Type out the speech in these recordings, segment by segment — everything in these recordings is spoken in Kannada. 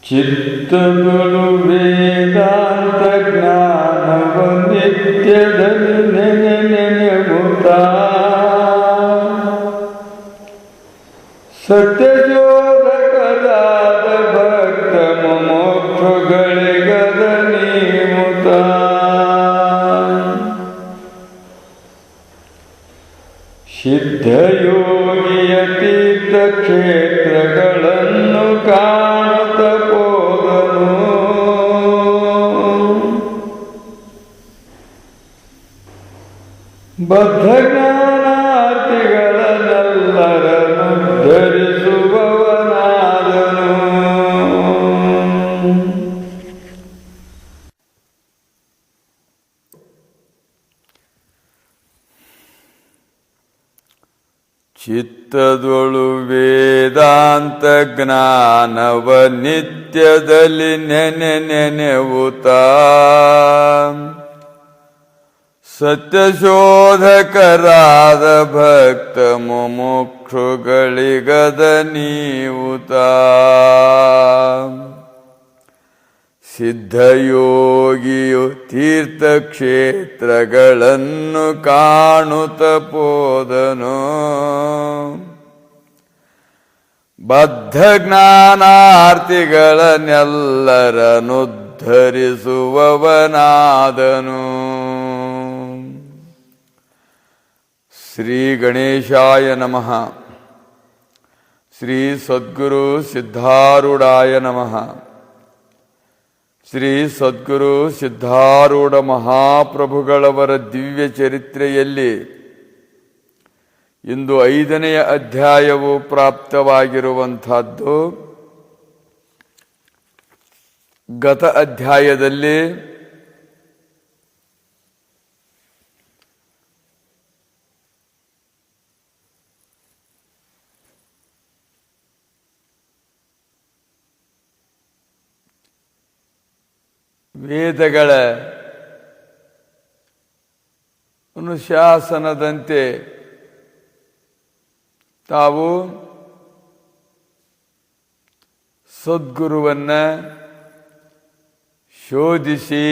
ಚಿತ್ತದೊಳು ವೇದಾಂತ ಜ್ಞಾನವ ನಿತ್ಯದಲ್ಲಿ ನೆನೆಯುತ್ತಾ ಸತ್ಯಶೋಧಕರಾದ ಭಕ್ತ ಮುಮುಕ್ಷುಗಳಿಗದ ನೀವುತ ಸಿದ್ಧಯೋಗಿಯ ತೀರ್ಥ ಕ್ಷೇತ್ರಗಳನ್ನು ಕಾಣುತ್ತ ಹೋದನು. ಬದ್ಧ ಜ್ಞಾನಾರ್ಥಿಗಳನ್ನೆಲ್ಲರನ್ನು ಧರಿಸುವವನಾದನು. ಚಿತ್ತದೊಳು ವೇದಾಂತ ಜ್ಞಾನವ ನಿತ್ಯದಲ್ಲಿ ನೆನೆಯುತ್ತಾ ಸತ್ಯಶೋಧಕರಾದ ಭಕ್ತ ಮುಮುಕ್ಷುಗಳಿಗದ ನೀವುತ ಸಿದ್ಧಯೋಗಿಯು ತೀರ್ಥಕ್ಷೇತ್ರಗಳನ್ನು ಕಾಣುತ್ತ ಹೋದನು. ಬದ್ಧ ಜ್ಞಾನಾರ್ಥಿಗಳನ್ನೆಲ್ಲರನ್ನು ಧರಿಸುವವನಾದನು. ಶ್ರೀ ಗಣೇಶಾಯ ನಮಃ. ಶ್ರೀ ಸದ್ಗುರು ಸಿದ್ಧಾರೂಢಾಯ ನಮಃ. ಶ್ರೀ ಸದ್ಗುರು ಸಿದ್ಧಾರೂಢ ಮಹಾಪ್ರಭುಗಳವರ ದಿವ್ಯ ಚರಿತ್ರೆಯಲ್ಲಿ ಇಂದು 5ನೆಯ ಅಧ್ಯಾಯವು ಪ್ರಾಪ್ತವಾಗಿರುವಂತಹದ್ದು. ಗತ ಅಧ್ಯಾಯದಲ್ಲಿ ವೇದಗಳ ಅನುಶಾಸನದಂತೆ ತಾವು ಸದ್ಗುರುವನ್ನ ಶೋಧಿಸಿ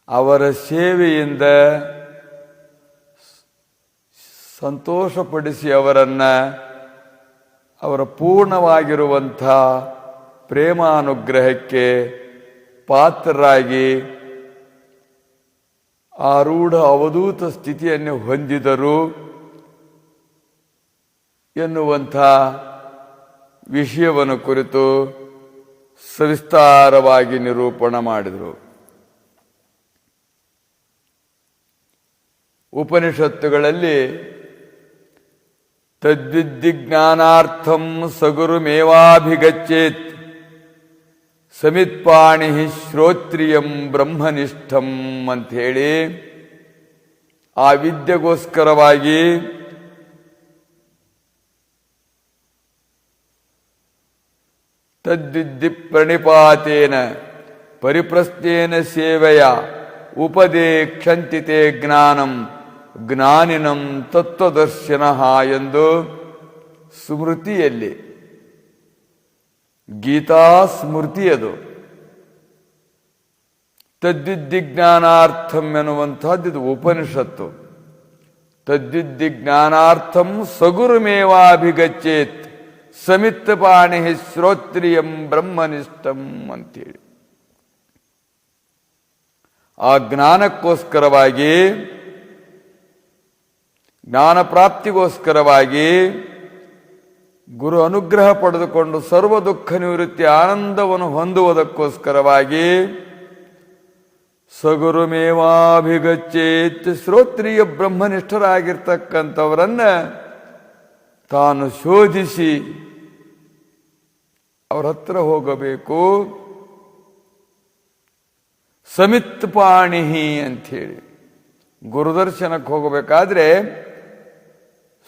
ಅವರ ಸೇವೆಯಿಂದ ಸಂತೋಷಪಡಿಸಿ ಅವರ ಪೂರ್ಣವಾಗಿರುವಂಥ ಪ್ರೇಮಾನುಗ್ರಹಕ್ಕೆ ಪಾತ್ರರಾಗಿ ಆರೂಢ ಅವಧೂತ ಸ್ಥಿತಿಯನ್ನು ಹೊಂದಿದರು ಎನ್ನುವಂಥ ವಿಷಯವನ್ನು ಕುರಿತು ಸವಿಸ್ತಾರವಾಗಿ ನಿರೂಪಣೆ ಮಾಡಿದರು. ಉಪನಿಷತ್ತುಗಳಲ್ಲಿ ತದ್ವಿಜ್ಞಾನಾರ್ಥಂ ಸಗುರುಮೇವಾಭಿಗಚ್ಚೇತ್ ಸಮಿತ್ಪಾಣಿ ಶ್ರೋತ್ರಿಯಂ ಬ್ರಹ್ಮನಿಷ್ಠಂ ಅಂಥೇಳಿ ಆ ವಿದ್ಯೆಗೋಸ್ಕರವಾಗಿ ತದ್ವಿದ್ಧಿ ಪ್ರಣಿಪಾತೇನ ಪರಿಪ್ರಶ್ನೇನ ಸೇವೆಯ ಉಪದೇಕ್ಷಂತಿತೆ ಜ್ಞಾನಂ ಜ್ಞಾನಿನಂ ತತ್ವದರ್ಶನಃ ಎಂದು ಸ್ಮೃತಿಯಲ್ಲಿ, ಗೀತಾ ಸ್ಮೃತಿ ಅದು. ತದ್ವಿಜ್ಞಾನಾರ್ಥಂ ಎನ್ನುವಂಥದ್ದು ಇದು ಉಪನಿಷತ್ತು. ತದ್ವಿಜ್ಞಾನಾರ್ಥಂ ಸಗುರುಮೇವಾಭಿಗಚ್ಚೇತ್ ಸಮಿತ್ತಪಾಣಿ ಶ್ರೋತ್ರಿಯಂ ಬ್ರಹ್ಮನಿಷ್ಠಂ ಅಂತೇಳಿ ಆ ಜ್ಞಾನಕ್ಕೋಸ್ಕರವಾಗಿ, ಜ್ಞಾನ ಪ್ರಾಪ್ತಿಗೋಸ್ಕರವಾಗಿ ಗುರು ಅನುಗ್ರಹ ಪಡೆದುಕೊಂಡು ಸರ್ವ ದುಃಖ ನಿವೃತ್ತಿ ಆನಂದವನ್ನು ಹೊಂದುವುದಕ್ಕೋಸ್ಕರವಾಗಿ ಸಗುರುಮೇವಾಭಿಗಚ್ಚೇತ್ ಶ್ರೋತ್ರಿಯ ಬ್ರಹ್ಮನಿಷ್ಠರಾಗಿರ್ತಕ್ಕಂಥವರನ್ನ ತಾನು ಶೋಧಿಸಿ ಅವರ ಹತ್ರ ಹೋಗಬೇಕು. ಸಮಿತ್ಪಾಣಿಹಿ ಅಂಥೇಳಿ ಗುರುದರ್ಶನಕ್ಕೆ ಹೋಗಬೇಕಾದ್ರೆ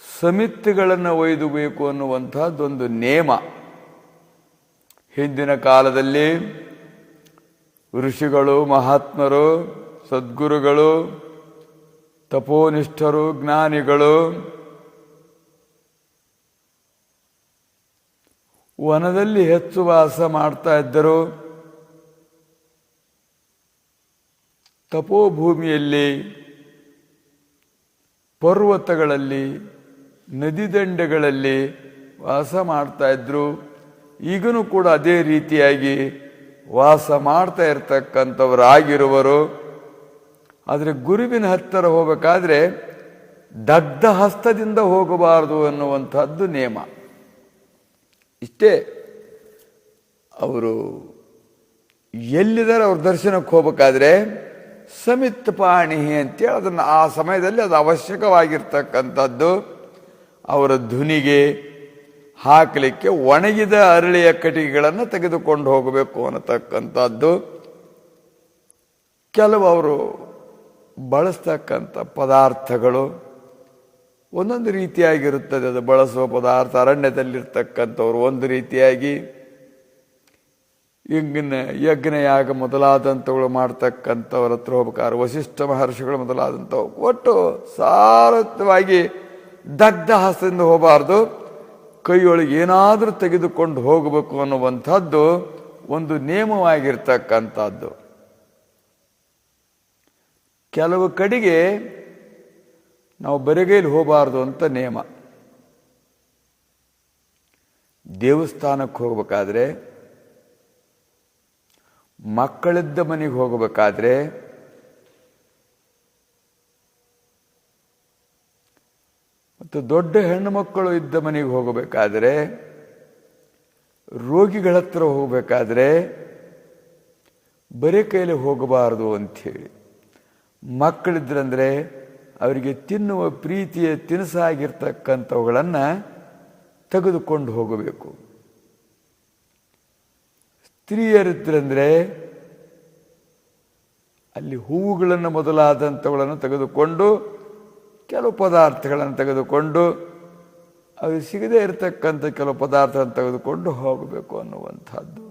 ಸಮಿತಿಗಳನ್ನು ಒಯ್ದುಬೇಕು ಅನ್ನುವಂಥದ್ದೊಂದು ನೇಮ. ಹಿಂದಿನ ಕಾಲದಲ್ಲಿ ಋಷಿಗಳು, ಮಹಾತ್ಮರು, ಸದ್ಗುರುಗಳು, ತಪೋನಿಷ್ಠರು, ಜ್ಞಾನಿಗಳು ವನದಲ್ಲಿ ಹೆಚ್ಚು ವಾಸ ಮಾಡ್ತಾ ಇದ್ದರು. ತಪೋಭೂಮಿಯಲ್ಲಿ, ಪರ್ವತಗಳಲ್ಲಿ, ನದಿ ದಂಡೆಗಳಲ್ಲಿ ವಾಸ ಮಾಡ್ತಾ ಇದ್ರು. ಈಗನೂ ಕೂಡ ಅದೇ ರೀತಿಯಾಗಿ ವಾಸ ಮಾಡ್ತಾ ಇರ್ತಕ್ಕಂಥವರಾಗಿರುವರು. ಆದರೆ ಗುರುವಿನ ಹತ್ತಿರ ಹೋಗಬೇಕಾದ್ರೆ ದಗ್ಧ ಹಸ್ತದಿಂದ ಹೋಗಬಾರದು ಅನ್ನುವಂಥದ್ದು ನೇಮ. ಇಷ್ಟೇ. ಅವರು ಎಲ್ಲಿದ್ದಾರೆ ಅವ್ರ ದರ್ಶನಕ್ಕೆ ಹೋಗಬೇಕಾದ್ರೆ ಸಮಿತ್ ಪಾಣಿ ಅಂತೇಳಿ ಅದನ್ನು ಆ ಸಮಯದಲ್ಲಿ ಅದು ಅವಶ್ಯಕವಾಗಿರ್ತಕ್ಕಂಥದ್ದು. ಅವರ ಧ್ವನಿಗೆ ಹಾಕಲಿಕ್ಕೆ ಒಣಗಿದ ಅರಳಿಯ ಕಟ್ಟಿಗೆಗಳನ್ನು ತೆಗೆದುಕೊಂಡು ಹೋಗಬೇಕು ಅನ್ನತಕ್ಕಂಥದ್ದು. ಕೆಲವು ಅವರು ಬಳಸ್ತಕ್ಕಂಥ ಪದಾರ್ಥಗಳು ಒಂದೊಂದು ರೀತಿಯಾಗಿರುತ್ತದೆ. ಅದು ಬಳಸುವ ಪದಾರ್ಥ ಅರಣ್ಯದಲ್ಲಿರ್ತಕ್ಕಂಥವ್ರು ಒಂದು ರೀತಿಯಾಗಿ, ಯಜ್ಞಯಾಗ ಮೊದಲಾದಂಥವುಗಳು ಮಾಡ್ತಕ್ಕಂಥವ್ರ ಹತ್ರ ಹೋಗ್ಬೇಕಾದ್ರೆ ವಸಿಷ್ಠ ಮಹರ್ಷಿಗಳು ಮೊದಲಾದಂಥವು ಒಟ್ಟು ಸಾರಥವಾಗಿ ದಗ್ಧ ಹಸ್ತದಿಂದ ಹೋಗಬಾರ್ದು. ಕೈಯೊಳಗೆ ಏನಾದರೂ ತೆಗೆದುಕೊಂಡು ಹೋಗಬೇಕು ಅನ್ನುವಂಥದ್ದು ಒಂದು ನೇಮವಾಗಿರ್ತಕ್ಕಂಥದ್ದು. ಕೆಲವು ಕಡೆಗೆ ನಾವು ಬರಿಗೈಲಿ ಹೋಗಬಾರ್ದು ಅಂತ ನೇಮ. ದೇವಸ್ಥಾನಕ್ಕೆ ಹೋಗಬೇಕಾದ್ರೆ, ಮಕ್ಕಳಿದ್ದ ಮನೆಗೆ ಹೋಗಬೇಕಾದ್ರೆ, ಮತ್ತು ದೊಡ್ಡ ಹೆಣ್ಣು ಮಕ್ಕಳು ಇದ್ದ ಮನೆಗೆ ಹೋಗಬೇಕಾದ್ರೆ, ರೋಗಿಗಳ ಹತ್ರ ಹೋಗಬೇಕಾದ್ರೆ ಬರೀ ಕೈಲಿ ಹೋಗಬಾರದು ಅಂಥೇಳಿ. ಮಕ್ಕಳಿದ್ರಂದ್ರೆ ಅವರಿಗೆ ತಿನ್ನುವ ಪ್ರೀತಿಯ ತಿನಿಸಾಗಿರ್ತಕ್ಕಂಥವುಗಳನ್ನು ತೆಗೆದುಕೊಂಡು ಹೋಗಬೇಕು. ಸ್ತ್ರೀಯರಿದ್ರಂದ್ರೆ ಅಲ್ಲಿ ಹೂವುಗಳನ್ನು ಮೊದಲಾದಂಥವುಗಳನ್ನು ತೆಗೆದುಕೊಂಡು, ಕೆಲವು ಪದಾರ್ಥಗಳನ್ನು ತೆಗೆದುಕೊಂಡು, ಅದು ಸಿಗದೇ ಇರತಕ್ಕಂಥ ಕೆಲವು ಪದಾರ್ಥಗಳನ್ನು ತೆಗೆದುಕೊಂಡು ಹೋಗಬೇಕು ಅನ್ನುವಂಥದ್ದು.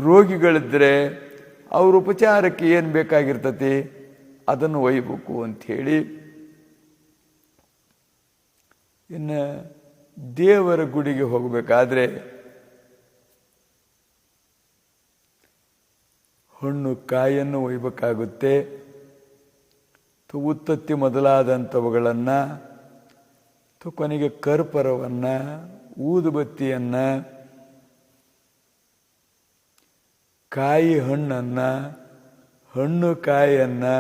ರೋಗಿಗಳಿದ್ದರೆ ಅವ್ರ ಉಪಚಾರಕ್ಕೆ ಏನು ಬೇಕಾಗಿರ್ತತಿ ಅದನ್ನು ಒಯ್ಯಬೇಕು ಅಂಥೇಳಿ. ಇನ್ನು ದೇವರ ಗುಡಿಗೆ ಹೋಗಬೇಕಾದ್ರೆ ಹಣ್ಣು ಕಾಯನ್ನು ಒಯ್ಯಬೇಕಾಗುತ್ತೆ. ಉತ್ತತ್ತಿ ಮೊದಲಾದಂಥವುಗಳನ್ನು, ಕೊನೆಗೆ ಕರ್ಪೂರವನ್ನು, ಊದುಬತ್ತಿಯನ್ನು, ಕಾಯಿ ಹಣ್ಣನ್ನು, ಹಣ್ಣು ಕಾಯನ್ನು,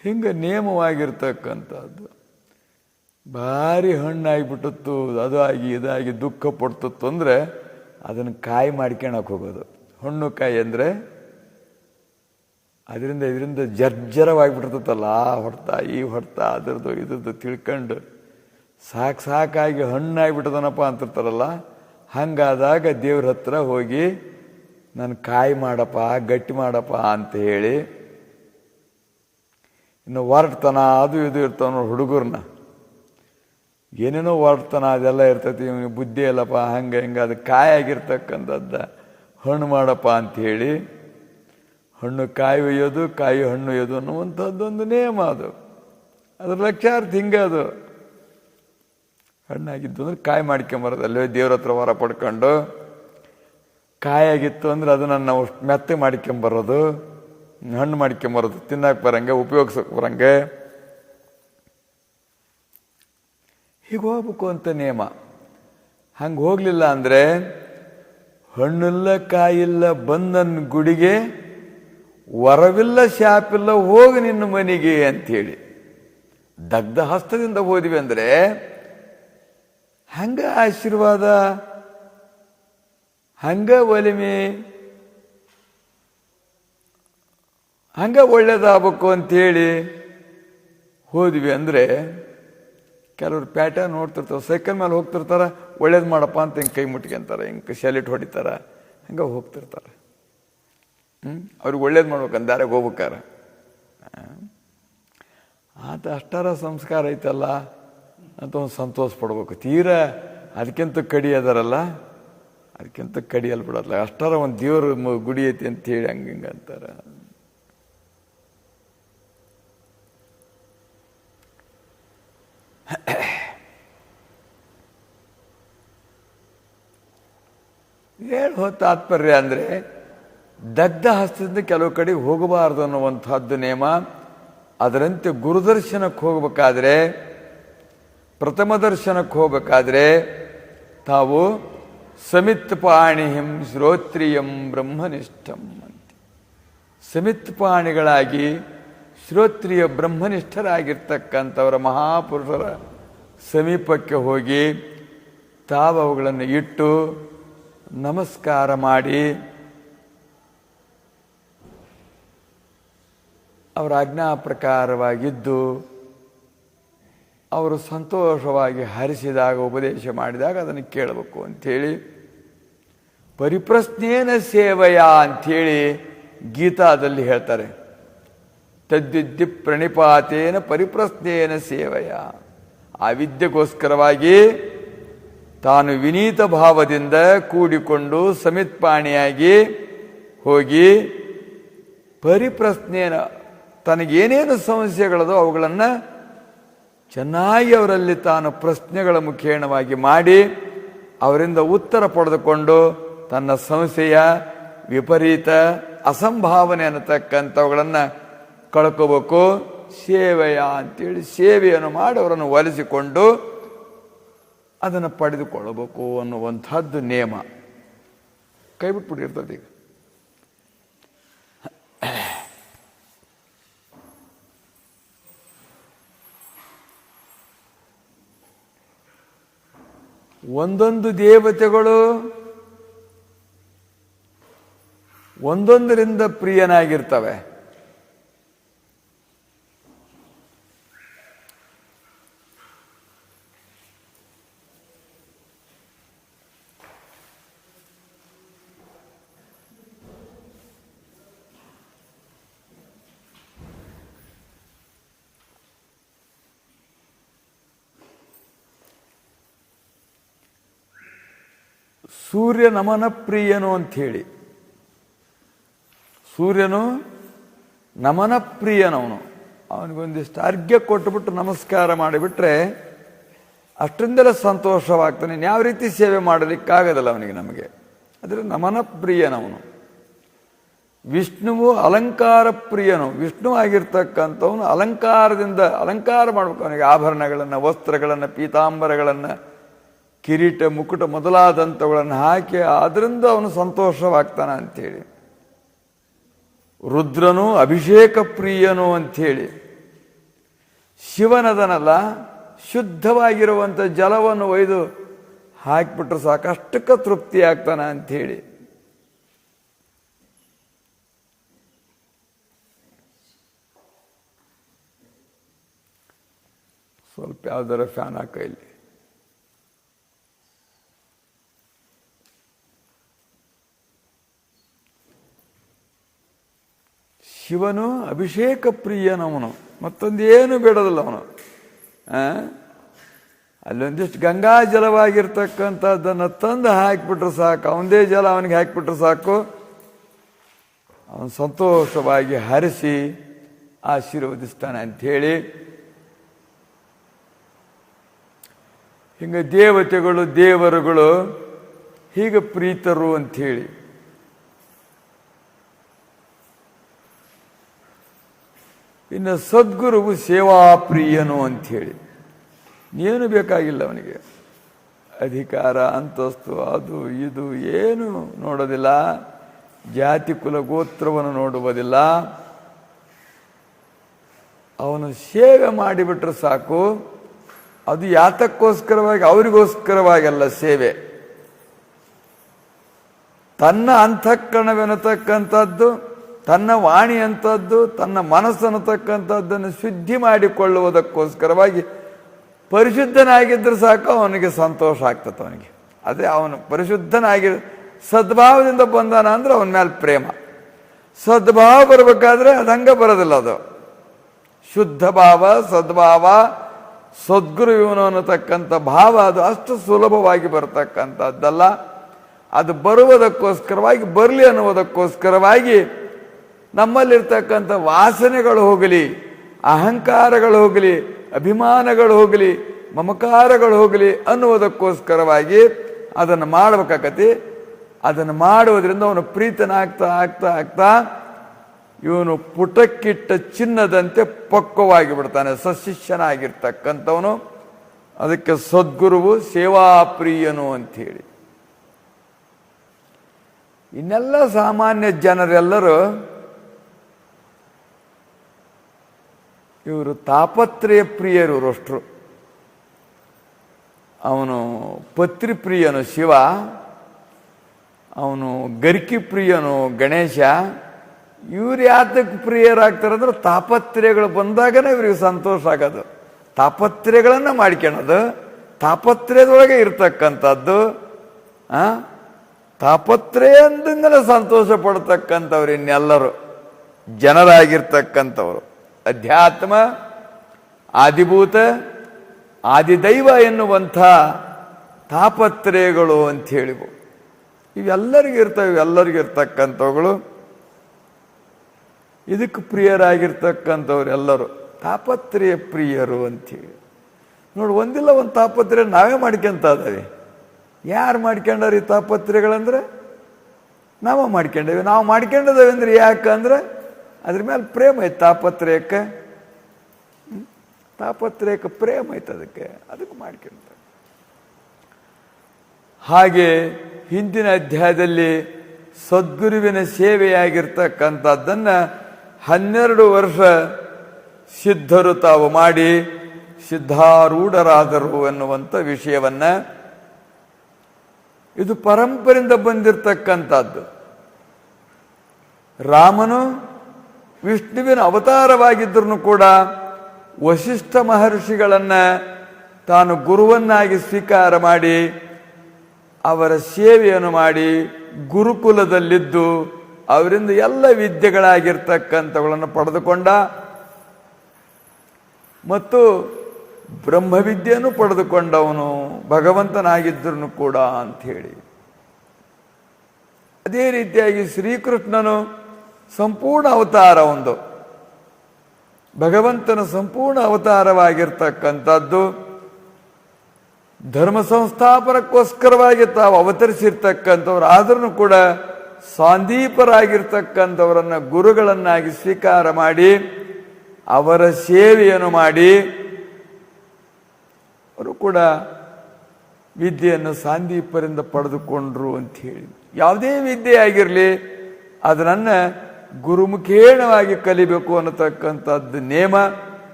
ಹಿಂಗೆ ನೇಮವಾಗಿರ್ತಕ್ಕಂಥದ್ದು. ಭಾರಿ ಹಣ್ಣಾಗಿಬಿಟ್ಟತ್ತು, ಅದು ಆಗಿ ಇದಾಗಿ ದುಃಖ ಪಡ್ತತ್ತು ಅಂದರೆ ಅದನ್ನು ಕಾಯಿ ಮಾಡ್ಕೊಳಕ್ಕೆ ಹೋಗೋದು. ಹಣ್ಣು ಕಾಯಿ ಅಂದರೆ ಇದರಿಂದ ಜರ್ಜರವಾಗಿಬಿಡ್ತತ್ತಲ್ಲ, ಆ ಹೊಡ್ತಾ ಈ ಹೊಡ್ತಾ ಅದರದ್ದು ಇದ್ರದ್ದು ತಿಳ್ಕೊಂಡು ಸಾಕಾಗಿ ಹಣ್ಣಾಗಿಬಿಟ್ಟದನಪ್ಪ ಅಂತಿರ್ತಾರಲ್ಲ, ಹಂಗಾದಾಗ ದೇವ್ರ ಹತ್ರ ಹೋಗಿ ನಾನು ಕಾಯಿ ಮಾಡಪ್ಪ, ಗಟ್ಟಿ ಮಾಡಪ್ಪ ಅಂತ ಹೇಳಿ. ಇನ್ನು ಹೊರಡ್ತಾನ ಅದು ಇದು ಇರ್ತಾವ ನೋಡಿ ಹುಡುಗರನ್ನ, ಏನೇನೋ ಹೊರಡ್ತಾನ ಅದೆಲ್ಲ ಇರ್ತೈತಿ, ಇವನಿಗೆ ಬುದ್ಧಿ ಇಲ್ಲಪ್ಪ, ಹಂಗೆ ಹಿಂಗೆ ಅದು ಕಾಯಾಗಿರ್ತಕ್ಕಂಥದ್ದು ಹಣ್ಣು ಮಾಡಪ್ಪ ಅಂಥೇಳಿ ಹಣ್ಣು ಕಾಯಿ ಒಯ್ಯೋದು, ಕಾಯಿ ಹಣ್ಣು ಒಯ್ಯೋದು ಅನ್ನುವಂಥದ್ದೊಂದು ನೇಮ. ಅದ್ರ ಲಕ್ಷ್ಯಾರ್ಥ ಹಿಂಗೆ. ಅದು ಹಣ್ಣಾಗಿತ್ತು ಅಂದ್ರೆ ಕಾಯಿ ಮಾಡ್ಕೊಂಬರೋದು, ಅಲ್ಲೇ ದೇವ್ರ ಹತ್ರ ಹೊರ ಪಡ್ಕೊಂಡು. ಕಾಯಾಗಿತ್ತು ಅಂದ್ರೆ ಅದನ್ನು ನಾವು ಮೆತ್ತೆ ಮಾಡ್ಕೊಂಬರೋದು, ಹಣ್ಣು ಮಾಡ್ಕೊಂಬರೋದು, ತಿನ್ನಕ್ಕೆ ಬರಂಗೆ, ಉಪಯೋಗಿಸೋಕೆ ಬರಂಗೆ, ಹೀಗೆ ಹೋಗ್ಬೇಕು ಅಂತ ನೇಮ. ಹಂಗೆ ಹೋಗಲಿಲ್ಲ ಅಂದರೆ ಹಣ್ಣಿಲ್ಲ ಕಾಯಿಲ್ಲ ಬಂದನ್ ಗುಡಿಗೆ, ವರವಿಲ್ಲ ಶಾಪಿಲ್ಲ ಹೋಗಿ ನಿನ್ನ ಮನೆಗೆ ಅಂಥೇಳಿ. ದಗ್ಧ ಹಸ್ತದಿಂದ ಹೋದ್ವಿ ಅಂದರೆ ಹಂಗ ಆಶೀರ್ವಾದ, ಹಂಗ ಒಲಿಮೆ, ಹಂಗ ಒಳ್ಳೇದಾಗಬೇಕು ಅಂಥೇಳಿ ಹೋದ್ವಿ ಅಂದರೆ, ಕೆಲವ್ರು ಪ್ಯಾಟ ನೋಡ್ತಿರ್ತಾರೆ, ಸೈಕಲ್ ಮೇಲೆ ಹೋಗ್ತಿರ್ತಾರೆ, ಒಳ್ಳೇದು ಮಾಡಪ್ಪ ಅಂತ ಹಿಂಗೆ ಕೈ ಮುಟ್ಕೊಂತಾರೆ, ಹಿಂಗೆ ಶೆಲಿಟ್ ಹೊಡಿತಾರೆ, ಹಂಗೆ ಹೋಗ್ತಿರ್ತಾರೆ. ಅವ್ರಿಗೆ ಒಳ್ಳೇದು ಮಾಡ್ಬೇಕಂತ ದಾರಿಗೆ ಹೋಗ್ಬೇಕಾರ ಆತ ಅಷ್ಟಾರ ಸಂಸ್ಕಾರ ಐತಲ್ಲ ಅಂತ ಒಂದು ಸಂತೋಷ ಪಡ್ಬೇಕು. ತೀರಾ ಅದಕ್ಕಿಂತ ಕಡಿ ಅದಾರಲ್ಲ, ಅದಕ್ಕಿಂತ ಕಡಿಯಲ್ಲಿ ಬಿಡಲ್ಲ, ಅಷ್ಟಾರ ಒಂದು ದೇವ್ರ ಗುಡಿ ಐತಿ ಅಂತ ಹೇಳಿ ಹಂಗೆ ಅಂತಾರೆ. ಹೇಳುವ ತಾತ್ಪರ್ಯ ಅಂದರೆ ದಗ್ಧ ಹಸ್ತದಿಂದ ಕೆಲವು ಕಡೆಗೆ ಹೋಗಬಾರ್ದು ಅನ್ನುವಂಥದ್ದು ನೇಮ. ಅದರಂತೆ ಗುರುದರ್ಶನಕ್ಕೆ ಹೋಗಬೇಕಾದ್ರೆ, ಪ್ರಥಮ ದರ್ಶನಕ್ಕೆ ಹೋಗಬೇಕಾದ್ರೆ ತಾವು ಸಮಿತ್ಪಾಣಿಹಿಂ ಶ್ರೋತ್ರಿಯಂ ಬ್ರಹ್ಮನಿಷ್ಠಂ ಅಂತ ಸಮಿತ್ಪಾಣಿಗಳಾಗಿ ಶ್ರೋತ್ರಿಯ ಬ್ರಹ್ಮನಿಷ್ಠರಾಗಿರ್ತಕ್ಕಂಥವರ ಮಹಾಪುರುಷರ ಸಮೀಪಕ್ಕೆ ಹೋಗಿ ತಾವು ಅವುಗಳನ್ನು ಇಟ್ಟು ನಮಸ್ಕಾರ ಮಾಡಿ ಅವರ ಆಜ್ಞಾ ಪ್ರಕಾರವಾಗಿದ್ದು ಅವರು ಸಂತೋಷವಾಗಿ ಹರಿಸಿದಾಗ, ಉಪದೇಶ ಮಾಡಿದಾಗ ಅದನ್ನು ಕೇಳಬೇಕು ಅಂಥೇಳಿ ಪರಿಪ್ರಶ್ನೇನ ಸೇವೆಯ ಅಂಥೇಳಿ ಗೀತಾದಲ್ಲಿ ಹೇಳ್ತಾರೆ. ತದ್ವಿದ್ಯೆ ಪ್ರಣಿಪಾತೇನ ಪರಿಪ್ರಶ್ನೇನ ಸೇವೆಯ. ಆ ವಿದ್ಯೆಗೋಸ್ಕರವಾಗಿ ತಾನು ವಿನೀತ ಭಾವದಿಂದ ಕೂಡಿಕೊಂಡು ಸಮಿತ್ಪಾಣಿಯಾಗಿ ಹೋಗಿ ಪರಿಪ್ರಶ್ನೇನ ತನಗೇನೇನು ಸಮಸ್ಯೆಗಳದೋ ಅವುಗಳನ್ನು ಚೆನ್ನಾಗಿ ಅವರಲ್ಲಿ ತಾನು ಪ್ರಶ್ನೆಗಳ ಮುಖೇಣವಾಗಿ ಮಾಡಿ ಅವರಿಂದ ಉತ್ತರ ಪಡೆದುಕೊಂಡು ತನ್ನ ಸಂಶಯ, ವಿಪರೀತ, ಅಸಂಭಾವನೆ ಅನ್ನತಕ್ಕಂಥವುಗಳನ್ನು ಕಳ್ಕೋಬೇಕು. ಸೇವೆಯ ಅಂತೇಳಿ ಸೇವೆಯನ್ನು ಮಾಡಿ ಅವರನ್ನು ಒಲಿಸಿಕೊಂಡು ಅದನ್ನು ಪಡೆದುಕೊಳ್ಳಬೇಕು ಅನ್ನುವಂಥದ್ದು ನೇಮ. ಕೈ ಬಿಟ್ಬಿಟ್ಟಿರ್ತದೆ. ಈಗ ಒಂದೊಂದು ದೇವತೆಗಳು ಒಂದೊಂದರಿಂದ ಪ್ರಿಯನಾಗಿರ್ತವೆ. ಸೂರ್ಯ ನಮನ ಪ್ರಿಯನು ಅಂಥೇಳಿ, ಸೂರ್ಯನು ನಮನ ಪ್ರಿಯನವನು. ಅವನಿಗೊಂದಿಷ್ಟು ಅರ್ಘ್ಯ ಕೊಟ್ಟುಬಿಟ್ಟು ನಮಸ್ಕಾರ ಮಾಡಿಬಿಟ್ರೆ ಅಷ್ಟರಿಂದಲೇ ಸಂತೋಷವಾಗ್ತಾನೆ. ಯಾವ ರೀತಿ ಸೇವೆ ಮಾಡಲಿಕ್ಕಾಗದಲ್ಲ ಅವನಿಗೆ, ನಮಗೆ. ಆದರೆ ನಮನ ಪ್ರಿಯನವನು. ವಿಷ್ಣುವು ಅಲಂಕಾರ ಪ್ರಿಯನು. ವಿಷ್ಣು ಆಗಿರ್ತಕ್ಕಂಥವನು ಅಲಂಕಾರದಿಂದ ಅಲಂಕಾರ ಮಾಡಬೇಕು. ಅವನಿಗೆ ಆಭರಣಗಳನ್ನು, ವಸ್ತ್ರಗಳನ್ನು, ಪೀತಾಂಬರಗಳನ್ನು, ಕಿರೀಟ, ಮುಕುಟ ಮೊದಲಾದಂಥವುಗಳನ್ನು ಹಾಕಿ ಅದರಿಂದ ಅವನು ಸಂತೋಷವಾಗ್ತಾನೆ ಅಂಥೇಳಿ. ರುದ್ರನು ಅಭಿಷೇಕ ಪ್ರಿಯನು ಅಂಥೇಳಿ. ಶಿವನದನಲ್ಲ, ಶುದ್ಧವಾಗಿರುವಂಥ ಜಲವನ್ನು ಒಯ್ದು ಹಾಕಿಬಿಟ್ರೆ ಸಾಕಷ್ಟಕ್ಕೆ ತೃಪ್ತಿ ಆಗ್ತಾನೆ ಅಂಥೇಳಿ. ಸ್ವಲ್ಪ ಯಾವ್ದಾರ ಫ್ಯಾನ್ ಹಾಕ ಇಲ್ಲಿ. ಶಿವನು ಅಭಿಷೇಕ ಪ್ರಿಯನವನು. ಮತ್ತೊಂದೇನು ಬೇಡದಲ್ಲ ಅವನು. ಅಲ್ಲೊಂದಿಷ್ಟು ಗಂಗಾ ಜಲವಾಗಿರ್ತಕ್ಕಂಥದ್ದನ್ನು ತಂದು ಹಾಕಿಬಿಟ್ರೆ ಸಾಕು, ಅವನದೇ ಜಲ ಅವನಿಗೆ ಹಾಕಿಬಿಟ್ರೆ ಸಾಕು, ಅವನು ಸಂತೋಷವಾಗಿ ಹರಿಸಿ ಆಶೀರ್ವದಿಸ್ತಾನೆ ಅಂಥೇಳಿ. ಹಿಂಗೆ ದೇವತೆಗಳು, ದೇವರುಗಳು ಹೀಗೆ ಪ್ರೀತರು ಅಂಥೇಳಿ. ಇನ್ನು ಸದ್ಗುರುವು ಸೇವಾಪ್ರಿಯನು ಅಂಥೇಳಿ. ಏನು ಬೇಕಾಗಿಲ್ಲ ಅವನಿಗೆ. ಅಧಿಕಾರ, ಅಂತಸ್ತು, ಅದು ಇದು ಏನು ನೋಡೋದಿಲ್ಲ. ಜಾತಿ ಕುಲ ಗೋತ್ರವನ್ನು ನೋಡುವುದಿಲ್ಲ. ಅವನು ಸೇವೆ ಮಾಡಿಬಿಟ್ರೆ ಸಾಕು. ಅದು ಯಾತಕ್ಕೋಸ್ಕರವಾಗಿ, ಅವರಿಗೋಸ್ಕರವಾಗಲ್ಲ ಸೇವೆ. ತನ್ನ ಅಂತಃಕರಣವೆನ್ನತಕ್ಕಂಥದ್ದು, ತನ್ನ ವಾಣಿ ಅಂತದ್ದು, ತನ್ನ ಮನಸ್ಸನ್ನತಕ್ಕಂಥದ್ದನ್ನು ಶುದ್ಧಿ ಮಾಡಿಕೊಳ್ಳುವುದಕ್ಕೋಸ್ಕರವಾಗಿ ಪರಿಶುದ್ಧನಾಗಿದ್ದರೆ ಸಾಕು, ಅವನಿಗೆ ಸಂತೋಷ ಆಗ್ತದೆ. ಅವನಿಗೆ ಅದೇ ಅವನು ಪರಿಶುದ್ಧನಾಗಿ ಸದ್ಭಾವದಿಂದ ಬಂದಾನ ಅಂದ್ರೆ ಅವನ ಮೇಲೆ ಪ್ರೇಮ. ಸದ್ಭಾವ ಬರಬೇಕಾದ್ರೆ ಅದು ಹಂಗೆ ಬರೋದಿಲ್ಲ. ಅದು ಶುದ್ಧ ಭಾವ, ಸದ್ಭಾವ, ಸದ್ಗುರು ಇವನು ಅನ್ನತಕ್ಕಂಥ ಭಾವ ಅದು ಅಷ್ಟು ಸುಲಭವಾಗಿ ಬರತಕ್ಕಂಥದ್ದಲ್ಲ. ಅದು ಬರುವುದಕ್ಕೋಸ್ಕರವಾಗಿ, ಬರಲಿ ಅನ್ನುವುದಕ್ಕೋಸ್ಕರವಾಗಿ ನಮ್ಮಲ್ಲಿರ್ತಕ್ಕಂಥ ವಾಸನೆಗಳು ಹೋಗಲಿ, ಅಹಂಕಾರಗಳು ಹೋಗಲಿ, ಅಭಿಮಾನಗಳು ಹೋಗಲಿ, ಮಮಕಾರಗಳು ಹೋಗಲಿ ಅನ್ನುವುದಕ್ಕೋಸ್ಕರವಾಗಿ ಅದನ್ನು ಮಾಡಬೇಕಾಗತಿ. ಅದನ್ನು ಮಾಡುವುದರಿಂದ ಅವನು ಪ್ರೀತನಾಗ್ತಾ ಆಗ್ತಾ ಆಗ್ತಾ ಇವನು ಪುಟಕ್ಕಿಟ್ಟ ಚಿನ್ನದಂತೆ ಪಕ್ವವಾಗಿ ಬಿಡ್ತಾನೆ, ಸಶಿಷ್ಯನಾಗಿರ್ತಕ್ಕಂಥವನು. ಅದಕ್ಕೆ ಸದ್ಗುರುವು ಸೇವಾಪ್ರಿಯನು ಅಂಥೇಳಿ. ಇನ್ನೆಲ್ಲ ಸಾಮಾನ್ಯ ಜನರೆಲ್ಲರೂ ಇವರು ತಾಪತ್ರಯ ಪ್ರಿಯರು ಅಷ್ಟರು. ಅವನು ಪತ್ರಿ ಪ್ರಿಯನು ಶಿವ, ಅವನು ಗರಿಕಿ ಪ್ರಿಯನು ಗಣೇಶ. ಇವ್ರು ಯಾತಕ್ಕೆ ಪ್ರಿಯರಾಗ್ತಾರೆ ಅಂದ್ರೆ ತಾಪತ್ರಯಗಳು ಬಂದಾಗನೇ ಇವ್ರಿಗೆ ಸಂತೋಷ ಆಗೋದು, ತಾಪತ್ರಯಗಳನ್ನು ಮಾಡ್ಕೊಳೋದು, ತಾಪತ್ರಯದೊಳಗೆ ಇರ್ತಕ್ಕಂಥದ್ದು. ತಾಪತ್ರಯದಿಂದಲೇ ಸಂತೋಷ ಪಡ್ತಕ್ಕಂಥವ್ರು ಇನ್ನೆಲ್ಲರೂ ಜನರಾಗಿರ್ತಕ್ಕಂಥವ್ರು. ಅಧ್ಯಾತ್ಮ, ಆದಿಭೂತ, ಆದಿದೈವ ಎನ್ನುವಂಥ ತಾಪತ್ರಯಗಳು ಅಂತ ಹೇಳಿವು. ಇವೆಲ್ಲರಿಗಿರ್ತವೆ, ಇವೆಲ್ಲರಿಗಿರ್ತಕ್ಕಂಥವುಗಳು. ಇದಕ್ಕೆ ಪ್ರಿಯರಾಗಿರ್ತಕ್ಕಂಥವ್ರು ಎಲ್ಲರೂ ತಾಪತ್ರಯ ಪ್ರಿಯರು ಅಂಥೇಳಿ. ನೋಡಿ, ಒಂದಿಲ್ಲ ಒಂದು ತಾಪತ್ರಯ ನಾವೇ ಮಾಡ್ಕೊಂತ ಇದ್ದೇವೆ. ಯಾರು ಮಾಡ್ಕೊಂಡಾರ ಈ ತಾಪತ್ರಯಗಳಂದ್ರೆ ನಾವೇ ಮಾಡ್ಕೊಂಡೇವೆ. ನಾವು ಮಾಡ್ಕೊಂಡಿದ್ದೇವೆ ಅಂದ್ರೆ ಯಾಕಂದ್ರೆ ಅದ್ರ ಮೇಲೆ ಪ್ರೇಮ ಐತೆ. ತಾಪತ್ರಯಕ್ಕೆ ಪ್ರೇಮ ಐತೆ, ಅದಕ್ಕೆ ಮಾಡ್ಕೊಂತ. ಹಾಗೆ ಹಿಂದಿನ ಅಧ್ಯಾಯದಲ್ಲಿ ಸದ್ಗುರುವಿನ ಸೇವೆಯಾಗಿರ್ತಕ್ಕಂಥದ್ದನ್ನು 12 ವರ್ಷ ಸಿದ್ಧರು ತಾವು ಮಾಡಿ ಸಿದ್ಧಾರೂಢರಾದರು ಎನ್ನುವಂಥ ವಿಷಯವನ್ನ, ಇದು ಪರಂಪರೆಯಿಂದ ಬಂದಿರತಕ್ಕಂಥದ್ದು. ರಾಮನು ವಿಷ್ಣುವಿನ ಅವತಾರವಾಗಿದ್ದರೂ ಕೂಡ ವಸಿಷ್ಠ ಮಹರ್ಷಿಗಳನ್ನು ತಾನು ಗುರುವನ್ನಾಗಿ ಸ್ವೀಕಾರ ಮಾಡಿ ಅವರ ಸೇವೆಯನ್ನು ಮಾಡಿ ಗುರುಕುಲದಲ್ಲಿದ್ದು ಅವರಿಂದ ಎಲ್ಲ ವಿದ್ಯೆಗಳಾಗಿರ್ತಕ್ಕಂಥವುಗಳನ್ನು ಪಡೆದುಕೊಂಡ. ಮತ್ತು ಬ್ರಹ್ಮವಿದ್ಯೆಯನ್ನು ಪಡೆದುಕೊಂಡವನು ಭಗವಂತನಾಗಿದ್ದರೂ ಕೂಡ ಅಂಥೇಳಿ. ಅದೇ ರೀತಿಯಾಗಿ ಶ್ರೀಕೃಷ್ಣನು ಸಂಪೂರ್ಣ ಅವತಾರ, ಒಂದು ಭಗವಂತನ ಸಂಪೂರ್ಣ ಅವತಾರವಾಗಿರ್ತಕ್ಕಂಥದ್ದು. ಧರ್ಮ ಸಂಸ್ಥಾಪನಕ್ಕೋಸ್ಕರವಾಗಿ ತಾವು ಅವತರಿಸಿರ್ತಕ್ಕಂಥವ್ರು ಆದ್ರೂ ಕೂಡ ಸಾಂದೀಪರಾಗಿರ್ತಕ್ಕಂಥವರನ್ನು ಗುರುಗಳನ್ನಾಗಿ ಸ್ವೀಕಾರ ಮಾಡಿ ಅವರ ಸೇವೆಯನ್ನು ಮಾಡಿ ಅವರು ಕೂಡ ವಿದ್ಯೆಯನ್ನು ಸಾಂದೀಪರಿಂದ ಪಡೆದುಕೊಂಡ್ರು ಅಂತ ಹೇಳಿ. ಯಾವುದೇ ವಿದ್ಯೆ ಆಗಿರಲಿ ಅದನ್ನು ಗುರುಮುಖೇಣವಾಗಿ ಕಲಿಬೇಕು ಅನ್ನತಕ್ಕಂಥದ್ದು ನೇಮ.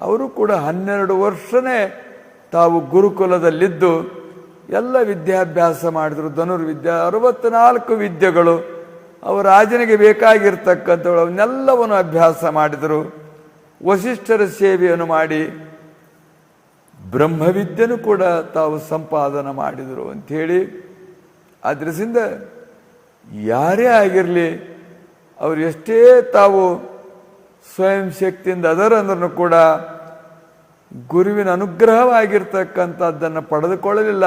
ಅವರು ಕೂಡ 12 ವರ್ಷನೇ ತಾವು ಗುರುಕುಲದಲ್ಲಿದ್ದು ಎಲ್ಲ ವಿದ್ಯಾಭ್ಯಾಸ ಮಾಡಿದ್ರು. ಧನುರ್ವಿದ್ಯೆ 64 ವಿದ್ಯೆಗಳು ಅವರು ರಾಜನಿಗೆ ಬೇಕಾಗಿರ್ತಕ್ಕಂಥವು ಅವನ್ನೆಲ್ಲವನ್ನು ಅಭ್ಯಾಸ ಮಾಡಿದರು. ವಸಿಷ್ಠರ ಸೇವೆಯನ್ನು ಮಾಡಿ ಬ್ರಹ್ಮವಿದ್ಯೆನೂ ಕೂಡ ತಾವು ಸಂಪಾದನೆ ಮಾಡಿದರು ಅಂಥೇಳಿ. ಅದರಿಂದ ಯಾರೇ ಆಗಿರಲಿ ಅವರು ಎಷ್ಟೇ ತಾವು ಸ್ವಯಂ ಶಕ್ತಿಯಿಂದ ಅದರಂದ್ರೂ ಕೂಡ ಗುರುವಿನ ಅನುಗ್ರಹವಾಗಿರ್ತಕ್ಕಂಥದ್ದನ್ನು ಪಡೆದುಕೊಳ್ಳಲಿಲ್ಲ,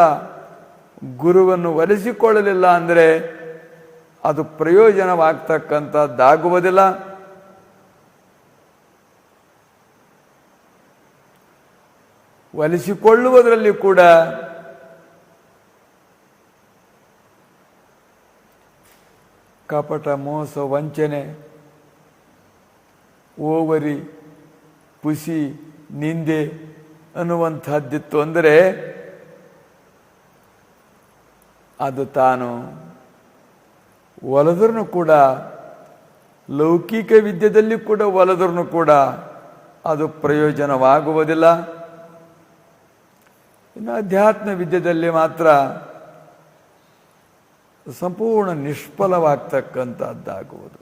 ಗುರುವನ್ನು ಒಲಿಸಿಕೊಳ್ಳಲಿಲ್ಲ ಅಂದರೆ ಅದು ಪ್ರಯೋಜನವಾಗ್ತಕ್ಕಂಥದ್ದಾಗುವುದಿಲ್ಲ. ಒಲಿಸಿಕೊಳ್ಳುವುದರಲ್ಲಿ ಕೂಡ ಕಪಟ, ಮೋಸ, ವಂಚನೆ, ಓವರಿ, ಪುಸಿ, ನಿಂದೆ ಅನ್ನುವಂಥದ್ದಿತ್ತು ಅಂದರೆ ಅದು ತಾನು ಒಲಿದ್ರೂ ಕೂಡ, ಲೌಕಿಕ ವಿದ್ಯೆಯಲ್ಲಿ ಕೂಡ ಒಲಿದ್ರೂ ಕೂಡ ಅದು ಪ್ರಯೋಜನವಾಗುವುದಿಲ್ಲ. ಇನ್ನು ಅಧ್ಯಾತ್ಮ ವಿದ್ಯೆಯಲ್ಲಿ ಮಾತ್ರ ಸಂಪೂರ್ಣ ನಿಷ್ಫಲವಾಗ್ತಕ್ಕಂಥದ್ದಾಗುವುದು,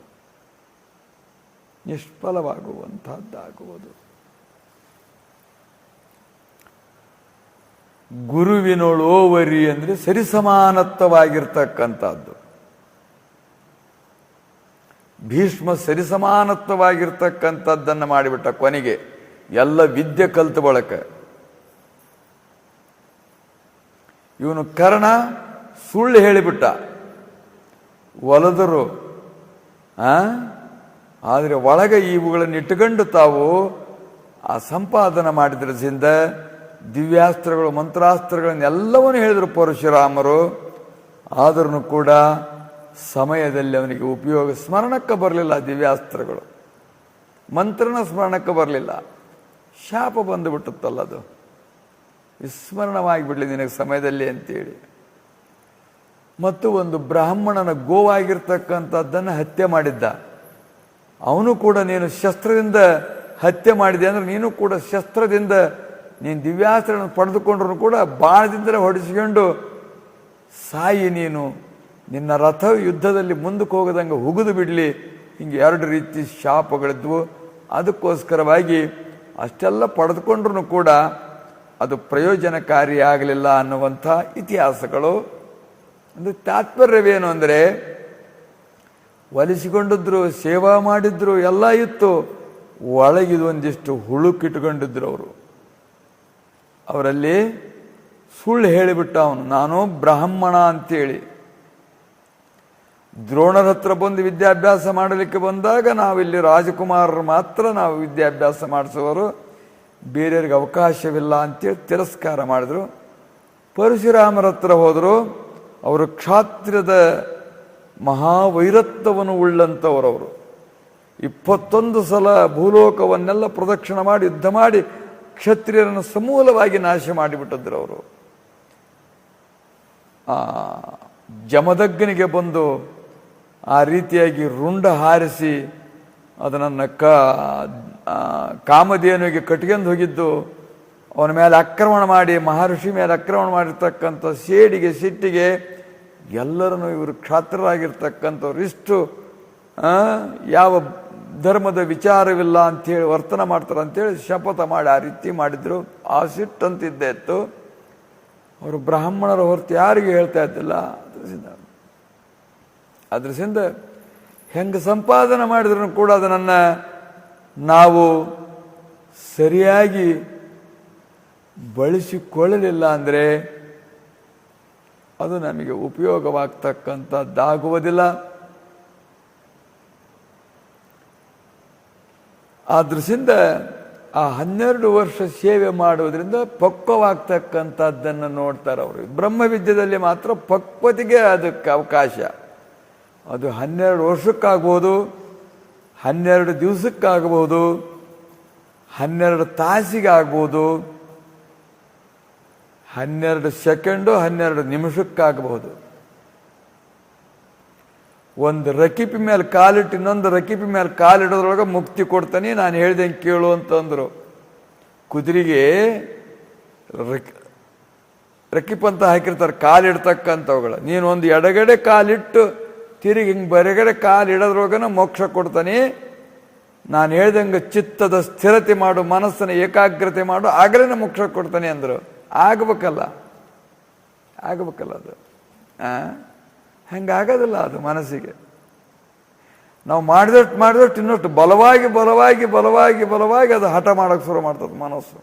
ನಿಷ್ಫಲವಾಗುವಂಥದ್ದಾಗುವುದು. ಗುರುವಿನೋಳು ಓವರಿ ಅಂದರೆ ಸರಿಸಮಾನತ್ವವಾಗಿರ್ತಕ್ಕಂಥದ್ದು. ಭೀಷ್ಮ ಸರಿಸಮಾನತ್ವವಾಗಿರ್ತಕ್ಕಂಥದ್ದನ್ನು ಮಾಡಿಬಿಟ್ಟ. ಕೊನೆಗೆ ಎಲ್ಲ ವಿದ್ಯೆ ಕಲ್ತು ಬಳಕ ಇವನು ಕರ್ಣ ಸುಳ್ಳು ಹೇಳಿಬಿಟ್ಟ, ಒಲದರು. ಆದರೆ ಒಳಗೆ ಇವುಗಳನ್ನು ಇಟ್ಟುಕೊಂಡು ತಾವು ಆ ಸಂಪಾದನೆ ಮಾಡಿದ್ರಿಂದ ದಿವ್ಯಾಸ್ತ್ರಗಳು, ಮಂತ್ರಾಸ್ತ್ರಗಳನ್ನೆಲ್ಲವನ್ನೂ ಹೇಳಿದರು ಪರಶುರಾಮರು. ಆದ್ರೂ ಕೂಡ ಸಮಯದಲ್ಲಿ ಅವನಿಗೆ ಉಪಯೋಗ ಸ್ಮರಣಕ್ಕೆ ಬರಲಿಲ್ಲ. ದಿವ್ಯಾಸ್ತ್ರಗಳು ಮಂತ್ರನ ಸ್ಮರಣಕ್ಕೆ ಬರಲಿಲ್ಲ. ಶಾಪ ಬಂದುಬಿಟ್ಟುತ್ತಲ್ಲ, ಅದು ವಿಸ್ಮರಣವಾಗಿಬಿಡ್ಲಿ ನಿನಗೆ ಸಮಯದಲ್ಲಿ ಅಂತೇಳಿ. ಮತ್ತು ಒಂದು ಬ್ರಾಹ್ಮಣನ ಗೋವಾಗಿರ್ತಕ್ಕಂಥದ್ದನ್ನು ಹತ್ಯೆ ಮಾಡಿದ್ದ. ಅವನು ಕೂಡ ನೀನು ಶಸ್ತ್ರದಿಂದ ಹತ್ಯೆ ಮಾಡಿದೆ ಅಂದರೆ ನೀನು ಕೂಡ ಶಸ್ತ್ರದಿಂದ ನೀನು ದಿವ್ಯಾಸ್ತ್ರಗಳನ್ನು ಪಡೆದುಕೊಂಡ್ರು ಕೂಡ ಬಾಣದಿಂದಲೇ ಹೊಡೆಸಿಕೊಂಡು ಸಾಯಿ, ನೀನು ನಿನ್ನ ರಥ ಯುದ್ಧದಲ್ಲಿ ಮುಂದಕ್ಕೆ ಹೋಗದಂಗೆ ಹುಗಿದು ಬಿಡಲಿ. ಹಿಂಗೆ 2 ರೀತಿ ಶಾಪಗಳಿದ್ವು. ಅದಕ್ಕೋಸ್ಕರವಾಗಿ ಅಷ್ಟೆಲ್ಲ ಪಡೆದುಕೊಂಡ್ರೂ ಕೂಡ ಅದು ಪ್ರಯೋಜನಕಾರಿ ಆಗಲಿಲ್ಲ ಅನ್ನುವಂಥ ಇತಿಹಾಸಗಳು. ಒಂದು ತಾತ್ಪರ್ಯವೇನು ಅಂದರೆ, ಒಲಿಸಿಕೊಂಡಿದ್ರು, ಸೇವಾ ಮಾಡಿದ್ರು, ಎಲ್ಲ ಇತ್ತು, ಒಳಗಿದು ಒಂದಿಷ್ಟು ಹುಳುಕಿಟ್ಕೊಂಡಿದ್ರು ಅವರು. ಅವರಲ್ಲಿ ಸುಳ್ಳು ಹೇಳಿಬಿಟ್ಟ ಅವನು, ನಾನು ಬ್ರಾಹ್ಮಣ ಅಂತೇಳಿ. ದ್ರೋಣರ ಹತ್ರ ಬಂದು ವಿದ್ಯಾಭ್ಯಾಸ ಮಾಡಲಿಕ್ಕೆ ಬಂದಾಗ ನಾವಿಲ್ಲಿ ರಾಜಕುಮಾರರು ಮಾತ್ರ ನಾವು ವಿದ್ಯಾಭ್ಯಾಸ ಮಾಡಿಸುವವರು, ಬೇರೆಯವ್ರಿಗೆ ಅವಕಾಶವಿಲ್ಲ ಅಂತೇಳಿ ತಿರಸ್ಕಾರ ಮಾಡಿದ್ರು. ಪರಶುರಾಮರ ಹತ್ರ ಹೋದರು. ಅವರು ಕ್ಷಾತ್ರದ ಮಹಾವೈರತ್ವವನ್ನು ಉಳ್ಳಂಥವರವರು. 21 ಸಲ ಭೂಲೋಕವನ್ನೆಲ್ಲ ಪ್ರದಕ್ಷಿಣೆ ಮಾಡಿ ಯುದ್ಧ ಮಾಡಿ ಕ್ಷತ್ರಿಯರನ್ನು ಸಮೂಲವಾಗಿ ನಾಶ ಮಾಡಿಬಿಟ್ಟಿದ್ರು ಅವರು. ಜಮದಗ್ನಿಗೆ ಬಂದು ಆ ರೀತಿಯಾಗಿ ರುಂಡ ಹಾರಿಸಿ ಅದನ್ನು ಕಾಮಧೇನುವಿಗೆ ಕಟ್ಕೊಂಡು ಹೋಗಿದ್ದು, ಅವನ ಮೇಲೆ ಆಕ್ರಮಣ ಮಾಡಿ, ಮಹರ್ಷಿ ಮೇಲೆ ಆಕ್ರಮಣ ಮಾಡಿರ್ತಕ್ಕಂಥ ಸೇಡಿಗೆ ಸಿಟ್ಟಿಗೆ ಎಲ್ಲರನ್ನು ಇವರು ಕ್ಷಾತ್ರರಾಗಿರ್ತಕ್ಕಂಥವ್ರು ಇಷ್ಟು ಯಾವ ಧರ್ಮದ ವಿಚಾರವಿಲ್ಲ ಅಂಥೇಳಿ ವರ್ತನೆ ಮಾಡ್ತಾರೆ ಅಂಥೇಳಿ ಶಪಥ ಮಾಡಿ ಆ ರೀತಿ ಮಾಡಿದ್ರು. ಆ ಸಿಟ್ಟಂತಿದ್ದೇ ಇತ್ತು. ಅವರು ಬ್ರಾಹ್ಮಣರ ಹೊರತು ಯಾರಿಗೂ ಹೇಳ್ತಾ ಇದ್ದಿಲ್ಲ. ಅದ್ರಸಿಂದ ಹೆಂಗೆ ಸಂಪಾದನೆ ಮಾಡಿದ್ರು ಕೂಡ ಅದನ್ನು ನಾವು ಸರಿಯಾಗಿ ಬಳಸಿಕೊಳ್ಳಲಿಲ್ಲ ಅಂದರೆ ಅದು ನಮಗೆ ಉಪಯೋಗವಾಗ್ತಕ್ಕಂಥದ್ದಾಗುವುದಿಲ್ಲ. ಆ ದೃಷ್ಟಿಯಿಂದ ಆ 12 ವರ್ಷ ಸೇವೆ ಮಾಡುವುದರಿಂದ ಪಕ್ವವಾಗ್ತಕ್ಕಂಥದ್ದನ್ನು ನೋಡ್ತಾರೆ ಅವರು. ಬ್ರಹ್ಮವಿದ್ಯೆಯಲ್ಲಿ ಮಾತ್ರ ಪಕ್ವತೆಗೆ ಅದಕ್ಕೆ ಅವಕಾಶ. ಅದು 12 ವರ್ಷಕ್ಕಾಗ್ಬೋದು, 12 ದಿವಸಕ್ಕಾಗಬಹುದು, 12 ತಾಸಿಗಾಗ್ಬೋದು, 12 ಸೆಕೆಂಡು, 12 ನಿಮಿಷಕ್ಕಾಗಬಹುದು. ಒಂದು ರಕಿಪಿ ಮೇಲೆ ಕಾಲಿಟ್ಟು ಇನ್ನೊಂದು ರಕಿಪಿ ಮೇಲೆ ಕಾಲಿಡೋದ್ರೊಳಗೆ ಮುಕ್ತಿ ಕೊಡ್ತಾನೆ, ನಾನು ಹೇಳ್ದಂಗೆ ಕೇಳು ಅಂತಂದರು. ಕುದುರೆಗೆ ರಕಿಪ್ ಅಂತ ಹಾಕಿರ್ತಾರೆ ಕಾಲಿಡ್ತಕ್ಕಂಥವುಗಳು. ನೀನು ಒಂದು ಎಡಗಡೆ ಕಾಲಿಟ್ಟು ತಿರುಗಿ ಹಿಂಗೆ ಬರಗಡೆ ಕಾಲಿಡೋದ್ರೊಳಗನ ಮೋಕ್ಷ ಕೊಡ್ತಾನೆ. ನಾನು ಹೇಳ್ದಂಗೆ ಚಿತ್ತದ ಸ್ಥಿರತೆ ಮಾಡು, ಮನಸ್ಸನ್ನು ಏಕಾಗ್ರತೆ ಮಾಡು, ಆಗಲೇ ಮೋಕ್ಷ ಕೊಡ್ತಾನೆ ಅಂದರು. ಆಗಬೇಕಲ್ಲ ಅದು ಹಂಗಾಗೋದಿಲ್ಲ. ಅದು ಮನಸ್ಸಿಗೆ ನಾವು ಮಾಡಿದಷ್ಟು ಇನ್ನಷ್ಟು ಬಲವಾಗಿ ಅದು ಹಠ ಮಾಡೋಕ್ಕೆ ಶುರು ಮಾಡ್ತದೆ ಮನಸ್ಸು.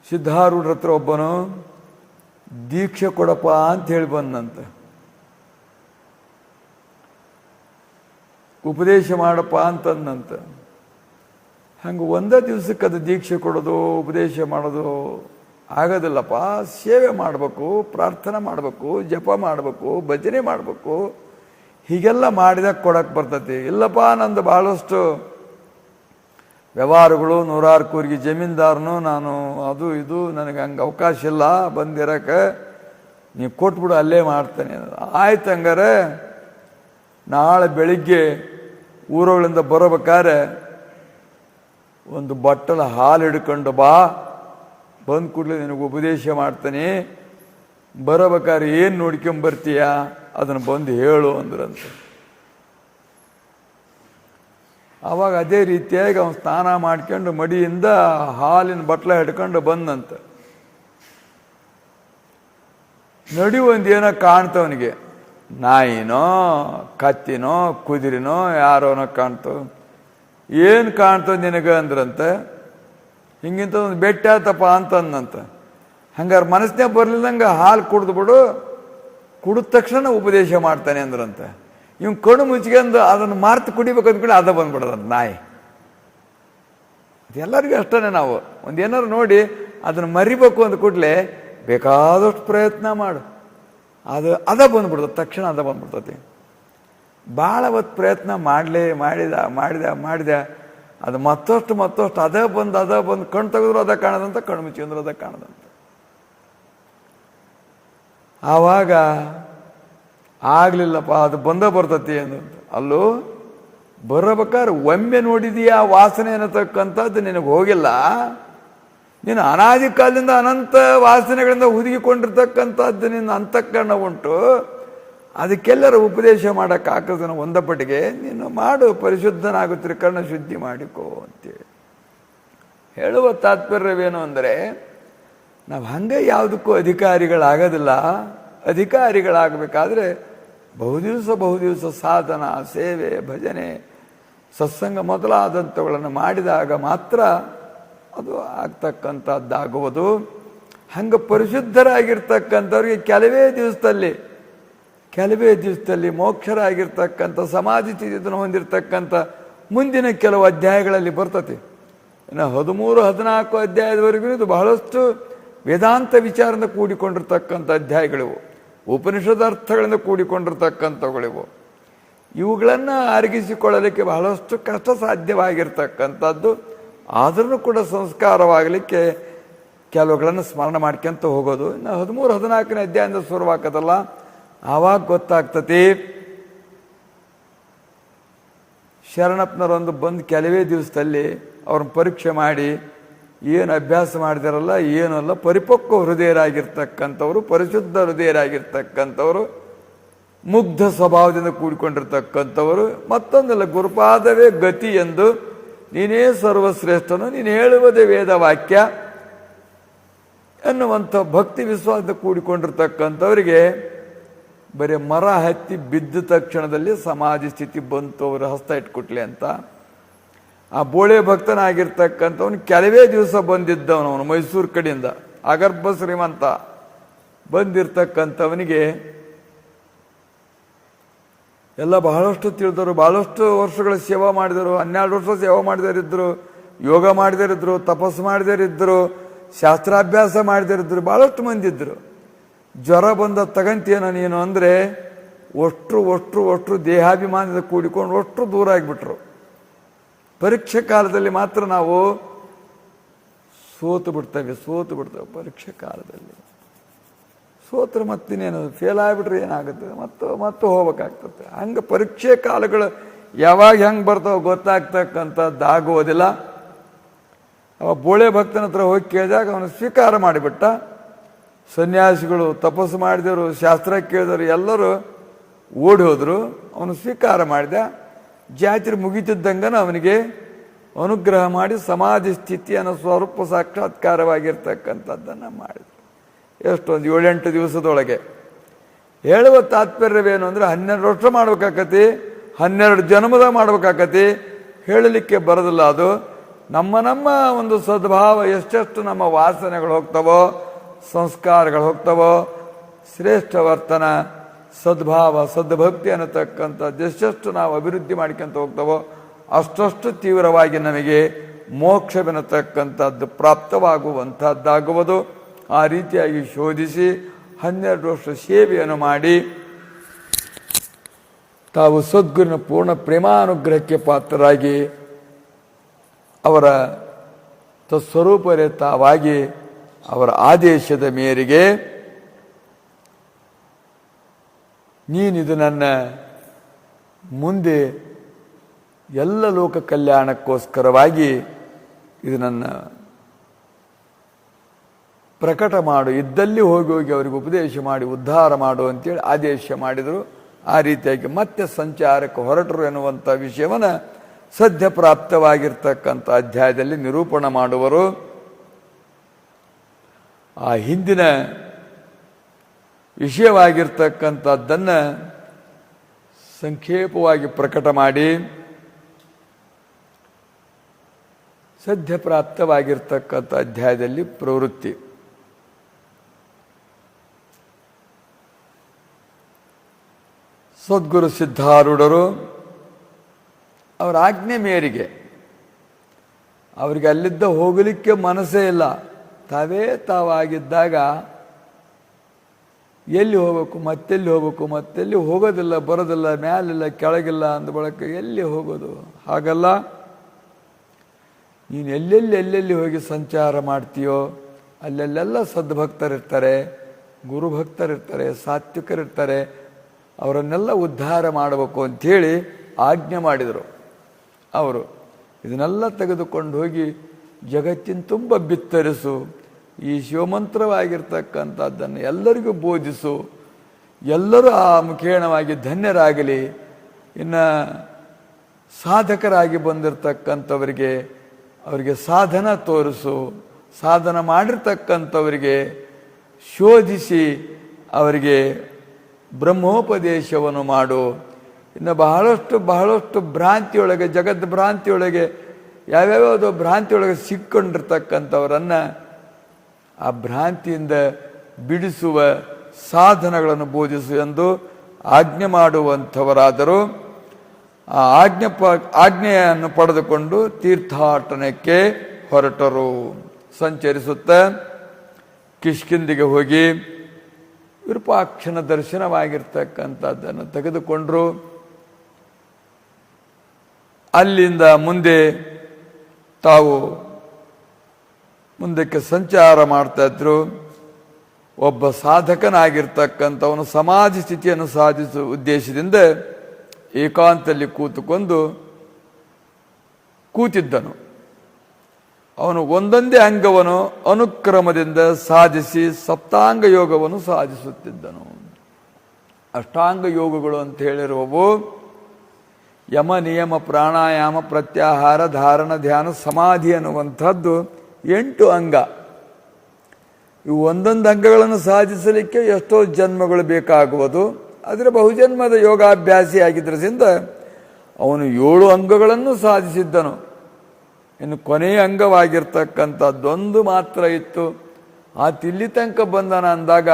ಸಿದ್ಧಾರೂಢರ ಹತ್ರ ಒಬ್ಬನು ದೀಕ್ಷೆ ಕೊಡಪ್ಪ ಅಂತ ಹೇಳಿ ಬಂದಂತೆ, ಉಪದೇಶ ಮಾಡಪ್ಪ ಅಂತಂದಂತೆ. ಹಂಗೆ ಒಂದೇ ದಿವಸಕ್ಕೆ ಅದು ದೀಕ್ಷೆ ಕೊಡೋದು ಉಪದೇಶ ಮಾಡೋದು ಆಗೋದಿಲ್ಲಪ್ಪ. ಸೇವೆ ಮಾಡಬೇಕು, ಪ್ರಾರ್ಥನೆ ಮಾಡಬೇಕು, ಜಪ ಮಾಡಬೇಕು, ಭಜನೆ ಮಾಡಬೇಕು, ಹೀಗೆಲ್ಲ ಮಾಡಿದಾಗ ಕೊಡಕ್ಕೆ ಬರ್ತೈತಿ. ಇಲ್ಲಪ್ಪ ನಂದು ಭಾಳಷ್ಟು ವ್ಯವಹಾರಗಳು, 100 ಕೂರಿಗೆ ಜಮೀನ್ದಾರನು ನಾನು, ಅದು ಇದು ನನಗೆ ಹಂಗೆ ಅವಕಾಶ ಇಲ್ಲ ಬಂದಿರೋಕ್ಕೆ, ನೀವು ಕೊಟ್ಬಿಡು ಅಲ್ಲೇ ಮಾಡ್ತೇನೆ. ಆಯ್ತು, ಹಂಗಾರೆ ನಾಳೆ ಬೆಳಿಗ್ಗೆ ಊರುಗಳಿಂದ ಬರಬೇಕಾದ್ರೆ ಒಂದು ಬಟ್ಟಲ ಹಾಲು ಹಿಡ್ಕೊಂಡು ಬಾ, ಬಂದು ಕೂಡಲೇ ನಿನಗೆ ಉಪದೇಶ ಮಾಡ್ತಾನೆ, ಬರಬೇಕಾದ್ರೆ ಏನು ನೋಡ್ಕೊಂಬರ್ತೀಯ ಅದನ್ನು ಬಂದು ಹೇಳು ಅಂದ್ರಂತೆ. ಆವಾಗ ಅದೇ ರೀತಿಯಾಗಿ ಅವನು ಸ್ನಾನ ಮಾಡ್ಕೊಂಡು ಮಡಿಯಿಂದ ಹಾಲಿನ ಬಟ್ಲ ಹಿಡ್ಕೊಂಡು ಬಂದಂತೆ. ನಡಿ ಒಂದೇನೋ ಕಾಣ್ತವನಿಗೆ, ನಾಯಿನೋ ಕತ್ತಿನೋ ಕುದುರೆನೋ ಯಾರೋನೋ ಕಾಣ್ತವ. ಏನು ಕಾಣ್ತವ ನಿನಗೆ ಅಂದ್ರಂತೆ. ಹಿಂಗಿಂತ ಒಂದು ಬೆಟ್ಟ ಆತಪ್ಪ ಅಂತಂದಂತ. ಹಂಗಾರೆ ಮನಸ್ಸನ್ನೇ ಬರಲಿಲ್ಲಂಗೆ ಹಾಲು ಕುಡಿದು ಬಿಡು, ಕುಡಿದ ತಕ್ಷಣ ಉಪದೇಶ ಮಾಡ್ತಾನೆ ಅಂದ್ರಂತೆ. ಇವ್ ಕಣ್ಣು ಮುಚ್ಕೊಂಡು ಅದನ್ನು ಮಾರ್ತು ಕುಡಿಬೇಕು ಅಂದ್ಕೊಂಡು ಅದ ಬಂದ್ಬಿಡೋದಂತ ನಾಯಿ. ಅದೆಲ್ಲರಿಗೂ ಅಷ್ಟೇ. ನಾವು ಒಂದೇನಾರು ನೋಡಿ ಅದನ್ನು ಮರಿಬೇಕು ಅಂದ ಕೂಡಲೇ ಬೇಕಾದಷ್ಟು ಪ್ರಯತ್ನ ಮಾಡು, ಅದ ಬಂದ್ಬಿಡ್ತದೆ, ತಕ್ಷಣ ಅದ ಬಂದ್ಬಿಡ್ತತಿ. ಭಾಳ ಹೊತ್ತು ಪ್ರಯತ್ನ ಮಾಡಿದ ಅದು ಮತ್ತಷ್ಟು ಅದ ಬಂದು ಕಣ್ಣು ತೆಗೆದ್ರು ಅದ ಕಾಣದಂತ, ಕಣ್ಣು ಮುಚ್ಚಿದ್ರು ಅದ ಕಾಣದಂತ. ಆವಾಗ ಆಗ್ಲಿಲ್ಲಪ್ಪ, ಅದು ಬರ್ತತಿ ಅಂತ. ಅಲ್ಲೂ ಬರಬೇಕಾದ್ರೆ ಒಮ್ಮೆ ನೋಡಿದೀಯ ವಾಸನೆ ಅನ್ನತಕ್ಕಂಥದ್ದು ನಿನಗೆ ಹೋಗಿಲ್ಲ. ನೀನು ಅನಾದಿ ಕಾಲದಿಂದ ಅನಂತ ವಾಸನೆಗಳಿಂದ ಹುದುಗಿಕೊಂಡಿರ್ತಕ್ಕಂಥದ್ದು ನಿನ್ನ ಅಂತಃಕರಣ ಉಂಟು. ಅದಕ್ಕೆಲ್ಲರ ಉಪದೇಶ ಮಾಡೋಕ್ಕಾಗದನ್ನು ಒಂದಪಟ್ಟಿಗೆ ನೀನು ಮಾಡು, ಪರಿಶುದ್ಧನಾಗು, ತ್ರಿಕರಣ ಶುದ್ಧಿ ಮಾಡಿಕೋ ಅಂತೇಳಿ ಹೇಳುವ ತಾತ್ಪರ್ಯವೇನು ಅಂದರೆ, ನಾವು ಹಂಗೆ ಯಾವುದಕ್ಕೂ ಅಧಿಕಾರಿಗಳಾಗೋದಿಲ್ಲ. ಅಧಿಕಾರಿಗಳಾಗಬೇಕಾದ್ರೆ ಬಹುದಿವಸ ಸಾಧನ, ಸೇವೆ, ಭಜನೆ, ಸತ್ಸಂಗ ಮೊದಲಾದಂಥವುಗಳನ್ನು ಮಾಡಿದಾಗ ಮಾತ್ರ ಅದು ಆಗ್ತಕ್ಕಂಥದ್ದಾಗುವುದು. ಹಂಗೆ ಪರಿಶುದ್ಧರಾಗಿರ್ತಕ್ಕಂಥವ್ರಿಗೆ ಕೆಲವೇ ದಿವಸದಲ್ಲಿ ಮೋಕ್ಷರಾಗಿರ್ತಕ್ಕಂಥ ಸಮಾಧಿ ಸ್ಥಿತಿಯನ್ನು ಹೊಂದಿರತಕ್ಕಂಥ ಮುಂದಿನ ಕೆಲವು ಅಧ್ಯಾಯಗಳಲ್ಲಿ ಬರ್ತದೆ. ಇನ್ನು 13-14 ಅಧ್ಯಾಯದವರೆಗೂ ಇದು ಬಹಳಷ್ಟು ವೇದಾಂತ ವಿಚಾರದಿಂದ ಕೂಡಿಕೊಂಡಿರ್ತಕ್ಕಂಥ ಅಧ್ಯಾಯಗಳಿವು, ಉಪನಿಷದ ಅರ್ಥಗಳಿಂದ ಕೂಡಿಕೊಂಡಿರ್ತಕ್ಕಂಥವುಗಳಿವು. ಇವುಗಳನ್ನು ಅರಗಿಸಿಕೊಳ್ಳಲಿಕ್ಕೆ ಬಹಳಷ್ಟು ಕಷ್ಟ ಸಾಧ್ಯವಾಗಿರ್ತಕ್ಕಂಥದ್ದು. ಆದ್ರೂ ಕೂಡ ಸಂಸ್ಕಾರವಾಗಲಿಕ್ಕೆ ಕೆಲವುಗಳನ್ನು ಸ್ಮರಣೆ ಮಾಡ್ಕೊಂತ ಹೋಗೋದು. ಇನ್ನು 13-14ನೇ ಅಧ್ಯಾಯದಿಂದ ಶುರುವಾಗ್ತದಲ್ಲ, ಆವಾಗ ಗೊತ್ತಾಗ್ತತಿ. ಶರಣಪ್ಪನವರೊಂದು ಬಂದು ಕೆಲವೇ ದಿವಸದಲ್ಲಿ ಅವ್ರನ್ನ ಪರೀಕ್ಷೆ ಮಾಡಿ ಏನು ಅಭ್ಯಾಸ ಮಾಡಿದಾರಲ್ಲ ಏನಲ್ಲ, ಪರಿಪಕ್ವ ಹೃದಯರಾಗಿರ್ತಕ್ಕಂಥವ್ರು, ಪರಿಶುದ್ಧ ಹೃದಯರಾಗಿರ್ತಕ್ಕಂಥವ್ರು, ಮುಗ್ಧ ಸ್ವಭಾವದಿಂದ ಕೂಡಿಕೊಂಡಿರ್ತಕ್ಕಂಥವರು. ಮತ್ತೊಂದಲ್ಲ, ಗುರುಪಾದವೇ ಗತಿ ಎಂದು, ನೀನೇ ಸರ್ವಶ್ರೇಷ್ಠನು, ನೀನು ಹೇಳುವುದೇ ವೇದವಾಕ್ಯ ಎನ್ನುವಂಥ ಭಕ್ತಿ ವಿಶ್ವಾಸದಿಂದ ಕೂಡಿಕೊಂಡಿರ್ತಕ್ಕಂಥವರಿಗೆ ಬರೀ ಮರ ಹತ್ತಿ ಬಿದ್ದ ತಕ್ಷಣದಲ್ಲಿ ಸಮಾಧಿ ಸ್ಥಿತಿ ಬಂತು, ಅವರು ಹಸ್ತ ಇಟ್ಕೊಟ್ಲಿ ಅಂತ. ಆ ಬೋಳೆ ಭಕ್ತನಾಗಿರ್ತಕ್ಕಂಥವನು ಕೆಲವೇ ದಿವಸ ಬಂದಿದ್ದವನು ಮೈಸೂರು ಕಡೆಯಿಂದ, ಅಗರ್ಭ ಶ್ರೀಮಂತ ಬಂದಿರ್ತಕ್ಕಂಥವನಿಗೆ ಎಲ್ಲ ಬಹಳಷ್ಟು ತಿಳಿದವರು, ಬಹಳಷ್ಟು ವರ್ಷಗಳ ಸೇವಾ ಮಾಡಿದರು. 12 ವರ್ಷ ಸೇವಾ ಮಾಡಿದರಿದ್ದರು, ಯೋಗ ಮಾಡಿದರಿದ್ದರು, ತಪಸ್ಸು ಮಾಡಿದರಿದ್ದರು, ಶಾಸ್ತ್ರಾಭ್ಯಾಸ ಮಾಡಿದರಿದ್ದರು, ಬಹಳಷ್ಟು ಮಂದಿ ಇದ್ದರು. ಜ್ವರ ಬಂದ ತಗಂತೇನ ನೀನು ಅಂದರೆ ಅಷ್ಟು ದೇಹಾಭಿಮಾನದಿಂದ ಕೂಡಿಕೊಂಡು ಅಷ್ಟು ದೂರ ಆಗಿಬಿಟ್ರು. ಪರೀಕ್ಷೆ ಕಾಲದಲ್ಲಿ ಮಾತ್ರ ನಾವು ಸೋತು ಬಿಡ್ತೇವೆ. ಪರೀಕ್ಷೆ ಕಾಲದಲ್ಲಿ ಸೋತ್ರ ಮತ್ತಿನೇನು ಫೇಲ್ ಆಗಿಬಿಟ್ರೆ ಏನಾಗುತ್ತೆ, ಮತ್ತೆ ಹೋಗ್ಬೇಕಾಗ್ತದೆ. ಹಂಗೆ ಪರೀಕ್ಷೆ ಕಾಲಗಳು ಯಾವಾಗ ಹೆಂಗೆ ಬರ್ತಾವೆ ಗೊತ್ತಾಗ್ತಕ್ಕಂಥದ್ದಾಗುವುದಿಲ್ಲ. ಅವ ಬೋಳೆ ಭಕ್ತನ ಹತ್ರ ಹೋಗಿ ಕೇಳಿದಾಗ ಅವನು ಸ್ವೀಕಾರ ಮಾಡಿಬಿಟ್ಟ. ಸನ್ಯಾಸಿಗಳು, ತಪಸ್ಸು ಮಾಡಿದವರು, ಶಾಸ್ತ್ರ ಕೇಳಿದವರು ಎಲ್ಲರೂ ಓಡಿ ಹೋದರು. ಅವನು ಸ್ವೀಕಾರ ಮಾಡಿದ. ಜಾತ್ರೆ ಮುಗಿತಿದ್ದಂಗನ ಅವನಿಗೆ ಅನುಗ್ರಹ ಮಾಡಿ ಸಮಾಧಿ ಸ್ಥಿತಿಯನ್ನು ಸ್ವರೂಪ ಸಾಕ್ಷಾತ್ಕಾರವಾಗಿರ್ತಕ್ಕಂಥದ್ದನ್ನು ಮಾಡಿದರು. ಎಷ್ಟೊಂದು 7-8 ದಿವಸದೊಳಗೆ. ಹೇಳುವ ತಾತ್ಪರ್ಯವೇನು ಅಂದರೆ 12 ವರ್ಷ ಮಾಡ್ಬೇಕಾಕತಿ, 12 ಜನ್ಮದ ಮಾಡ್ಬೇಕಾಕತಿ, ಹೇಳಲಿಕ್ಕೆ ಬರೋದಿಲ್ಲ. ಅದು ನಮ್ಮ ಒಂದು ಸದ್ಭಾವ ಎಷ್ಟೆಷ್ಟು ನಮ್ಮ ವಾಸನೆಗಳು ಹೋಗ್ತವೋ, ಸಂಸ್ಕಾರಗಳು ಹೋಗ್ತವೋ, ಶ್ರೇಷ್ಠ ವರ್ತನ, ಸದ್ಭಾವ, ಸದ್ಭಕ್ತಿ ಅನ್ನತಕ್ಕಂಥದ್ದು ಎಷ್ಟೆಷ್ಟು ನಾವು ಅಭಿವೃದ್ಧಿ ಮಾಡ್ಕೊಂತ ಹೋಗ್ತವೋ ಅಷ್ಟಷ್ಟು ತೀವ್ರವಾಗಿ ನಮಗೆ ಮೋಕ್ಷವೆನ್ನತಕ್ಕಂಥದ್ದು ಪ್ರಾಪ್ತವಾಗುವಂಥದ್ದಾಗುವುದು. ಆ ರೀತಿಯಾಗಿ ಶೋಧಿಸಿ 12 ವರ್ಷ ಸೇವೆಯನ್ನು ಮಾಡಿ ತಾವು ಸದ್ಗುರುವಿನ ಪೂರ್ಣ ಪ್ರೇಮಾನುಗ್ರಹಕ್ಕೆ ಪಾತ್ರರಾಗಿ ಅವರ ತತ್ಸ್ವರೂಪರೇ ತಾವಾಗಿ ಅವರ ಆದೇಶದ ಮೇರೆಗೆ ನೀನಿದು ನನ್ನ ಮುಂದೆ ಎಲ್ಲ ಲೋಕ ಕಲ್ಯಾಣಕ್ಕೋಸ್ಕರವಾಗಿ ಇದು ನನ್ನ ಪ್ರಕಟ ಮಾಡು, ಇದ್ದಲ್ಲಿ ಹೋಗಿ ಅವರಿಗೆ ಉಪದೇಶ ಮಾಡಿ ಉದ್ಧಾರ ಮಾಡು ಅಂತೇಳಿ ಆದೇಶ ಮಾಡಿದರು. ಆ ರೀತಿಯಾಗಿ ಮತ್ತೆ ಸಂಚಾರಕ್ಕೆ ಹೊರಟರು ಎನ್ನುವಂಥ ವಿಷಯವನ್ನು ಸದ್ಯ ಪ್ರಾಪ್ತವಾಗಿರ್ತಕ್ಕಂಥ ಅಧ್ಯಾಯದಲ್ಲಿ ನಿರೂಪಣ ಮಾಡುವರು. ಆ ಹಿಂದಿನ ವಿಷಯವಾಗಿರ್ತಕ್ಕಂಥದ್ದನ್ನು ಸಂಕ್ಷೇಪವಾಗಿ ಪ್ರಕಟ ಮಾಡಿ ಸದ್ಯ ಪ್ರಾಪ್ತವಾಗಿರ್ತಕ್ಕಂಥ ಅಧ್ಯಾಯದಲ್ಲಿ ಪ್ರವೃತ್ತಿ. ಸದ್ಗುರು ಸಿದ್ಧಾರೂಢರು ಅವರ ಆಜ್ಞೆ ಮೇರೆಗೆ ಅವರಿಗೆ ಅಲ್ಲಿದ್ದ ಹೋಗಲಿಕ್ಕೆ ಮನಸ್ಸೇ ಇಲ್ಲ. ತಾವೇ ತಾವಾಗಿದ್ದಾಗ ಎಲ್ಲಿ ಹೋಗಬೇಕು, ಮತ್ತೆಲ್ಲಿ ಹೋಗಬೇಕು, ಮತ್ತೆಲ್ಲಿ ಹೋಗೋದಿಲ್ಲ, ಬರೋದಿಲ್ಲ, ಮ್ಯಾಲಿಲ್ಲ, ಕೆಳಗಿಲ್ಲ ಅಂದ ಬಳಕ ಎಲ್ಲಿ ಹೋಗೋದು? ಹಾಗಲ್ಲ, ನೀನು ಎಲ್ಲೆಲ್ಲಿ ಹೋಗಿ ಸಂಚಾರ ಮಾಡ್ತೀಯೋ ಅಲ್ಲೆಲ್ಲೆಲ್ಲ ಸದ್ಭಕ್ತರಿರ್ತಾರೆ, ಗುರುಭಕ್ತರಿರ್ತಾರೆ, ಸಾತ್ವಿಕರಿರ್ತಾರೆ. ಅವರನ್ನೆಲ್ಲ ಉದ್ಧಾರ ಮಾಡಬೇಕು ಅಂಥೇಳಿ ಆಜ್ಞೆ ಮಾಡಿದರು. ಅವರು ಇದನ್ನೆಲ್ಲ ತೆಗೆದುಕೊಂಡು ಹೋಗಿ ಜಗತ್ತಿನ ತುಂಬ ಬಿತ್ತರಿಸು, ಈ ಶಿವಮಂತ್ರವಾಗಿರ್ತಕ್ಕಂಥದ್ದನ್ನು ಎಲ್ಲರಿಗೂ ಬೋಧಿಸು, ಎಲ್ಲರೂ ಆ ಮುಖೇಣವಾಗಿ ಧನ್ಯರಾಗಲಿ. ಇನ್ನು ಸಾಧಕರಾಗಿ ಬಂದಿರತಕ್ಕಂಥವರಿಗೆ ಅವರಿಗೆ ಸಾಧನ ತೋರಿಸು, ಸಾಧನ ಮಾಡಿರ್ತಕ್ಕಂಥವರಿಗೆ ಶೋಧಿಸಿ ಅವರಿಗೆ ಬ್ರಹ್ಮೋಪದೇಶವನ್ನು ಮಾಡು. ಇನ್ನು ಬಹಳಷ್ಟು ಭ್ರಾಂತಿಯೊಳಗೆ, ಜಗದ್ ಭ್ರಾಂತಿಯೊಳಗೆ, ಯಾವ್ಯಾವುದೋ ಭ್ರಾಂತಿಯೊಳಗೆ ಸಿಕ್ಕೊಂಡಿರ್ತಕ್ಕಂಥವರನ್ನು ಆ ಭ್ರಾಂತಿಯಿಂದ ಬಿಡಿಸುವ ಸಾಧನಗಳನ್ನು ಬೋಧಿಸು ಎಂದು ಆಜ್ಞೆ ಮಾಡುವಂಥವರಾದರು. ಆ ಆಜ್ಞೆಯನ್ನು ಪಡೆದುಕೊಂಡು ತೀರ್ಥಾಟನಕ್ಕೆ ಹೊರಟರು. ಸಂಚರಿಸುತ್ತ ಕಿಷ್ಕಿಂದಿಗೆ ಹೋಗಿ ವಿರೂಪಾಕ್ಷನ ದರ್ಶನವಾಗಿರ್ತಕ್ಕಂಥದ್ದನ್ನು ತೆಗೆದುಕೊಂಡರು. ಅಲ್ಲಿಂದ ಮುಂದೆ ತಾವು ಮುಂದಕ್ಕೆ ಸಂಚಾರ ಮಾಡ್ತಾ ಇದ್ರು. ಒಬ್ಬ ಸಾಧಕನಾಗಿರ್ತಕ್ಕಂಥವನು ಸಮಾಧಿ ಸ್ಥಿತಿಯನ್ನು ಸಾಧಿಸುವ ಉದ್ದೇಶದಿಂದ ಏಕಾಂತದಲ್ಲಿ ಕೂತಿದ್ದನು. ಅವನು ಒಂದೊಂದೇ ಅಂಗವನ್ನು ಅನುಕ್ರಮದಿಂದ ಸಾಧಿಸಿ ಸಪ್ತಾಂಗ ಯೋಗವನ್ನು ಸಾಧಿಸುತ್ತಿದ್ದನು. ಅಷ್ಟಾಂಗ ಯೋಗಗಳು ಅಂತ ಹೇಳಿರುವವು ಯಮ, ನಿಯಮ, ಪ್ರಾಣಾಯಾಮ, ಪ್ರತ್ಯಾಹಾರ, ಧಾರಣ, ಧ್ಯಾನ, ಸಮಾಧಿ ಅನ್ನುವಂಥದ್ದು 8 ಅಂಗ. ಇವು ಒಂದೊಂದು ಅಂಗಗಳನ್ನು ಸಾಧಿಸಲಿಕ್ಕೆ ಎಷ್ಟೋ ಜನ್ಮಗಳು ಬೇಕಾಗುವುದು. ಅದರ ಬಹುಜನ್ಮದ ಯೋಗಾಭ್ಯಾಸಿ ಆಗಿದ್ದರಿಂದ ಅವನು 7 ಅಂಗಗಳನ್ನು ಸಾಧಿಸಿದ್ದನು. ಇನ್ನು ಕೊನೆಯ ಅಂಗವಾಗಿರ್ತಕ್ಕಂಥದ್ದೊಂದು ಮಾತ್ರ ಇತ್ತು. ಆ ತಿಲ್ಲಿ ತನಕ ಬಂದನ ಅಂದಾಗ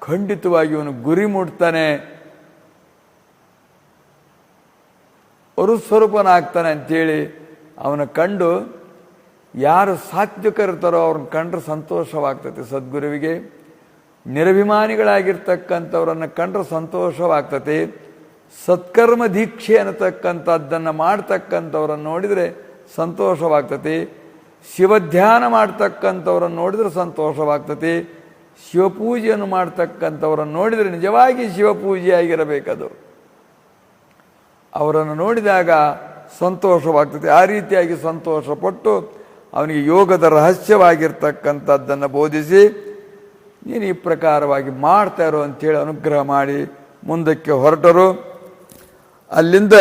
ಖಂಡಿತವಾಗಿ ಇವನು ಗುರಿ ಮುಟ್ತಾನೆ, ಸ್ವರೂಪನಾಗ್ತಾನೆ ಅಂಥೇಳಿ ಅವನ ಕಂಡು ಯಾರು ಸಾತ್ವಿಕರಿರ್ತಾರೋ ಅವ್ರನ್ನ ಕಂಡ್ರೆ ಸಂತೋಷವಾಗ್ತದೆ. ಸದ್ಗುರುವಿಗೆ ನಿರಭಿಮಾನಿಗಳಾಗಿರ್ತಕ್ಕಂಥವ್ರನ್ನ ಕಂಡ್ರೆ ಸಂತೋಷವಾಗ್ತದೆ. ಸತ್ಕರ್ಮ ದೀಕ್ಷೆ ಅನ್ನತಕ್ಕಂಥದ್ದನ್ನು ಮಾಡ್ತಕ್ಕಂಥವ್ರನ್ನ ನೋಡಿದರೆ ಸಂತೋಷವಾಗ್ತದೆ. ಶಿವಧ್ಯಾನ ಮಾಡ್ತಕ್ಕಂಥವ್ರನ್ನ ನೋಡಿದರೆ ಸಂತೋಷವಾಗ್ತದೆ. ಶಿವಪೂಜೆಯನ್ನು ಮಾಡ್ತಕ್ಕಂಥವ್ರನ್ನ ನೋಡಿದರೆ ನಿಜವಾಗಿ ಶಿವಪೂಜೆಯಾಗಿರಬೇಕದು. ಅವರನ್ನು ನೋಡಿದಾಗ ಸಂತೋಷವಾಗ್ತದೆ. ಆ ರೀತಿಯಾಗಿ ಸಂತೋಷಪಟ್ಟು ಅವನಿಗೆ ಯೋಗದ ರಹಸ್ಯವಾಗಿರ್ತಕ್ಕಂಥದ್ದನ್ನು ಬೋಧಿಸಿ ನೀನು ಈ ಪ್ರಕಾರವಾಗಿ ಮಾಡ್ತಾ ಇರೋ ಅಂಥೇಳಿ ಅನುಗ್ರಹ ಮಾಡಿ ಮುಂದಕ್ಕೆ ಹೊರಟರು. ಅಲ್ಲಿಂದ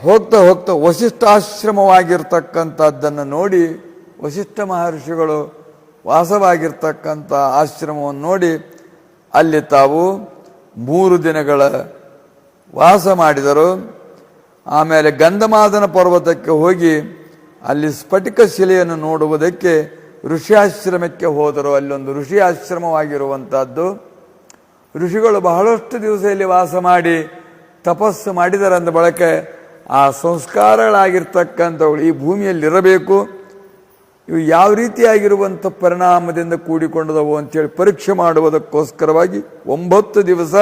ಹೋಗ್ತಾ ವಸಿಷ್ಠಾಶ್ರಮವಾಗಿರ್ತಕ್ಕಂಥದ್ದನ್ನು ನೋಡಿ, ವಸಿಷ್ಠ ಮಹರ್ಷಿಗಳು ವಾಸವಾಗಿರ್ತಕ್ಕಂಥ ಆಶ್ರಮವನ್ನು ನೋಡಿ ಅಲ್ಲಿ ತಾವು 3 ದಿನಗಳ ವಾಸ ಮಾಡಿದರು. ಆಮೇಲೆ ಗಂಧಮಾದನ ಪರ್ವತಕ್ಕೆ ಹೋಗಿ ಅಲ್ಲಿ ಸ್ಫಟಿಕ ಶಿಲೆಯನ್ನು ನೋಡುವುದಕ್ಕೆ ಋಷಿಯಾಶ್ರಮಕ್ಕೆ ಹೋದರು. ಅಲ್ಲೊಂದು ಋಷಿ ಆಶ್ರಮವಾಗಿರುವಂಥದ್ದು. ಋಷಿಗಳು ಬಹಳಷ್ಟು ದಿವಸ ಇಲ್ಲಿ ವಾಸ ಮಾಡಿ ತಪಸ್ಸು ಮಾಡಿದರಂದ ಬಳಕೆ ಆ ಸಂಸ್ಕಾರಗಳಾಗಿರ್ತಕ್ಕಂಥವುಗಳು ಈ ಭೂಮಿಯಲ್ಲಿರಬೇಕು, ಇವು ಯಾವ ರೀತಿಯಾಗಿರುವಂಥ ಪರಿಣಾಮದಿಂದ ಕೂಡಿಕೊಂಡದವು ಅಂಥೇಳಿ ಪರೀಕ್ಷೆ ಮಾಡುವುದಕ್ಕೋಸ್ಕರವಾಗಿ 9 ದಿವಸ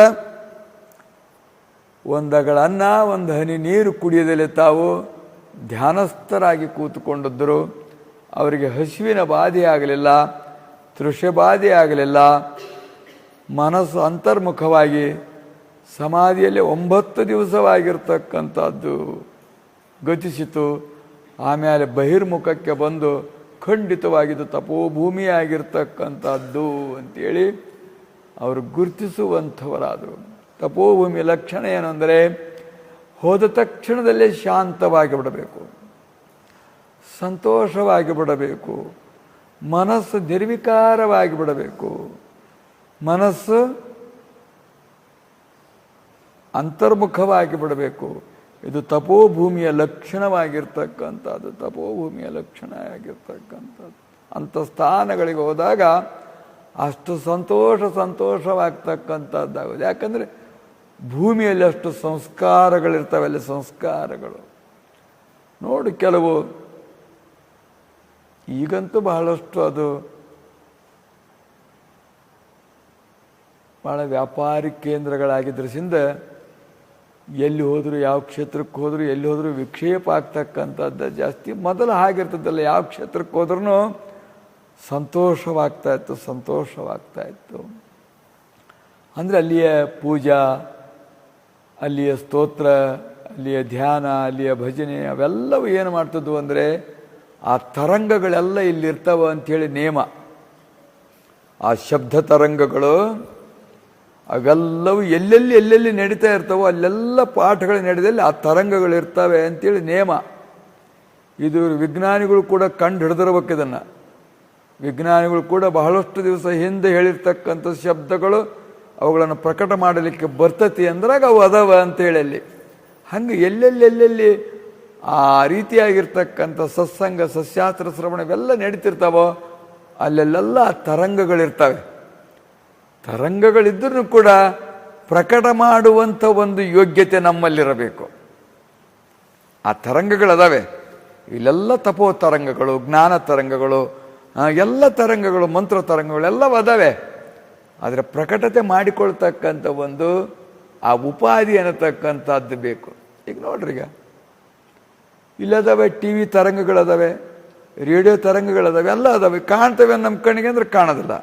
ಒಂದಗಳ ಅನ್ನ, ಒಂದು ಹನಿ ನೀರು ಕುಡಿಯದಲ್ಲಿ ತಾವು ಧ್ಯಾನಸ್ಥರಾಗಿ ಕೂತುಕೊಂಡಿದ್ದರು. ಅವರಿಗೆ ಹಸಿವಿನ ಬಾಧೆ ಆಗಲಿಲ್ಲ, ತೃಷೆ ಬಾಧೆ ಆಗಲಿಲ್ಲ. ಮನಸ್ಸು ಅಂತರ್ಮುಖವಾಗಿ ಸಮಾಧಿಯಲ್ಲಿ 9 ದಿವಸವಾಗಿರ್ತಕ್ಕಂಥದ್ದು ಗತಿಸಿತು. ಆಮೇಲೆ ಬಹಿರ್ಮುಖಕ್ಕೆ ಬಂದು ಖಂಡಿತವಾಗಿದ್ದು ತಪೋಭೂಮಿಯಾಗಿರ್ತಕ್ಕಂಥದ್ದು ಅಂತೇಳಿ ಅವರು ಗುರುತಿಸುವಂಥವರಾದರು. ತಪೋಭೂಮಿ ಲಕ್ಷಣ ಏನೆಂದರೆ ಹೋದ ತಕ್ಷಣದಲ್ಲೇ ಶಾಂತವಾಗಿ ಬಿಡಬೇಕು, ಸಂತೋಷವಾಗಿ ಬಿಡಬೇಕು, ಮನಸ್ಸು ನಿರ್ವಿಕಾರವಾಗಿ ಬಿಡಬೇಕು, ಮನಸ್ಸು ಅಂತರ್ಮುಖವಾಗಿ ಬಿಡಬೇಕು. ಇದು ತಪೋಭೂಮಿಯ ಲಕ್ಷಣವಾಗಿರ್ತಕ್ಕಂಥದ್ದು, ತಪೋಭೂಮಿಯ ಲಕ್ಷಣ ಆಗಿರ್ತಕ್ಕಂಥದ್ದು. ಅಂಥ ಸ್ಥಾನಗಳಿಗೆ ಹೋದಾಗ ಅಷ್ಟು ಸಂತೋಷವಾಗ್ತಕ್ಕಂಥದ್ದಾಗೋದು. ಯಾಕಂದರೆ ಭೂಮಿಯಲ್ಲಿ ಅಷ್ಟು ಸಂಸ್ಕಾರಗಳಿರ್ತವೆ, ಅಲ್ಲಿ ಸಂಸ್ಕಾರಗಳು ನೋಡಿ. ಕೆಲವು ಈಗಂತೂ ಬಹಳಷ್ಟು ಅದು ಭಾಳ ವ್ಯಾಪಾರಿ ಕೇಂದ್ರಗಳಾಗಿದ್ದರಿಂದ ಎಲ್ಲಿ ಹೋದರೂ ಯಾವ ಕ್ಷೇತ್ರಕ್ಕೆ ಹೋದರೂ ಎಲ್ಲಿ ಹೋದರೂ ವಿಕ್ಷೇಪ ಆಗ್ತಕ್ಕಂಥದ್ದು ಜಾಸ್ತಿ. ಮೊದಲು ಹಾಗಿರ್ತದಲ್ಲ, ಯಾವ ಕ್ಷೇತ್ರಕ್ಕೆ ಹೋದ್ರೂ ಸಂತೋಷವಾಗ್ತಾ ಇತ್ತು. ಅಂದರೆ ಅಲ್ಲಿಯ ಪೂಜಾ, ಅಲ್ಲಿಯ ಸ್ತೋತ್ರ, ಅಲ್ಲಿಯ ಧ್ಯಾನ, ಅಲ್ಲಿಯ ಭಜನೆ ಅವೆಲ್ಲವೂ ಏನು ಮಾಡ್ತಿದ್ವು ಅಂದರೆ ಆ ತರಂಗಗಳೆಲ್ಲ ಇಲ್ಲಿರ್ತಾವ ಅಂಥೇಳಿ ನೇಮ. ಆ ಶಬ್ದ ತರಂಗಗಳು ಅವೆಲ್ಲವೂ ಎಲ್ಲೆಲ್ಲಿ ನಡೀತಾ ಇರ್ತಾವೋ ಅಲ್ಲೆಲ್ಲ ಪಾಠಗಳು ನಡೆದಲ್ಲಿ ಆ ತರಂಗಗಳಿರ್ತವೆ ಅಂತೇಳಿ ನೇಮ. ಇದು ವಿಜ್ಞಾನಿಗಳು ಕೂಡ ಕಂಡು ಹಿಡಿದಿರ್ಬೇಕು ಇದನ್ನು. ವಿಜ್ಞಾನಿಗಳು ಕೂಡ ಬಹಳಷ್ಟು ದಿವಸ ಹಿಂದೆ ಹೇಳಿರ್ತಕ್ಕಂಥ ಶಬ್ದಗಳು ಅವುಗಳನ್ನು ಪ್ರಕಟ ಮಾಡಲಿಕ್ಕೆ ಬರ್ತತಿ ಅಂದ್ರಾಗ ಅವು ಅದಾವ ಅಂತೇಳಿ ಅಲ್ಲಿ. ಹಂಗೆ ಎಲ್ಲೆಲ್ಲಿ ಆ ರೀತಿಯಾಗಿರ್ತಕ್ಕಂಥ ಸತ್ಸಂಗ, ಸಸ್ಯಾಸ್ತ್ರ ಶ್ರವಣ ಇವೆಲ್ಲ ನಡೀತಿರ್ತಾವೋ ಅಲ್ಲೆಲ್ಲ ತರಂಗಗಳಿರ್ತವೆ. ತರಂಗಗಳಿದ್ರೂ ಕೂಡ ಪ್ರಕಟ ಮಾಡುವಂಥ ಒಂದು ಯೋಗ್ಯತೆ ನಮ್ಮಲ್ಲಿರಬೇಕು. ಆ ತರಂಗಗಳದಾವೆ. ಇಲ್ಲೆಲ್ಲ ತಪೋ ತರಂಗಗಳು, ಜ್ಞಾನ ತರಂಗಗಳು, ಎಲ್ಲ ತರಂಗಗಳು, ಮಂತ್ರ ತರಂಗಗಳು ಎಲ್ಲವೂ ಅದಾವೆ. ಆದರೆ ಪ್ರಕಟತೆ ಮಾಡಿಕೊಳ್ತಕ್ಕಂಥ ಒಂದು ಆ ಉಪಾಧಿ ಅನ್ನತಕ್ಕಂಥದ್ದು ಬೇಕು. ಈಗ ನೋಡ್ರಿ, ಈಗ ಇಲ್ಲದಾವೆ ಟಿ ವಿ ತರಂಗಗಳದಾವೆ, ರೇಡಿಯೋ ತರಂಗಗಳದಾವೆ, ಎಲ್ಲ ಅದಾವೆ. ಕಾಣ್ತವೆ ನಮ್ಮ ಕಣ್ಣಿಗೆ ಅಂದ್ರೆ ಕಾಣೋದಿಲ್ಲ.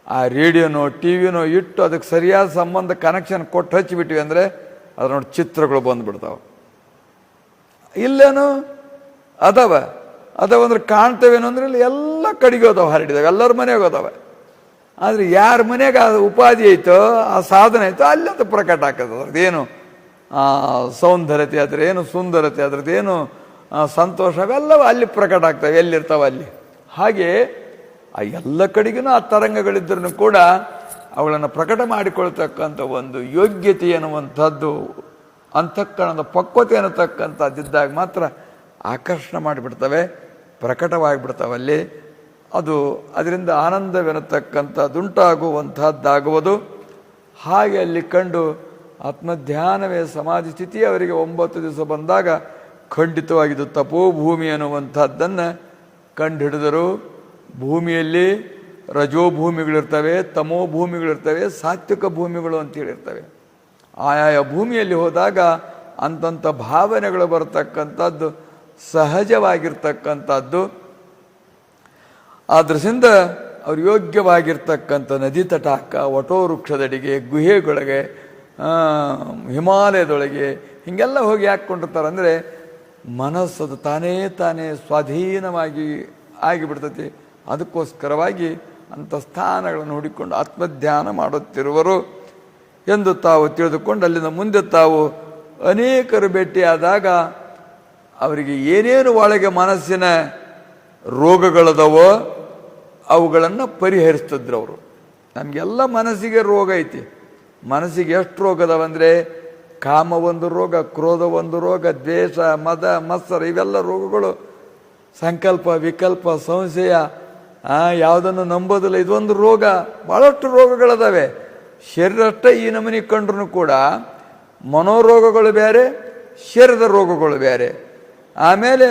ಆ ರೇಡಿಯೋನೋ ಟಿ ವಿನೋ ಇಟ್ಟು ಅದಕ್ಕೆ ಸರಿಯಾದ ಸಂಬಂಧ ಕನೆಕ್ಷನ್ ಕೊಟ್ಟು ಹಚ್ಚಿಬಿಟ್ವಿ ಅಂದರೆ ಅದ್ರ ನೋಡಿ ಚಿತ್ರಗಳು ಬಂದುಬಿಡ್ತಾವೆ. ಇಲ್ಲೇನು ಅದಾವ ಅಂದ್ರೆ ಕಾಣ್ತವೇನೋ ಅಂದ್ರೆ ಇಲ್ಲಿ ಎಲ್ಲ ಕಡೆಗೆ ಹೋದವು, ಹರಡಿದಾವೆ, ಎಲ್ಲರ ಮನೆಗೆ ಹೋದವೆ. ಆದರೆ ಯಾರ ಮನೆಗೆ ಆ ಉಪಾಧಿ ಐತೋ, ಆ ಸಾಧನೆ ಐತೋ ಅಲ್ಲಿ ಅದು ಪ್ರಕಟ ಆಗ್ತದೆ. ಅದ್ರದ್ದೇನು ಸೌಂದರ್ಯತೆ, ಅದ್ರೇನು ಸುಂದರತೆ, ಅದ್ರದ್ದೇನು ಸಂತೋಷ, ಅವೆಲ್ಲವೂ ಅಲ್ಲಿ ಪ್ರಕಟ ಆಗ್ತವೆ, ಎಲ್ಲಿರ್ತಾವೆ ಅಲ್ಲಿ. ಹಾಗೆ ಆ ಎಲ್ಲ ಕಡೆಗೂ ಆ ತರಂಗಗಳಿದ್ರೂ ಕೂಡ ಅವುಗಳನ್ನು ಪ್ರಕಟ ಮಾಡಿಕೊಳ್ತಕ್ಕಂಥ ಒಂದು ಯೋಗ್ಯತೆ ಎನ್ನುವಂಥದ್ದು, ಅಂತಃಕರಣದ ಪಕ್ವತೆ ಅನ್ನತಕ್ಕಂಥದ್ದಿದ್ದಾಗ ಮಾತ್ರ ಆಕರ್ಷಣೆ ಮಾಡಿಬಿಡ್ತವೆ, ಪ್ರಕಟವಾಗಿಬಿಡ್ತಾವಲ್ಲಿ. ಅದು ಅದರಿಂದ ಆನಂದವೆನ್ನತಕ್ಕಂಥದ್ದುಂಟಾಗುವಂಥದ್ದಾಗುವುದು. ಹಾಗೆ ಅಲ್ಲಿ ಕಂಡು ಆತ್ಮಧ್ಯಾನವೇ ಸಮಾಧಿ ಸ್ಥಿತಿ ಅವರಿಗೆ 9 ದಿವಸ ಬಂದಾಗ ಖಂಡಿತವಾಗಿದ್ದು ತಪೋಭೂಮಿ ಅನ್ನುವಂಥದ್ದನ್ನು ಕಂಡುಹಿಡಿದರು. ಭೂಮಿಯಲ್ಲಿ ರಜೋಭೂಮಿಗಳಿರ್ತವೆ, ತಮೋ ಭೂಮಿಗಳಿರ್ತವೆ, ಸಾತ್ವಿಕ ಭೂಮಿಗಳು ಅಂತೇಳಿರ್ತವೆ. ಆಯಾಯ ಭೂಮಿಯಲ್ಲಿ ಹೋದಾಗ ಅಂತಂಥ ಭಾವನೆಗಳು ಬರತಕ್ಕಂಥದ್ದು ಸಹಜವಾಗಿರ್ತಕ್ಕಂಥದ್ದು. ಆದ್ರಿಂದ ಅವ್ರು ಯೋಗ್ಯವಾಗಿರ್ತಕ್ಕಂಥ ನದಿ ತಟಾಕ, ವಟೋ ವೃಕ್ಷದಡಿಗೆ, ಗುಹೆಗೊಳಗೆ, ಹಿಮಾಲಯದೊಳಗೆ ಹೀಗೆಲ್ಲ ಹೋಗಿ ಹಾಕ್ಕೊಂಡಿರ್ತಾರೆ. ಅಂದರೆ ಮನಸ್ಸದು ತಾನೇ ಸ್ವಾಧೀನವಾಗಿ ಆಗಿಬಿಡ್ತತಿ. ಅದಕ್ಕೋಸ್ಕರವಾಗಿ ಅಂಥ ಸ್ಥಾನಗಳನ್ನು ಹುಡುಕಿಕೊಂಡು ಆತ್ಮಧ್ಯಾನ ಮಾಡುತ್ತಿರುವರು ಎಂದು ತಾವು ತಿಳಿದುಕೊಂಡು ಅಲ್ಲಿಂದ ಮುಂದೆ ತಾವು ಅನೇಕರು ಭೇಟಿಯಾದಾಗ ಅವರಿಗೆ ಏನೇನು ಒಳಗೆ ಮನಸ್ಸಿನ ರೋಗಗಳದವೋ ಅವುಗಳನ್ನು ಪರಿಹರಿಸ್ತಿದ್ರು ಅವರು. ನಮಗೆಲ್ಲ ಮನಸ್ಸಿಗೆ ರೋಗ ಐತಿ. ಮನಸ್ಸಿಗೆ ಎಷ್ಟು ರೋಗ ಅದಾವಂದರೆ ಕಾಮ ಒಂದು ರೋಗ, ಕ್ರೋಧ ಒಂದು ರೋಗ, ದ್ವೇಷ, ಮದ, ಮತ್ಸರ ಇವೆಲ್ಲ ರೋಗಗಳು. ಸಂಕಲ್ಪ, ವಿಕಲ್ಪ, ಸಂಶಯ, ಯಾವುದನ್ನು ನಂಬೋದಿಲ್ಲ, ಇದೊಂದು ರೋಗ. ಭಾಳಷ್ಟು ರೋಗಗಳದಾವೆ. ಶರೀರಷ್ಟೇ ಈ ನಮೂನಿ ಕಂಡ್ರೂ ಕೂಡ ಮನೋರೋಗಗಳು ಬೇರೆ, ಶರೀರದ ರೋಗಗಳು ಬೇರೆ. ಆಮೇಲೆ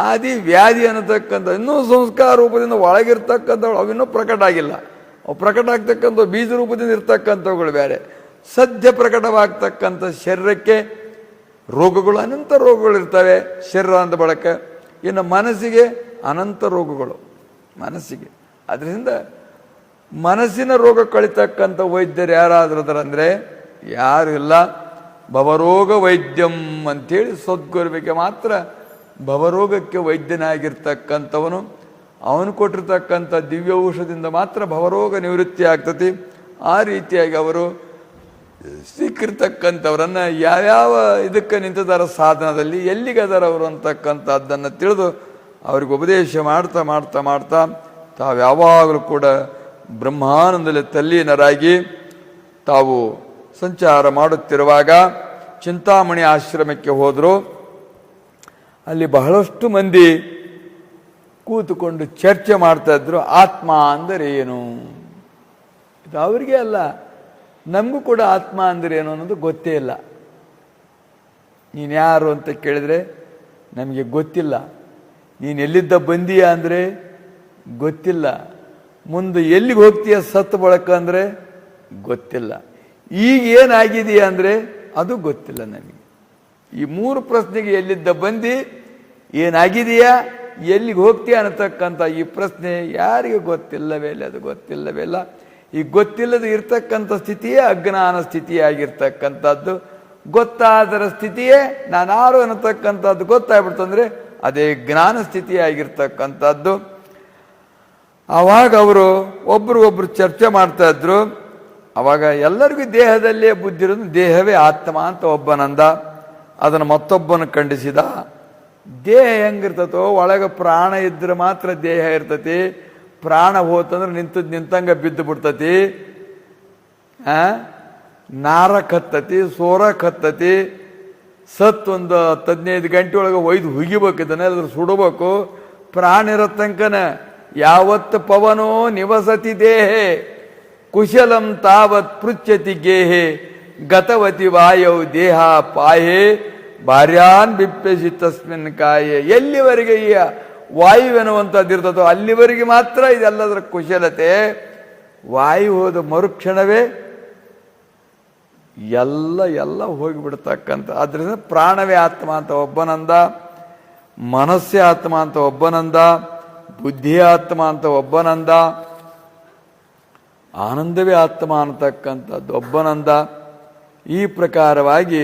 ಆದಿ ವ್ಯಾಧಿ ಅನ್ನತಕ್ಕಂಥ ಇನ್ನೂ ಸಂಸ್ಕಾರ ರೂಪದಿಂದ ಒಳಗಿರ್ತಕ್ಕಂಥವು ಅವಿನ್ನೂ ಪ್ರಕಟ ಆಗಿಲ್ಲ. ಅವು ಪ್ರಕಟ ಆಗ್ತಕ್ಕಂಥ ಬೀಜ ರೂಪದಿಂದ ಇರ್ತಕ್ಕಂಥವುಗಳು ಬೇರೆ. ಸದ್ಯ ಪ್ರಕಟವಾಗ್ತಕ್ಕಂಥ ಶರೀರಕ್ಕೆ ರೋಗಗಳು, ಅನಂತ ರೋಗಗಳಿರ್ತವೆ ಶರೀರ ಅಂತ ಬಳಕೆ. ಇನ್ನು ಮನಸ್ಸಿಗೆ ಅನಂತ ರೋಗಗಳು ಮನಸ್ಸಿಗೆ. ಅದರಿಂದ ಮನಸ್ಸಿನ ರೋಗ ಕಳಿತಕ್ಕಂಥ ವೈದ್ಯರು ಯಾರಾದರೂ ಅಂದರೆ ಯಾರು ಇಲ್ಲ. ಭವರೋಗ ವೈದ್ಯಂ ಅಂಥೇಳಿ ಸದ್ಗುರುವಿಗೆ ಮಾತ್ರ ಭವರೋಗಕ್ಕೆ ವೈದ್ಯನಾಗಿರ್ತಕ್ಕಂಥವನು. ಅವನು ಕೊಟ್ಟಿರ್ತಕ್ಕಂಥ ದಿವ್ಯ ಔಷಧದಿಂದ ಮಾತ್ರ ಭವರೋಗ ನಿವೃತ್ತಿ ಆಗ್ತತಿ. ಆ ರೀತಿಯಾಗಿ ಅವರು ಸಿಕ್ಕಿರ್ತಕ್ಕಂಥವ್ರನ್ನು ಯಾವ್ಯಾವ ಇದಕ್ಕೆ ನಿಂತಿದ್ದಾರ ಸಾಧನದಲ್ಲಿ ಎಲ್ಲಿಗದಾರ ಅವರು ಅಂತಕ್ಕಂಥದ್ದನ್ನು ತಿಳಿದು ಅವ್ರಿಗೆ ಉಪದೇಶ ಮಾಡ್ತಾ ಮಾಡ್ತಾ ಮಾಡ್ತಾ ತಾವು ಯಾವಾಗಲೂ ಕೂಡ ಬ್ರಹ್ಮಾನಂದದಲ್ಲಿ ತಲ್ಲೀನರಾಗಿ ತಾವು ಸಂಚಾರ ಮಾಡುತ್ತಿರುವಾಗ ಚಿಂತಾಮಣಿ ಆಶ್ರಮಕ್ಕೆ ಹೋದರು. ಅಲ್ಲಿ ಬಹಳಷ್ಟು ಮಂದಿ ಕೂತುಕೊಂಡು ಚರ್ಚೆ ಮಾಡ್ತಾ ಇದ್ರು. ಆತ್ಮ ಅಂದರೆ ಏನು? ಇದು ಅವರಿಗೆ ಅಲ್ಲ, ನಮಗೂ ಕೂಡ ಆತ್ಮ ಅಂದರೆ ಏನು ಅನ್ನೋದು ಗೊತ್ತೇ ಇಲ್ಲ. ನೀನು ಯಾರು ಅಂತ ಕೇಳಿದರೆ ನಮಗೆ ಗೊತ್ತಿಲ್ಲ. ನೀನು ಎಲ್ಲಿದ್ದ ಬಂದೀಯ ಅಂದರೆ ಗೊತ್ತಿಲ್ಲ. ಮುಂದೆ ಎಲ್ಲಿಗೆ ಹೋಗ್ತೀಯ ಸತ್ತು ಬಳಕ ಅಂದರೆ ಗೊತ್ತಿಲ್ಲ. ಈಗ ಏನಾಗಿದೆಯಾ ಅಂದರೆ ಅದು ಗೊತ್ತಿಲ್ಲ ನನಗೆ. ಈ 3 ಪ್ರಶ್ನೆಗೆ ಎಲ್ಲಿದ್ದ ಬಂದು ಏನಾಗಿದೆಯಾ ಎಲ್ಲಿಗೆ ಹೋಗ್ತೀಯ ಅನ್ನತಕ್ಕಂಥ ಈ ಪ್ರಶ್ನೆ ಯಾರಿಗೆ ಗೊತ್ತಿಲ್ಲವೇ ಇಲ್ಲ, ಅದು ಗೊತ್ತಿಲ್ಲವೇ ಇಲ್ಲ. ಈ ಗೊತ್ತಿಲ್ಲದೆ ಇರ್ತಕ್ಕಂಥ ಸ್ಥಿತಿಯೇ ಅಜ್ಞಾನ ಸ್ಥಿತಿಯಾಗಿರ್ತಕ್ಕಂಥದ್ದು. ಗೊತ್ತಾದರ ಸ್ಥಿತಿಯೇ ನಾನಾರು ಅನ್ನತಕ್ಕಂಥದ್ದು ಗೊತ್ತಾಗ್ಬಿಡ್ತಂದ್ರೆ ಅದೇ ಜ್ಞಾನ ಸ್ಥಿತಿಯಾಗಿರ್ತಕ್ಕಂಥದ್ದು. ಆವಾಗ ಅವರು ಒಬ್ರಿಗೊಬ್ರು ಚರ್ಚೆ ಮಾಡ್ತಾ ಇದ್ರು. ಅವಾಗ ಎಲ್ಲರಿಗೂ ದೇಹದಲ್ಲೇ ಬುದ್ಧಿ ಇರೋದು, ದೇಹವೇ ಆತ್ಮ ಅಂತ ಒಬ್ಬನಂದ. ಅದನ್ನು ಮತ್ತೊಬ್ಬನ ಖಂಡಿಸಿದ. ದೇಹ ಹೆಂಗಿರ್ತತೋ ಒಳಗೆ ಪ್ರಾಣ ಇದ್ರೆ ಮಾತ್ರ ದೇಹ ಇರ್ತತಿ. ಪ್ರಾಣ ಹೋತಂದ್ರೆ ನಿಂತಂಗ ಬಿದ್ದು ಬಿಡ್ತತಿ. ನಾರ ಕತ್ತತಿ, ಸೋರ ಕತ್ತತಿ. ಒಂದು 15 ಗಂಟೆ ಒಳಗೆ ಒಯ್ದು ಹುಗಿಬೇಕು, ಇದನ್ನೆಲ್ಲ ಸುಡಬೇಕು. ಪ್ರಾಣ ಇರೋ ತನಕನ ಯಾವತ್ತು ಪವನೋ ನಿವಸತಿ ದೇಹೆ ಕುಶಲಂ ತಾವತ್ ಪೃಚ್ಛತಿ ಗೇಹೆ ಗತವತಿ ವಾಯೌ ದೇಹ ಪಾಯೆ ಭಾರ್ಯಾನ್ ಬಿಪ್ಪೆಸಿ ತಸ್ಮಿನ್ ಕಾಯೆ. ಎಲ್ಲಿವರೆಗೆ ಈ ವಾಯುವೆನ್ನುವಂಥದ್ದು ಇರ್ತದೋ ಅಲ್ಲಿವರೆಗೆ ಮಾತ್ರ ಇದೆಲ್ಲದರ ಕುಶಲತೆ. ವಾಯು ಹೋದ ಮರುಕ್ಷಣವೇ ಎಲ್ಲ ಹೋಗಿಬಿಡ್ತಕ್ಕಂಥ. ಆದ್ರಿಂದ ಪ್ರಾಣವೇ ಆತ್ಮ ಅಂತ ಒಬ್ಬನಂದ, ಮನಸ್ಸೇ ಆತ್ಮ ಅಂತ ಒಬ್ಬನಂದ, ಬುದ್ಧಿ ಆತ್ಮ ಅಂತ ಒಬ್ಬನಂದ, ಆನಂದವೇ ಆತ್ಮ ಅನ್ನತಕ್ಕಂಥದ್ದು ಒಬ್ಬನಂದ. ಈ ಪ್ರಕಾರವಾಗಿ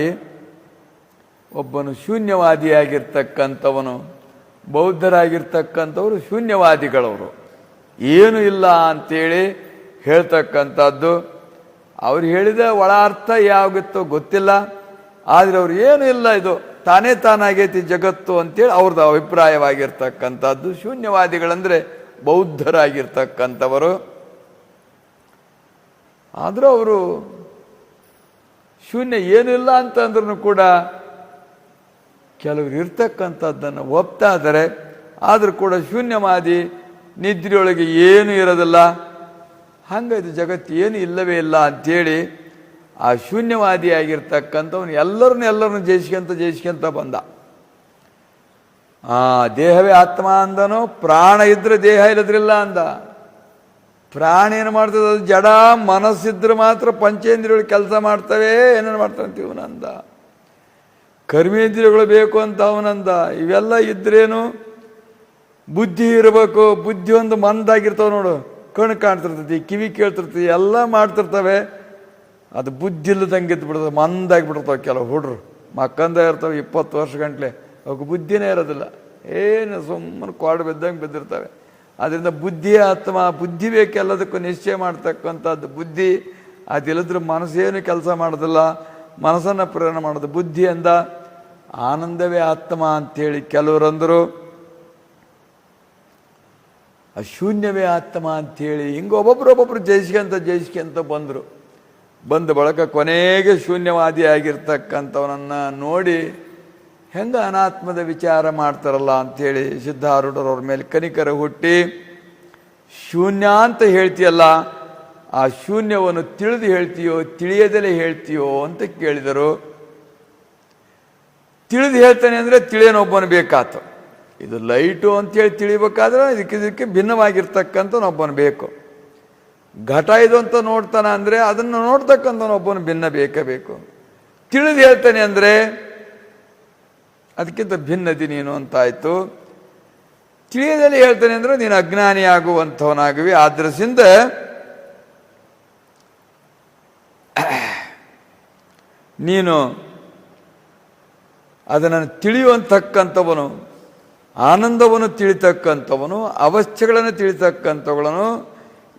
ಒಬ್ಬನು ಶೂನ್ಯವಾದಿಯಾಗಿರ್ತಕ್ಕಂಥವನು. ಬೌದ್ಧರಾಗಿರ್ತಕ್ಕಂಥವರು ಶೂನ್ಯವಾದಿಗಳವರು, ಏನು ಇಲ್ಲ ಅಂತೇಳಿ ಹೇಳ್ತಕ್ಕಂಥದ್ದು. ಅವ್ರು ಹೇಳಿದ ಒಳ ಅರ್ಥ ಯಾವಾಗುತ್ತೋ ಗೊತ್ತಿಲ್ಲ, ಆದರೆ ಅವ್ರು ಏನು ಇಲ್ಲ, ಇದು ತಾನೇ ತಾನಾಗೈತಿ ಜಗತ್ತು ಅಂತೇಳಿ ಅವ್ರದ್ದು ಅಭಿಪ್ರಾಯವಾಗಿರ್ತಕ್ಕಂಥದ್ದು. ಶೂನ್ಯವಾದಿಗಳಂದ್ರೆ ಬೌದ್ಧರಾಗಿರ್ತಕ್ಕಂಥವರು. ಆದರೂ ಅವರು ಶೂನ್ಯ ಏನಿಲ್ಲ ಅಂತಂದ್ರೂ ಕೂಡ ಕೆಲವರು ಇರ್ತಕ್ಕಂಥದ್ದನ್ನು ಒಪ್ತಾ ಇದ್ದಾರೆ. ಆದರೂ ಕೂಡ ಶೂನ್ಯವಾದಿ ನಿದ್ರೆಯೊಳಗೆ ಏನು ಇರೋದಿಲ್ಲ, ಹಂಗದು ಜಗತ್ತು ಏನು ಇಲ್ಲವೇ ಇಲ್ಲ ಅಂಥೇಳಿ ಆ ಶೂನ್ಯವಾದಿಯಾಗಿರ್ತಕ್ಕಂಥವನು ಎಲ್ಲರನ್ನೂ ಜಯಿಸ್ಕೊಂತ ಬಂದ. ದೇಹವೇ ಆತ್ಮ ಅಂದನು. ಪ್ರಾಣ ಇದ್ರೆ ದೇಹ ಇಲ್ಲದ್ರಿಲ್ಲ ಅಂದ. ಪ್ರಾಣ ಏನು ಮಾಡ್ತದೆ, ಅದು ಜಡ. ಮನಸ್ಸಿದ್ರೆ ಮಾತ್ರ ಪಂಚೇಂದ್ರಿಯಗಳು ಕೆಲಸ ಮಾಡ್ತವೆ, ಏನೇನು ಮಾಡ್ತಾವಂತ ಇವನಂದ. ಕರ್ಮೇಂದ್ರಿಯಗಳು ಬೇಕು ಅಂತ ಅವನಂದ. ಇವೆಲ್ಲ ಇದ್ರೇನು ಬುದ್ಧಿ ಇರಬೇಕು. ಬುದ್ಧಿ ಒಂದು ಮಂದಾಗಿರ್ತಾವೆ ನೋಡು, ಕಣ್ಣು ಕಾಣ್ತಿರ್ತೈತಿ, ಕಿವಿ ಕೇಳ್ತಿರ್ತೈತಿ, ಎಲ್ಲ ಮಾಡ್ತಿರ್ತವೆ. ಅದು ಬುದ್ಧಿ ಇಲ್ಲದಂಗೆ ಎದ್ದು ಬಿಡ್ತದೆ, ಮಂದಾಗಿಬಿಡ್ತಾವೆ. ಕೆಲವು ಹುಡ್ರು ಮಕ್ಕಂದ ಇರ್ತವೆ 20 ವರ್ಷ ಗಂಟ್ಲೆ, ಅವಕ್ಕೆ ಬುದ್ಧಿನೇ ಇರೋದಿಲ್ಲ. ಏನು ಸುಮ್ಮನೆ ಕ್ವಾಡ್ ಬಿದ್ದಂಗೆ ಬಿದ್ದಿರ್ತವೆ. ಅದರಿಂದ ಬುದ್ಧಿ ಆತ್ಮ, ಬುದ್ಧಿ ಬೇಕು ಎಲ್ಲದಕ್ಕೂ ನಿಶ್ಚಯ ಮಾಡ್ತಕ್ಕಂಥದ್ದು ಬುದ್ಧಿ. ಅದಿಲ್ಲದ್ರೆ ಮನಸ್ಸೇನು ಕೆಲಸ ಮಾಡೋದಿಲ್ಲ, ಮನಸ್ಸನ್ನು ಪ್ರೇರಣೆ ಮಾಡೋದು ಬುದ್ಧಿ ಅಂದ. ಆನಂದವೇ ಆತ್ಮ ಅಂಥೇಳಿ ಕೆಲವರಂದರು, ಅಶೂನ್ಯವೇ ಆತ್ಮ ಅಂಥೇಳಿ ಹಿಂಗೆ ಒಬ್ಬೊಬ್ರು ಜಯಿಸ್ಕೊಂತ ಬಂದರು. ಬಂದ ಬಳಕ ಕೊನೆಗೆ ಶೂನ್ಯವಾದಿ ಆಗಿರ್ತಕ್ಕಂಥವನನ್ನು ನೋಡಿ ಹೆಂಗೆ ಅನಾತ್ಮದ ವಿಚಾರ ಮಾಡ್ತಾರಲ್ಲ ಅಂಥೇಳಿ ಸಿದ್ಧಾರೂಢರು ಅವ್ರ ಮೇಲೆ ಕನಿಕರ ಹುಟ್ಟಿ, ಶೂನ್ಯ ಅಂತ ಹೇಳ್ತೀಯಲ್ಲ, ಆ ಶೂನ್ಯವನ್ನು ತಿಳಿದು ಹೇಳ್ತೀಯೋ ತಿಳಿಯದಲೇ ಹೇಳ್ತೀಯೋ ಅಂತ ಕೇಳಿದರು. ತಿಳಿದು ಹೇಳ್ತಾನೆ ಅಂದರೆ ತಿಳಿಯೋನೊಬ್ಬನು ಬೇಕಾತು. ಇದು ಲೈಟು ಅಂತೇಳಿ ತಿಳಿಬೇಕಾದ್ರೆ ಇದಕ್ಕೆ ಭಿನ್ನವಾಗಿರ್ತಕ್ಕಂಥವನೊಬ್ಬನು ಬೇಕು. ಘಟ ಇದು ಅಂತ ನೋಡ್ತಾನೆ ಅಂದರೆ ಅದನ್ನು ನೋಡ್ತಕ್ಕಂಥವನೊಬ್ಬನು ಭಿನ್ನ ಬೇಕೇ ಬೇಕು. ತಿಳಿದು ಹೇಳ್ತಾನೆ ಅಂದರೆ ಅದಕ್ಕಿಂತ ಭಿನ್ನದಿ ನೀನು ಅಂತಾಯ್ತು. ತಿಳಿಯದಲ್ಲಿ ಹೇಳ್ತಾನೆ ಅಂದರೆ ನೀನು ಅಜ್ಞಾನಿ ಆಗುವಂಥವನಾಗುವಿ. ಆದ್ರಸಿಂದ ನೀನು ಅದನ್ನು ತಿಳಿಯುವಂತಕ್ಕಂಥವನು, ಆನಂದವನ್ನು ತಿಳಿತಕ್ಕಂಥವನು, ಅವಸ್ಥೆಗಳನ್ನು ತಿಳಿತಕ್ಕಂಥವನು,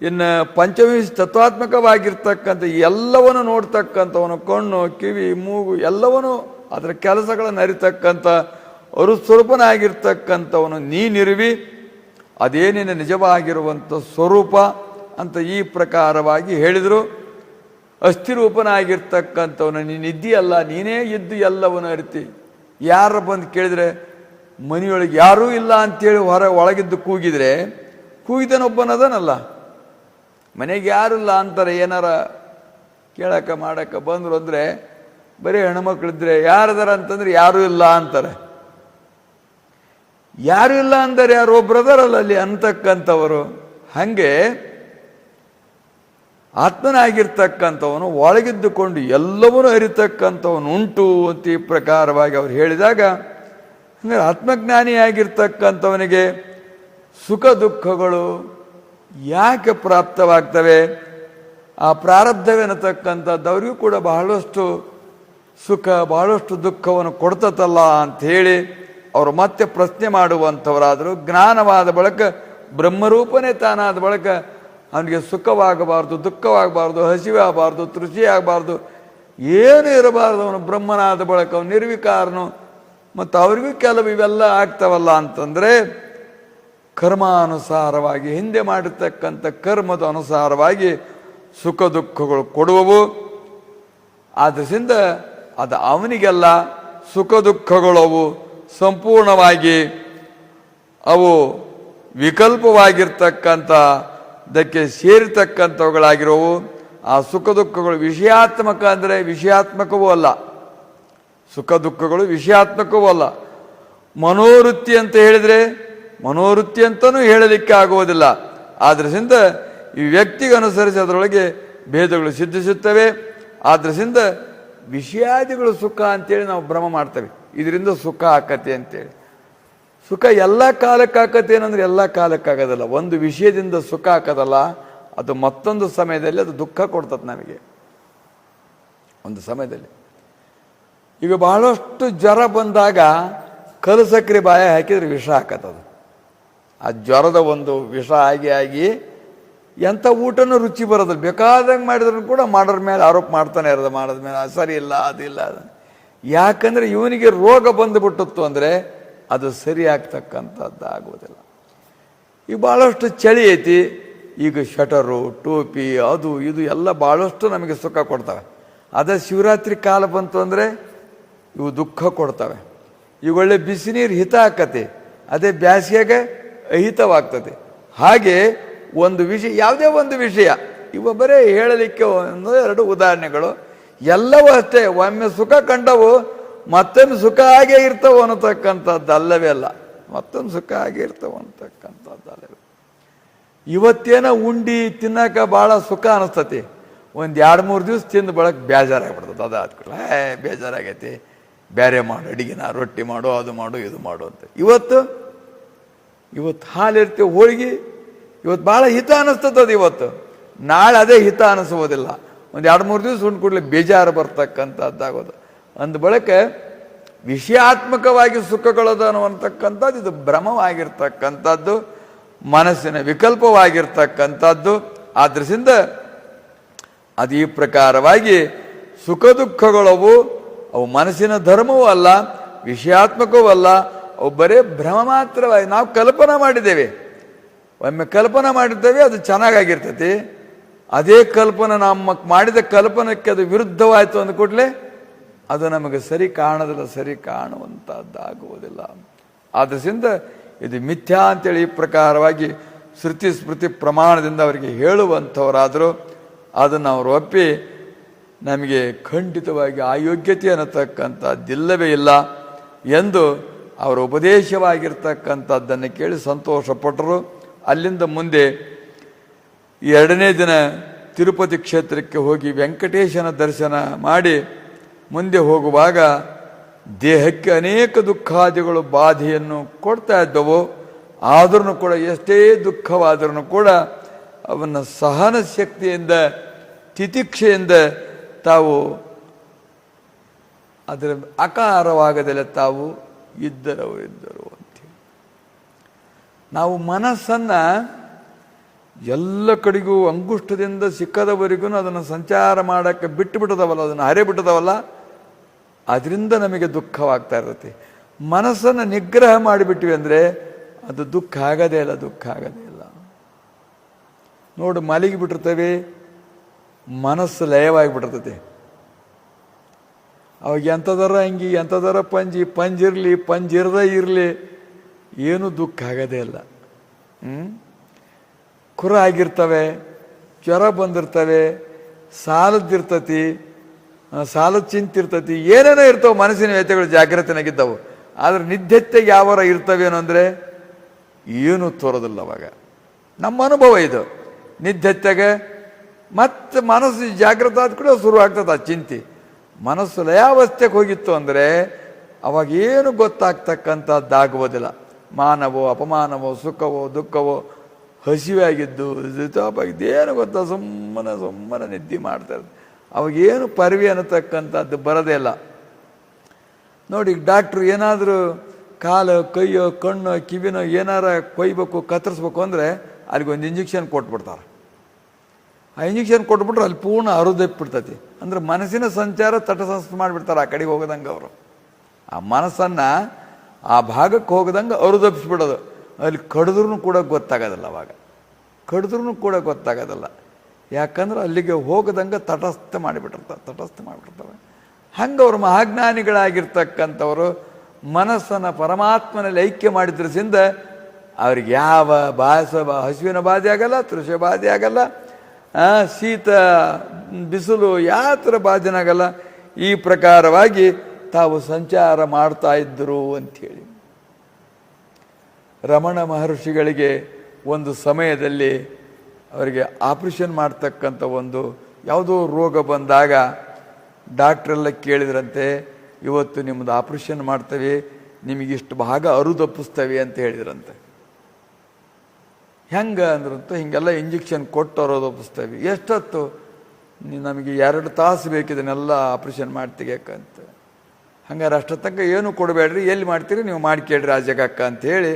ಇನ್ನು ಪಂಚವಿಂಶ ತತ್ವಾತ್ಮಕವಾಗಿರ್ತಕ್ಕಂಥ ಎಲ್ಲವನ್ನು ನೋಡ್ತಕ್ಕಂಥವನು, ಕಣ್ಣು ಕಿವಿ ಮೂಗು ಎಲ್ಲವನ್ನೂ ಅದರ ಕೆಲಸಗಳನ್ನು ಅರಿತಕ್ಕಂಥ ಅರುಸ್ವರೂಪನಾಗಿರ್ತಕ್ಕಂಥವನು ನೀನಿರುವಿ. ಅದೇ ನಿನ್ನ ನಿಜವಾಗಿರುವಂಥ ಸ್ವರೂಪ ಅಂತ ಈ ಪ್ರಕಾರವಾಗಿ ಹೇಳಿದರು. ಅಸ್ಥಿರೂಪನಾಗಿರ್ತಕ್ಕಂಥವನು ನೀನಿದ್ದೀಯಲ್ಲ, ನೀನೇ ಇದ್ದು ಎಲ್ಲವನ್ನು ಅರಿತಿ. ಯಾರು ಬಂದು ಕೇಳಿದರೆ ಮನೆಯೊಳಗೆ ಯಾರೂ ಇಲ್ಲ ಅಂತೇಳಿ ಒಳಗಿದ್ದು ಕೂಗಿದರೆ ಕೂಗಿದನೊಬ್ಬನದನಲ್ಲ, ಮನೆಗೆ ಯಾರಿಲ್ಲ ಅಂತಾರೆ. ಏನಾರ ಕೇಳಕ್ಕೆ ಮಾಡಕ್ಕೆ ಬಂದರು ಅಂದರೆ ಬರೀ ಹೆಣ್ಮಕ್ಳಿದ್ರೆ ಯಾರದಾರ ಅಂತಂದ್ರೆ ಯಾರೂ ಇಲ್ಲ ಅಂತಾರೆ. ಯಾರು ಇಲ್ಲ ಅಂದರೆ ಯಾರು ಒಬ್ರದಾರಲ್ಲ ಅಲ್ಲಿ ಅಂತಕ್ಕಂಥವರು. ಹಾಗೆ ಆತ್ಮನಾಗಿರ್ತಕ್ಕಂಥವನು ಒಳಗಿದ್ದುಕೊಂಡು ಎಲ್ಲವನ್ನೂ ಅರಿತಕ್ಕಂಥವನು ಉಂಟು ಅಂತ ಈ ಪ್ರಕಾರವಾಗಿ ಅವರು ಹೇಳಿದಾಗ, ಅಂದರೆ ಆತ್ಮಜ್ಞಾನಿಯಾಗಿರ್ತಕ್ಕಂಥವನಿಗೆ ಸುಖ ದುಃಖಗಳು ಯಾಕೆ ಪ್ರಾಪ್ತವಾಗ್ತವೆ? ಆ ಪ್ರಾರಬ್ಧವೆನ್ನತಕ್ಕಂಥದ್ದು ಅವರಿಗೂ ಕೂಡ ಬಹಳಷ್ಟು ಸುಖ ಬಹಳಷ್ಟು ದುಃಖವನ್ನು ಕೊಡ್ತತಲ್ಲ ಅಂಥೇಳಿ ಅವರು ಮತ್ತೆ ಪ್ರಶ್ನೆ ಮಾಡುವಂಥವರಾದರು. ಜ್ಞಾನವಾದ ಬಳಿಕ ಬ್ರಹ್ಮರೂಪನೇ ತಾನಾದ ಬಳಿಕ ಅವನಿಗೆ ಸುಖವಾಗಬಾರ್ದು, ದುಃಖವಾಗಬಾರ್ದು, ಹಸಿವೆ ಆಗಬಾರ್ದು, ತೃಷಿ ಆಗಬಾರ್ದು, ಏನು ಇರಬಾರ್ದು. ಅವನು ಬ್ರಹ್ಮನಾದ ಬಳಿಕ ಅವನು ನಿರ್ವಿಕಾರನು. ಮತ್ತು ಅವರಿಗೂ ಕೆಲವು ಇವೆಲ್ಲ ಆಗ್ತಾವಲ್ಲ ಅಂತಂದರೆ ಕರ್ಮಾನುಸಾರವಾಗಿ ಹಿಂದೆ ಮಾಡಿರ್ತಕ್ಕಂಥ ಕರ್ಮದ ಅನುಸಾರವಾಗಿ ಸುಖ ದುಃಖಗಳು ಕೊಡುವವು. ಆದ್ದರಿಂದ ಅದು ಅವನಿಗೆಲ್ಲ ಸುಖ ದುಃಖಗಳವು ಸಂಪೂರ್ಣವಾಗಿ ಅವು ವಿಕಲ್ಪವಾಗಿರ್ತಕ್ಕಂಥದಕ್ಕೆ ಸೇರಿರ್ತಕ್ಕಂಥವುಗಳಾಗಿರೋವು. ಆ ಸುಖ ದುಃಖಗಳು ವಿಷಯಾತ್ಮಕ ಅಂದರೆ ವಿಷಯಾತ್ಮಕವೂ ಅಲ್ಲ, ಸುಖ ದುಃಖಗಳು ವಿಷಯಾತ್ಮಕವೂ ಅಲ್ಲ. ಮನೋವೃತ್ತಿ ಅಂತ ಹೇಳಿದರೆ ಮನೋವೃತ್ತಿ ಅಂತಲೂ ಹೇಳಲಿಕ್ಕೆ ಆಗುವುದಿಲ್ಲ. ಆದ್ದರಿಂದ ಈ ವ್ಯಕ್ತಿಗೆ ಅನುಸರಿಸಿ ಅದರೊಳಗೆ ಭೇದಗಳು ಸಿದ್ಧಿಸುತ್ತವೆ. ಆದ್ದರಿಂದ ವಿಷಯಾದಿಗಳು ಸುಖ ಅಂತೇಳಿ ನಾವು ಭ್ರಮ ಮಾಡ್ತೇವೆ, ಇದರಿಂದ ಸುಖ ಆಕತೆ ಅಂತೇಳಿ. ಸುಖ ಎಲ್ಲ ಕಾಲಕ್ಕೆ ಆಕತೆ ಏನಂದ್ರೆ ಎಲ್ಲ ಕಾಲಕ್ಕಾಗೋದಲ್ಲ. ಒಂದು ವಿಷಯದಿಂದ ಸುಖ ಆಕೋದಲ್ಲ, ಅದು ಮತ್ತೊಂದು ಸಮಯದಲ್ಲಿ ಅದು ದುಃಖ ಕೊಡ್ತದೆ ನಮಗೆ. ಒಂದು ಸಮಯದಲ್ಲಿ ಈಗ ಬಹಳಷ್ಟು ಜ್ವರ ಬಂದಾಗ ಕಲ್ಲು ಸಕ್ಕರೆ ಬಾಯ ಹಾಕಿದ್ರೆ ವಿಷ ಹಾಕತ್ತದು. ಆ ಜ್ವರದ ಒಂದು ವಿಷ ಆಗಿ ಎಂಥ ಊಟನೂ ರುಚಿ ಬರೋದಿಲ್ಲ. ಬೇಕಾದಂಗೆ ಮಾಡಿದ್ರು ಕೂಡ ಮಾಡೋರ ಮೇಲೆ ಆರೋಪ ಮಾಡ್ತಾನೆ ಇರೋದು, ಮಾಡೋದ ಮೇಲೆ ಸರಿ ಇಲ್ಲ ಅದಿಲ್ಲ ಅದು. ಯಾಕಂದರೆ ಇವನಿಗೆ ರೋಗ ಬಂದುಬಿಟ್ಟಿತ್ತು ಅಂದರೆ ಅದು ಸರಿ ಆಗ್ತಕ್ಕಂಥದ್ದು ಆಗುವುದಿಲ್ಲ. ಈಗ ಭಾಳಷ್ಟು ಚಳಿ ಐತಿ, ಈಗ ಶಟರು ಟೋಪಿ ಅದು ಇದು ಎಲ್ಲ ಭಾಳಷ್ಟು ನಮಗೆ ಸುಖ ಕೊಡ್ತವೆ. ಅದೇ ಶಿವರಾತ್ರಿ ಕಾಲ ಬಂತು ಅಂದರೆ ಇವು ದುಃಖ ಕೊಡ್ತವೆ. ಈಗ ಒಳ್ಳೆ ಬಿಸಿ ನೀರು ಹಿತ ಆಕತಿ, ಅದೇ ಬ್ಯಾಸಿಗೆಗೆ ಅಹಿತವಾಗ್ತದೆ. ಹಾಗೆ ಒಂದು ವಿಷಯ, ಯಾವುದೇ ಒಂದು ವಿಷಯ, ಇವ ಬರೇ ಹೇಳಲಿಕ್ಕೆ ಒಂದು ಎರಡು ಉದಾಹರಣೆಗಳು, ಎಲ್ಲವೂ ಅಷ್ಟೇ. ಒಮ್ಮೆ ಸುಖ ಕಂಡವು ಮತ್ತೊಮ್ಮೆ ಸುಖ ಆಗೇ ಇರ್ತವೆ ಅನ್ನತಕ್ಕಂಥದ್ದು ಅಲ್ಲವೇ ಅಲ್ಲ, ಮತ್ತೊಂದು ಸುಖ ಆಗೇ ಇರ್ತವೆ ಅನ್ನತಕ್ಕಂಥದ್ದು ಅಲ್ಲವೇ. ಇವತ್ತೇನೋ ಉಂಡಿ ತಿನ್ನಕ ಭಾಳ ಸುಖ ಅನಿಸ್ತತಿ, ಒಂದು 2-3 ದಿವಸ ತಿಂದು ಬಳಕೆ ಬೇಜಾರಾಗ್ಬಿಡ್ತದೆ. ಅದಾದ್ಕೂಡ ಬೇಜಾರಾಗೈತಿ, ಬೇರೆ ಮಾಡು, ಅಡಿಗೆನ ರೊಟ್ಟಿ ಮಾಡು, ಅದು ಮಾಡು, ಇದು ಮಾಡು ಅಂತ. ಇವತ್ತು ಹಾಲಿರ್ತೀವಿ, ಹೋಳಿಗೆ ಇವತ್ತು ಭಾಳ ಹಿತ ಅನಿಸ್ತದ. ಇವತ್ತು ನಾಳೆ ಅದೇ ಹಿತ ಅನಿಸುವುದಿಲ್ಲ. ಒಂದು 2-3 ದಿವಸ ಉಂಡು ಕೂಡಲೇ ಬೇಜಾರು ಬರ್ತಕ್ಕಂಥದ್ದಾಗೋದು. ಅಂದ ಬಳಿಕ ವಿಷಯಾತ್ಮಕವಾಗಿ ಸುಖಗಳದ ಅನ್ನುವಂತಕ್ಕಂಥದ್ದು ಇದು ಭ್ರಮವಾಗಿರ್ತಕ್ಕಂಥದ್ದು, ಮನಸ್ಸಿನ ವಿಕಲ್ಪವಾಗಿರ್ತಕ್ಕಂಥದ್ದು. ಆದ್ದರಿಂದ ಅದು ಈ ಪ್ರಕಾರವಾಗಿ ಸುಖ ದುಃಖಗಳವು ಅವು ಮನಸ್ಸಿನ ಧರ್ಮವೂ ಅಲ್ಲ, ವಿಷಯಾತ್ಮಕವೂ ಅಲ್ಲ, ಅವು ಬರೇ ಭ್ರಮ ಮಾತ್ರವಾಗಿ ನಾವು ಕಲ್ಪನಾ ಮಾಡಿದ್ದೇವೆ. ಒಮ್ಮೆ ಕಲ್ಪನಾ ಮಾಡಿರ್ತೇವೆ, ಅದು ಚೆನ್ನಾಗಾಗಿರ್ತೈತಿ. ಅದೇ ಕಲ್ಪನೆ ನಮ್ಮ ಮಾಡಿದ ಕಲ್ಪನಕ್ಕೆ ಅದು ವಿರುದ್ಧವಾಯಿತು ಅಂದ ಕೂಡಲೇ ಅದು ನಮಗೆ ಸರಿ ಕಾಣೋದಿಲ್ಲ, ಸರಿ ಕಾಣುವಂಥದ್ದಾಗುವುದಿಲ್ಲ. ಆದ್ದರಿಂದ ಇದು ಮಿಥ್ಯಾ ಅಂತೇಳಿ ಈ ಪ್ರಕಾರವಾಗಿ ಶ್ರುತಿ ಸ್ಮೃತಿ ಪ್ರಮಾಣದಿಂದ ಅವರಿಗೆ ಹೇಳುವಂಥವರಾದರೂ ಅದನ್ನು ಅವರು ಒಪ್ಪಿ ನಮಗೆ ಖಂಡಿತವಾಗಿ ಅಯೋಗ್ಯತೆ ಅನ್ನತಕ್ಕಂಥದ್ದಿಲ್ಲವೇ ಇಲ್ಲ ಎಂದು ಅವರ ಉಪದೇಶವಾಗಿರ್ತಕ್ಕಂಥದ್ದನ್ನು ಕೇಳಿ ಸಂತೋಷಪಟ್ಟರು. ಅಲ್ಲಿಂದ ಮುಂದೆ 2ನೇ ದಿನ ತಿರುಪತಿ ಕ್ಷೇತ್ರಕ್ಕೆ ಹೋಗಿ ವೆಂಕಟೇಶನ ದರ್ಶನ ಮಾಡಿ ಮುಂದೆ ಹೋಗುವಾಗ ದೇಹಕ್ಕೆ ಅನೇಕ ದುಃಖಾದಿಗಳು ಬಾಧೆಯನ್ನು ಕೊಡ್ತಾ ಇದ್ದವು. ಆದ್ರೂ ಕೂಡ ಎಷ್ಟೇ ದುಃಖವಾದ್ರೂ ಕೂಡ ಅವನ್ನು ಸಹನ ಶಕ್ತಿಯಿಂದ ತಿತಿಕ್ಷೆಯಿಂದ ತಾವು ಅದರ ಆಕಾರವಾಗದಲ್ಲ ತಾವು ಇದ್ದರು ಅಂತೇಳಿ ನಾವು ಮನಸ್ಸನ್ನು ಎಲ್ಲ ಕಡೆಗೂ ಅಂಗುಷ್ಟದಿಂದ ಸಿಕ್ಕದವರೆಗೂ ಅದನ್ನು ಸಂಚಾರ ಮಾಡೋಕ್ಕೆ ಬಿಟ್ಟು ಬಿಟ್ಟದವಲ್ಲ, ಅದನ್ನು ಹರೆ ಬಿಟ್ಟದವಲ್ಲ, ಅದರಿಂದ ನಮಗೆ ದುಃಖವಾಗ್ತಾ ಇರುತ್ತೆ. ಮನಸ್ಸನ್ನು ನಿಗ್ರಹ ಮಾಡಿಬಿಟ್ವಿ ಅಂದರೆ ಅದು ದುಃಖ ಆಗದೇ ಇಲ್ಲ, ದುಃಖ ಆಗದೇ ಇಲ್ಲ. ನೋಡಿ, ಮಲಗಿ ಬಿಟ್ಟಿರ್ತೇವೆ, ಮನಸ್ಸು ಲಯವಾಗಿಬಿಟ್ಟಿರ್ತೈತೆ. ಅವಾಗ ಎಂಥದರ ಅಂಗಿ, ಎಂಥದರ ಪಂಜಿರಲಿ ಪಂಜಿರದ ಇರಲಿ, ಏನೂ ದುಃಖ ಆಗದೇ ಇಲ್ಲ. ಕುರ ಆಗಿರ್ತವೆ, ಜ್ವರ ಬಂದಿರ್ತವೆ, ಸಾಲದ್ದಿರ್ತತಿ, ಸಾಲದ ಚಿಂತಿರ್ತತಿ, ಏನೇನೋ ಇರ್ತವೆ, ಮನಸ್ಸಿನ ವ್ಯಥೆಗಳು ಜಾಗ್ರತೆನಾಗಿದ್ದವು. ಆದರೆ ನಿದ್ಯೆತ್ತೆಗೆ ಯಾವಾರ ಇರ್ತವೇನೋ ಅಂದರೆ ಏನೂ ತೋರೋದಿಲ್ಲ. ಅವಾಗ ನಮ್ಮ ಅನುಭವ ಇದು. ನಿದ್ಯೆತ್ತೆಗೆ ಮತ್ತೆ ಮನಸ್ಸು ಜಾಗೃತ ಆದ ಕೂಡ ಶುರು ಆಗ್ತದೆ ಆ ಚಿಂತೆ. ಮನಸ್ಸು ಲಯಾವಸ್ಥೆಗೆ ಹೋಗಿತ್ತು ಅಂದರೆ ಅವಾಗ ಏನು ಗೊತ್ತಾಗ್ತಕ್ಕಂಥದ್ದಾಗುವುದಿಲ್ಲ. ಮಾನವೋ ಅಪಮಾನವೋ ಸುಖವೋ ದುಃಖವೋ ಹಸಿವೆ ಆಗಿದ್ದು ಜಿತಾಪಾಗಿದ್ದು ಏನು ಗೊತ್ತಾ, ಸುಮ್ಮನೆ ನಿದ್ದೆ ಮಾಡ್ತಾರೆ. ಅವಾಗೇನು ಪರಿವಿ ಅನ್ನತಕ್ಕಂಥದ್ದು ಬರೋದೇ ಇಲ್ಲ. ನೋಡಿ, ಡಾಕ್ಟ್ರು ಏನಾದರೂ ಕಾಲು ಕೈಯೋ ಕಣ್ಣೋ ಕಿವಿನೋ ಏನಾರ ಕೊಯ್ಬೇಕು ಕತ್ತರಿಸ್ಬೇಕು ಅಂದರೆ ಅಲ್ಲಿಗೊಂದು ಇಂಜೆಕ್ಷನ್ ಕೊಟ್ಬಿಡ್ತಾರೆ. ಆ ಇಂಜೆಕ್ಷನ್ ಕೊಟ್ಬಿಟ್ರೆ ಅಲ್ಲಿ ಪೂರ್ಣ ಅರುದಪ್ಪಿಡ್ತತಿ. ಅಂದರೆ ಮನಸ್ಸಿನ ಸಂಚಾರ ತಟಸ್ಥ ಮಾಡಿಬಿಡ್ತಾರೆ ಆ ಕಡೆಗೆ ಹೋಗದಂಗೆ. ಅವರು ಆ ಮನಸ್ಸನ್ನು ಆ ಭಾಗಕ್ಕೆ ಹೋಗದಂಗೆ ಅರುದಪ್ಪಿಸ್ಬಿಡೋದು. ಅಲ್ಲಿ ಕಡಿದ್ರೂ ಕೂಡ ಗೊತ್ತಾಗೋದಿಲ್ಲ. ಅವಾಗ ಕಡಿದ್ರೂ ಕೂಡ ಗೊತ್ತಾಗೋದಿಲ್ಲ. ಯಾಕಂದ್ರೆ ಅಲ್ಲಿಗೆ ಹೋಗದಂಗೆ ತಟಸ್ಥ ಮಾಡಿಬಿಟ್ಟಿರ್ತಾರೆ. ಹಂಗೆ ಅವರು ಮಹಾಜ್ಞಾನಿಗಳಾಗಿರ್ತಕ್ಕಂಥವರು ಮನಸ್ಸನ್ನು ಪರಮಾತ್ಮನಲ್ಲಿ ಐಕ್ಯ ಮಾಡಿದ್ರಿಂದ ಅವ್ರಿಗೆ ಯಾವ ಹಸುವಿನ ಬಾಧೆ ಆಗಲ್ಲ, ತೃಷ ಬಾಧೆ ಆಗಲ್ಲ, ಶೀತ ಬಿಸಿಲು ಯಾವ ಥರ ಬಾಧೆನಾಗಲ್ಲ. ಈ ಪ್ರಕಾರವಾಗಿ ತಾವು ಸಂಚಾರ ಮಾಡ್ತಾ ಇದ್ದರು ಅಂಥೇಳಿ. ರಮಣ ಮಹರ್ಷಿಗಳಿಗೆ ಒಂದು ಸಮಯದಲ್ಲಿ ಅವರಿಗೆ ಆಪರೇಷನ್ ಮಾಡ್ತಕ್ಕಂಥ ಒಂದು ಯಾವುದೋ ರೋಗ ಬಂದಾಗ ಡಾಕ್ಟ್ರೆಲ್ಲ ಕೇಳಿದ್ರಂತೆ, ಇವತ್ತು ನಿಮ್ಮದು ಆಪರೇಷನ್ ಮಾಡ್ತೇವೆ, ನಿಮಗಿಷ್ಟು ಭಾಗ ಅರುದಪ್ಪಿಸ್ತೇವೆ ಅಂತ ಹೇಳಿದ್ರಂತೆ. ಹೆಂಗೆ ಅಂದ್ರಂತ, ಹಿಂಗೆಲ್ಲ ಇಂಜೆಕ್ಷನ್ ಕೊಟ್ಟು ಅರುದಪ್ಪಿಸ್ತೇವೆ. ಎಷ್ಟೊತ್ತು? ನಮಗೆ 2 ತಾಸು ಬೇಕಿದನ್ನೆಲ್ಲ ಆಪರೇಷನ್ ಮಾಡ್ತೀಗಕ್ಕಂತ. ಹಂಗಾರೆ ಅಷ್ಟ ತನಕ ಏನು ಕೊಡಬೇಡ್ರಿ, ಎಲ್ಲಿ ಮಾಡ್ತೀರಿ ನೀವು ಮಾಡ್ಕೇಳ್ರಿ ಆ ಜಾಗಕ್ಕ ಅಂಥೇಳಿ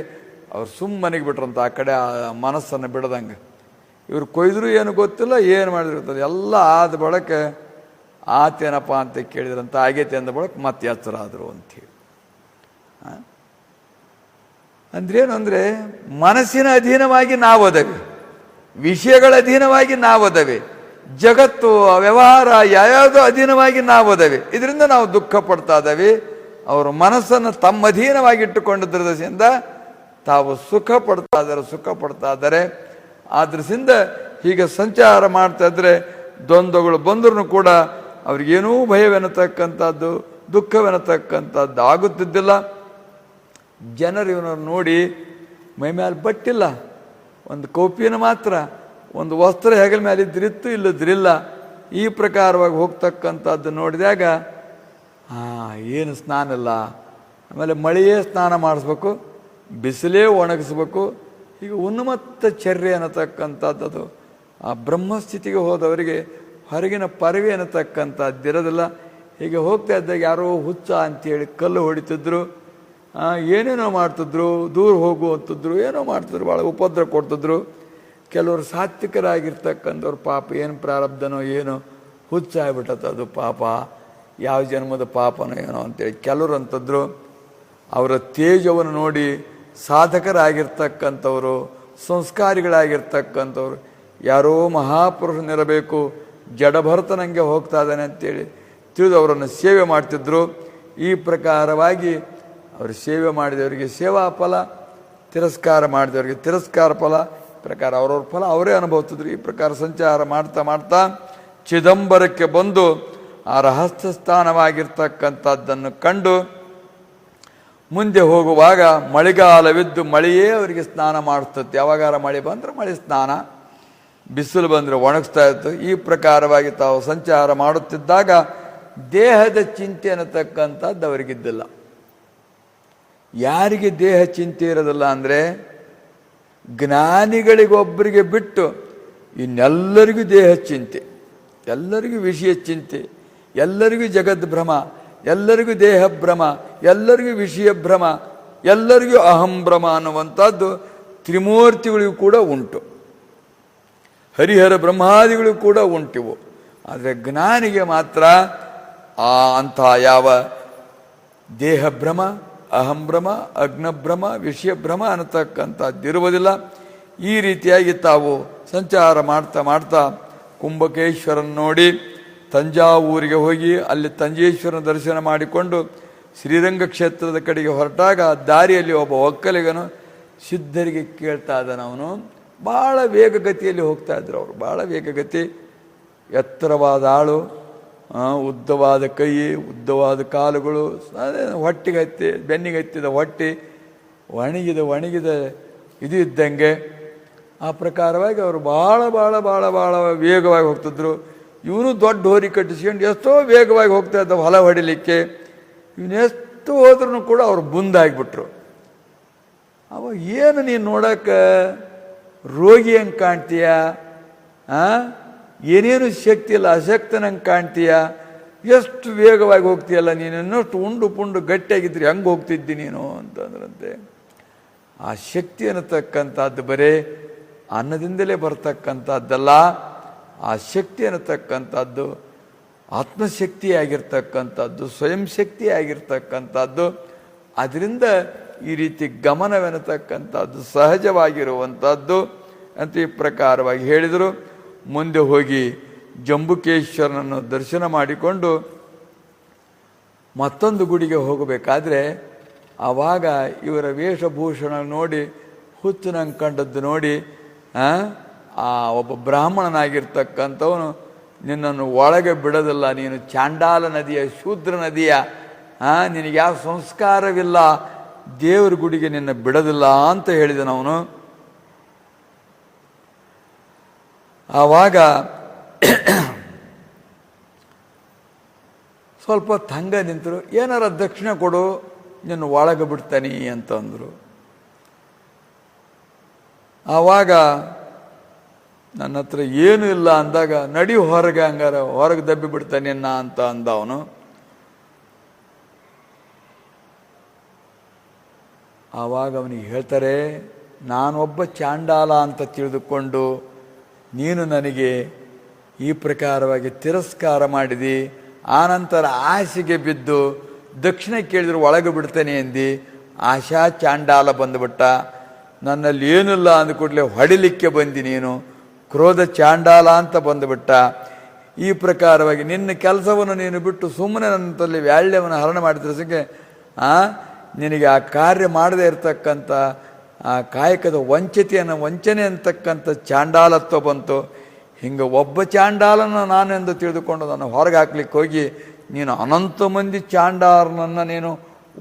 ಅವ್ರು ಸುಮ್ಮನೆಗೆ ಬಿಟ್ರಂತ. ಆ ಕಡೆ ಆ ಮನಸ್ಸನ್ನು ಬಿಡದಂಗೆ. ಇವ್ರು ಕೊಯ್ದರೂ ಏನು ಗೊತ್ತಿಲ್ಲ, ಏನು ಮಾಡಿದಿರ್ತದೆ ಎಲ್ಲ ಆದ ಬಳಕೆ ಆತೇನಪ್ಪ ಅಂತ ಕೇಳಿದ್ರಂತ. ಆಗೈತೆ ಅಂದ ಬಳಕೆ ಮತ್ತೆ ಎಚ್ಚರ ಆದರು ಅಂಥೇಳಿ. ಅಂದ್ರೇನು ಅಂದರೆ ಮನಸ್ಸಿನ ಅಧೀನವಾಗಿ ನಾವದವೆ, ವಿಷಯಗಳ ಅಧೀನವಾಗಿ ನಾವದವೆ, ಜಗತ್ತು ವ್ಯವಹಾರ ಯಾವ್ಯಾವುದೋ ಅಧೀನವಾಗಿ ನಾವದವೆ. ಇದರಿಂದ ನಾವು ದುಃಖ ಪಡ್ತಾ ಇದ್ದೇವೆ. ಅವರು ಮನಸ್ಸನ್ನು ತಮ್ಮ ಅಧೀನವಾಗಿಟ್ಟುಕೊಂಡಿದ್ದರಿಂದ ತಾವು ಸುಖ ಪಡ್ತಾ ಇದ್ದಾರೆ. ಆದ್ರಿಂದ ಹೀಗೆ ಸಂಚಾರ ಮಾಡ್ತಾ ಇದ್ರೆ ದ್ವಂದ್ವಗಳು ಬಂದ್ರೂ ಕೂಡ ಅವ್ರಿಗೇನೂ ಭಯವೆನ್ನತಕ್ಕಂಥದ್ದು ದುಃಖವೆನ್ನತಕ್ಕಂಥದ್ದು ಆಗುತ್ತಿದ್ದಿಲ್ಲ. ಜನರು ಇವನನ್ನು ನೋಡಿ ಮೈಮೇಲೆ ಬಟ್ಟಿಲ್ಲ, ಒಂದು ಕೌಪಿನ ಮಾತ್ರ, ಒಂದು ವಸ್ತ್ರ ಹೆಗಲ ಮೇಲೆ ಇದ್ರಿತ್ತು, ಇಲ್ಲದ್ರಿಲ್ಲ. ಈ ಪ್ರಕಾರವಾಗಿ ಹೋಗ್ತಕ್ಕಂಥದ್ದು ನೋಡಿದಾಗ ಏನು ಸ್ನಾನ ಇಲ್ಲ, ಆಮೇಲೆ ಮಳೆಯೇ ಸ್ನಾನ ಮಾಡಿಸ್ಬೇಕು, ಬಿಸಿಲೇ ಒಣಗಿಸ್ಬೇಕು. ಈಗ ಉನ್ಮತ್ತ ಚರ್ಯ ಅನ್ನತಕ್ಕಂಥದ್ದು ಆ ಬ್ರಹ್ಮಸ್ಥಿತಿಗೆ ಹೋದವರಿಗೆ ಹೊರಗಿನ ಪರವೆ ಅನ್ನತಕ್ಕಂಥದ್ದಿರೋದಿಲ್ಲ. ಹೀಗೆ ಹೋಗ್ತಾ ಇದ್ದಾಗ ಯಾರೋ ಹುಚ್ಚ ಅಂತೇಳಿ ಕಲ್ಲು ಹೊಡಿತಿದ್ರು, ಏನೇನೋ ಮಾಡ್ತಿದ್ರು, ದೂರ ಹೋಗುವಂಥದ್ರು, ಏನೋ ಮಾಡ್ತಿದ್ರು, ಭಾಳ ಉಪದ್ರ ಕೊಡ್ತಿದ್ರು. ಕೆಲವರು ಸಾತ್ವಿಕರಾಗಿರ್ತಕ್ಕಂಥವ್ರು ಪಾಪ ಏನು ಪ್ರಾರಬ್ಧನೋ ಏನೋ ಹುಚ್ಚ ಆಗ್ಬಿಟ್ಟದು ಪಾಪ, ಯಾವ ಜನ್ಮದ ಪಾಪನೋ ಏನೋ ಅಂತೇಳಿ ಕೆಲವರು ಅಂತಂದ್ರು. ಅವರ ತೇಜವನ್ನು ನೋಡಿ ಸಾಧಕರಾಗಿರ್ತಕ್ಕಂಥವರು, ಸಂಸ್ಕಾರಿಗಳಾಗಿರ್ತಕ್ಕಂಥವ್ರು, ಯಾರೋ ಮಹಾಪುರುಷನಿರಬೇಕು, ಜಡಭರತನಂಗೆ ಹೋಗ್ತಾ ಇದ್ದಾನೆ ಅಂತೇಳಿ ತಿಳಿದು ಅವರನ್ನು ಸೇವೆ ಮಾಡ್ತಿದ್ರು. ಈ ಪ್ರಕಾರವಾಗಿ ಅವರು ಸೇವೆ ಮಾಡಿದವರಿಗೆ ಸೇವಾ ಫಲ, ತಿರಸ್ಕಾರ ಮಾಡಿದವರಿಗೆ ತಿರಸ್ಕಾರ ಫಲ, ಪ್ರಕಾರ ಅವ್ರವ್ರ ಫಲ ಅವರೇ ಅನುಭವಿಸಿದ್ರು. ಈ ಪ್ರಕಾರ ಸಂಚಾರ ಮಾಡ್ತಾ ಮಾಡ್ತಾ ಚಿದಂಬರಕ್ಕೆ ಬಂದು ಆ ರಹಸ್ಯ ಸ್ಥಾನವಾಗಿರ್ತಕ್ಕಂಥದ್ದನ್ನು ಕಂಡು ಮುಂದೆ ಹೋಗುವಾಗ ಮಳೆಗಾಲವಿದ್ದು ಮಳೆಯೇ ಅವರಿಗೆ ಸ್ನಾನ ಮಾಡಿಸ್ತದೆ. ಯಾವಾಗಾರ ಮಳೆ ಬಂದರೆ ಮಳೆ ಸ್ನಾನ, ಬಿಸಿಲು ಬಂದರೆ ಒಣಗಿಸ್ತಾ ಇತ್ತು. ಈ ಪ್ರಕಾರವಾಗಿ ತಾವು ಸಂಚಾರ ಮಾಡುತ್ತಿದ್ದಾಗ ದೇಹದ ಚಿಂತೆ ಅನ್ನತಕ್ಕಂಥದ್ದು ಅವರಿಗಿದ್ದಿಲ್ಲ. ಯಾರಿಗೆ ದೇಹ ಚಿಂತೆ ಇರೋದಿಲ್ಲ ಅಂದರೆ ಜ್ಞಾನಿಗಳಿಗೊಬ್ಬರಿಗೆ ಬಿಟ್ಟು ಇನ್ನೆಲ್ಲರಿಗೂ ದೇಹ ಚಿಂತೆ, ಎಲ್ಲರಿಗೂ ವಿಷಯ ಚಿಂತೆ, ಎಲ್ಲರಿಗೂ ಜಗದ್ಭ್ರಮ, ಎಲ್ಲರಿಗೂ ದೇಹ ಭ್ರಮ, ಎಲ್ಲರಿಗೂ ವಿಷಯ ಭ್ರಮ, ಎಲ್ಲರಿಗೂ ಅಹಂಭ್ರಮ ಅನ್ನುವಂಥದ್ದು ತ್ರಿಮೂರ್ತಿಗಳಿಗೂ ಕೂಡ ಉಂಟು, ಹರಿಹರ ಬ್ರಹ್ಮಾದಿಗಳಿಗೂ ಕೂಡ ಉಂಟಿವು. ಆದರೆ ಜ್ಞಾನಿಗೆ ಮಾತ್ರ ಅಂಥ ಯಾವ ದೇಹಭ್ರಮ, ಅಹಂಭ್ರಮ, ಅಗ್ನಭ್ರಮ, ವಿಷಯಭ್ರಮ ಅನ್ನತಕ್ಕಂಥದ್ದಿರುವುದಿಲ್ಲ. ಈ ರೀತಿಯಾಗಿ ತಾವು ಸಂಚಾರ ಮಾಡ್ತಾ ಮಾಡ್ತಾ ಕುಂಭಕೇಶ್ವರನ ನೋಡಿ ತಂಜಾವೂರಿಗೆ ಹೋಗಿ ಅಲ್ಲಿ ತಂಜೇಶ್ವರನ ದರ್ಶನ ಮಾಡಿಕೊಂಡು ಶ್ರೀರಂಗ ಕ್ಷೇತ್ರದ ಕಡೆಗೆ ಹೊರಟಾಗ ದಾರಿಯಲ್ಲಿ ಒಬ್ಬ ಒಕ್ಕಲಿಗನು ಸಿದ್ಧರಿಗೆ ಕೇಳ್ತಾ ಇದ್ದಾನೆ. ಅವನು ಭಾಳ ವೇಗಗತಿಯಲ್ಲಿ ಹೋಗ್ತಾ ಇದ್ರು. ಅವರು ಭಾಳ ವೇಗಗತಿ, ಎತ್ತರವಾದ ಆಳು, ಉದ್ದವಾದ ಕೈ, ಉದ್ದವಾದ ಕಾಲುಗಳು, ಹೊಟ್ಟಿಗೆ ಹತ್ತಿ ಬೆನ್ನಿಗೆ ಹತ್ತಿದ ಹೊಟ್ಟೆ, ಒಣಗಿದ ಇದು ಇದ್ದಂಗೆ. ಆ ಪ್ರಕಾರವಾಗಿ ಅವರು ಭಾಳ ಭಾಳ ಭಾಳ ಭಾಳ ವೇಗವಾಗಿ ಹೋಗ್ತಿದ್ರು. ಇವನು ದೊಡ್ಡ ಹೋರಿ ಕಟ್ಟಿಸ್ಕೊಂಡು ಎಷ್ಟೋ ವೇಗವಾಗಿ ಹೋಗ್ತಾ ಇದ್ದ ಹೊಲ ಹೊಡಿಲಿಕ್ಕೆ. ಇವನೆಷ್ಟು ಹೋದ್ರೂ ಕೂಡ ಅವ್ರು ಮುಂದಾಗಿಬಿಟ್ರು. ಅವ ಏನು ನೀನು ನೋಡೋಕೆ ರೋಗಿ ಹಂಗೆ ಕಾಣ್ತೀಯ, ಏನೇನು ಶಕ್ತಿ ಇಲ್ಲ, ಅಶಕ್ತನಂಗೆ ಕಾಣ್ತೀಯ, ಎಷ್ಟು ವೇಗವಾಗಿ ಹೋಗ್ತೀಯಲ್ಲ ನೀನು, ಇನ್ನಷ್ಟು ಉಂಡು ಪುಂಡು ಗಟ್ಟಿಯಾಗಿದ್ರಿ ಹಂಗೆ ಹೋಗ್ತಿದ್ದಿ ನೀನು ಅಂತಂದ್ರಂತೆ. ಆ ಶಕ್ತಿ ಅನ್ನತಕ್ಕಂಥದ್ದು ಬರೇ ಅನ್ನದಿಂದಲೇ ಬರ್ತಕ್ಕಂಥದ್ದಲ್ಲ. ಆ ಶಕ್ತಿ ಅನ್ನತಕ್ಕಂಥದ್ದು ಆತ್ಮಶಕ್ತಿಯಾಗಿರ್ತಕ್ಕಂಥದ್ದು, ಸ್ವಯಂ ಶಕ್ತಿಯಾಗಿರ್ತಕ್ಕಂಥದ್ದು. ಅದರಿಂದ ಈ ರೀತಿ ಗಮನವೆನ್ನತಕ್ಕಂಥದ್ದು ಸಹಜವಾಗಿರುವಂಥದ್ದು ಅಂತ ಈ ಪ್ರಕಾರವಾಗಿ ಹೇಳಿದರು. ಮುಂದೆ ಹೋಗಿ ಜಂಬುಕೇಶ್ವರನನ್ನು ದರ್ಶನ ಮಾಡಿಕೊಂಡು ಮತ್ತೊಂದು ಗುಡಿಗೆ ಹೋಗಬೇಕಾದ್ರೆ ಆವಾಗ ಇವರ ವೇಷಭೂಷಣ ನೋಡಿ ಹುಚ್ಚನಂಗೆ ಕಂಡದ್ದು ನೋಡಿ ಆ ಒಬ್ಬ ಬ್ರಾಹ್ಮಣನಾಗಿರ್ತಕ್ಕಂಥವನು ನಿನ್ನನ್ನು ಒಳಗೆ ಬಿಡೋದಿಲ್ಲ, ನೀನು ಚಾಂಡಾಲ ನದಿಯ ಶೂದ್ರ ನದಿಯ, ನಿನಗೆ ಯಾವ ಸಂಸ್ಕಾರವಿಲ್ಲ, ದೇವರ ಗುಡಿಗೆ ನಿನ್ನ ಬಿಡೋದಿಲ್ಲ ಅಂತ ಹೇಳಿದನವನು. ಆವಾಗ ಸ್ವಲ್ಪ ಹಂಗ ನಿಂತರು. ಏನಾರ ದಕ್ಷಿಣ ಕೊಡು, ನಿನ್ನ ಒಳಗೆ ಬಿಡ್ತಾನೆ ಅಂತಂದರು. ಆವಾಗ ನನ್ನ ಹತ್ರ ಏನೂ ಇಲ್ಲ ಅಂದಾಗ, ನಡಿ ಹೊರಗೆ, ಹಂಗಾರ ಹೊರಗೆ ದಬ್ಬಿ ಬಿಡ್ತಾನೆ ನಿನ್ನ ಅಂತ ಅಂದ ಅವನು. ಆವಾಗ ಅವನಿಗೆ ಹೇಳ್ತಾರೆ, ನಾನೊಬ್ಬ ಚಾಂಡಾಲ ಅಂತ ತಿಳಿದುಕೊಂಡು ನೀನು ನನಗೆ ಈ ಪ್ರಕಾರವಾಗಿ ತಿರಸ್ಕಾರ ಮಾಡಿದಿ, ಆನಂತರ ಆಸೆಗೆ ಬಿದ್ದು ದಕ್ಷಿಣ ಕೇಳಿದ್ರು ಒಳಗೆ ಬಿಡ್ತೇನೆ ಎಂದಿ, ಆಶಾ ಚಾಂಡಾಲ ಬಂದುಬಿಟ್ಟ. ನನ್ನಲ್ಲಿ ಏನಿಲ್ಲ ಅಂದ್ಕೂಡಲೇ ಹೊಡಿಲಿಕ್ಕೆ ಬಂದಿ ನೀನು, ಕ್ರೋಧ ಚಾಂಡಾಲ ಅಂತ ಬಂದುಬಿಟ್ಟ. ಈ ಪ್ರಕಾರವಾಗಿ ನಿನ್ನ ಕೆಲಸವನ್ನು ನೀನು ಬಿಟ್ಟು ಸುಮ್ಮನೆ ನನ್ನಲ್ಲಿ ವ್ಯಾಳ್ಯವನ್ನು ಹರಣ ಮಾಡಿದ್ರೆ ಸಂಖ್ಯೆ ನಿನಗೆ ಆ ಕಾರ್ಯ ಮಾಡದೇ ಇರತಕ್ಕಂಥ ಆ ಕಾಯಕದ ವಂಚನೆ ಅಂತಕ್ಕಂಥ ಚಾಂಡಾಲತ್ವ ಬಂತು. ಹಿಂಗೆ ಒಬ್ಬ ಚಾಂಡಾಲನ ನಾನೆಂದು ತಿಳಿದುಕೊಂಡು ನಾನು ಹೊರಗೆ ಹಾಕ್ಲಿಕ್ಕೆ ಹೋಗಿ ನೀನು ಅನಂತ ಮಂದಿ ಚಾಂಡಾಲನನ್ನು ನೀನು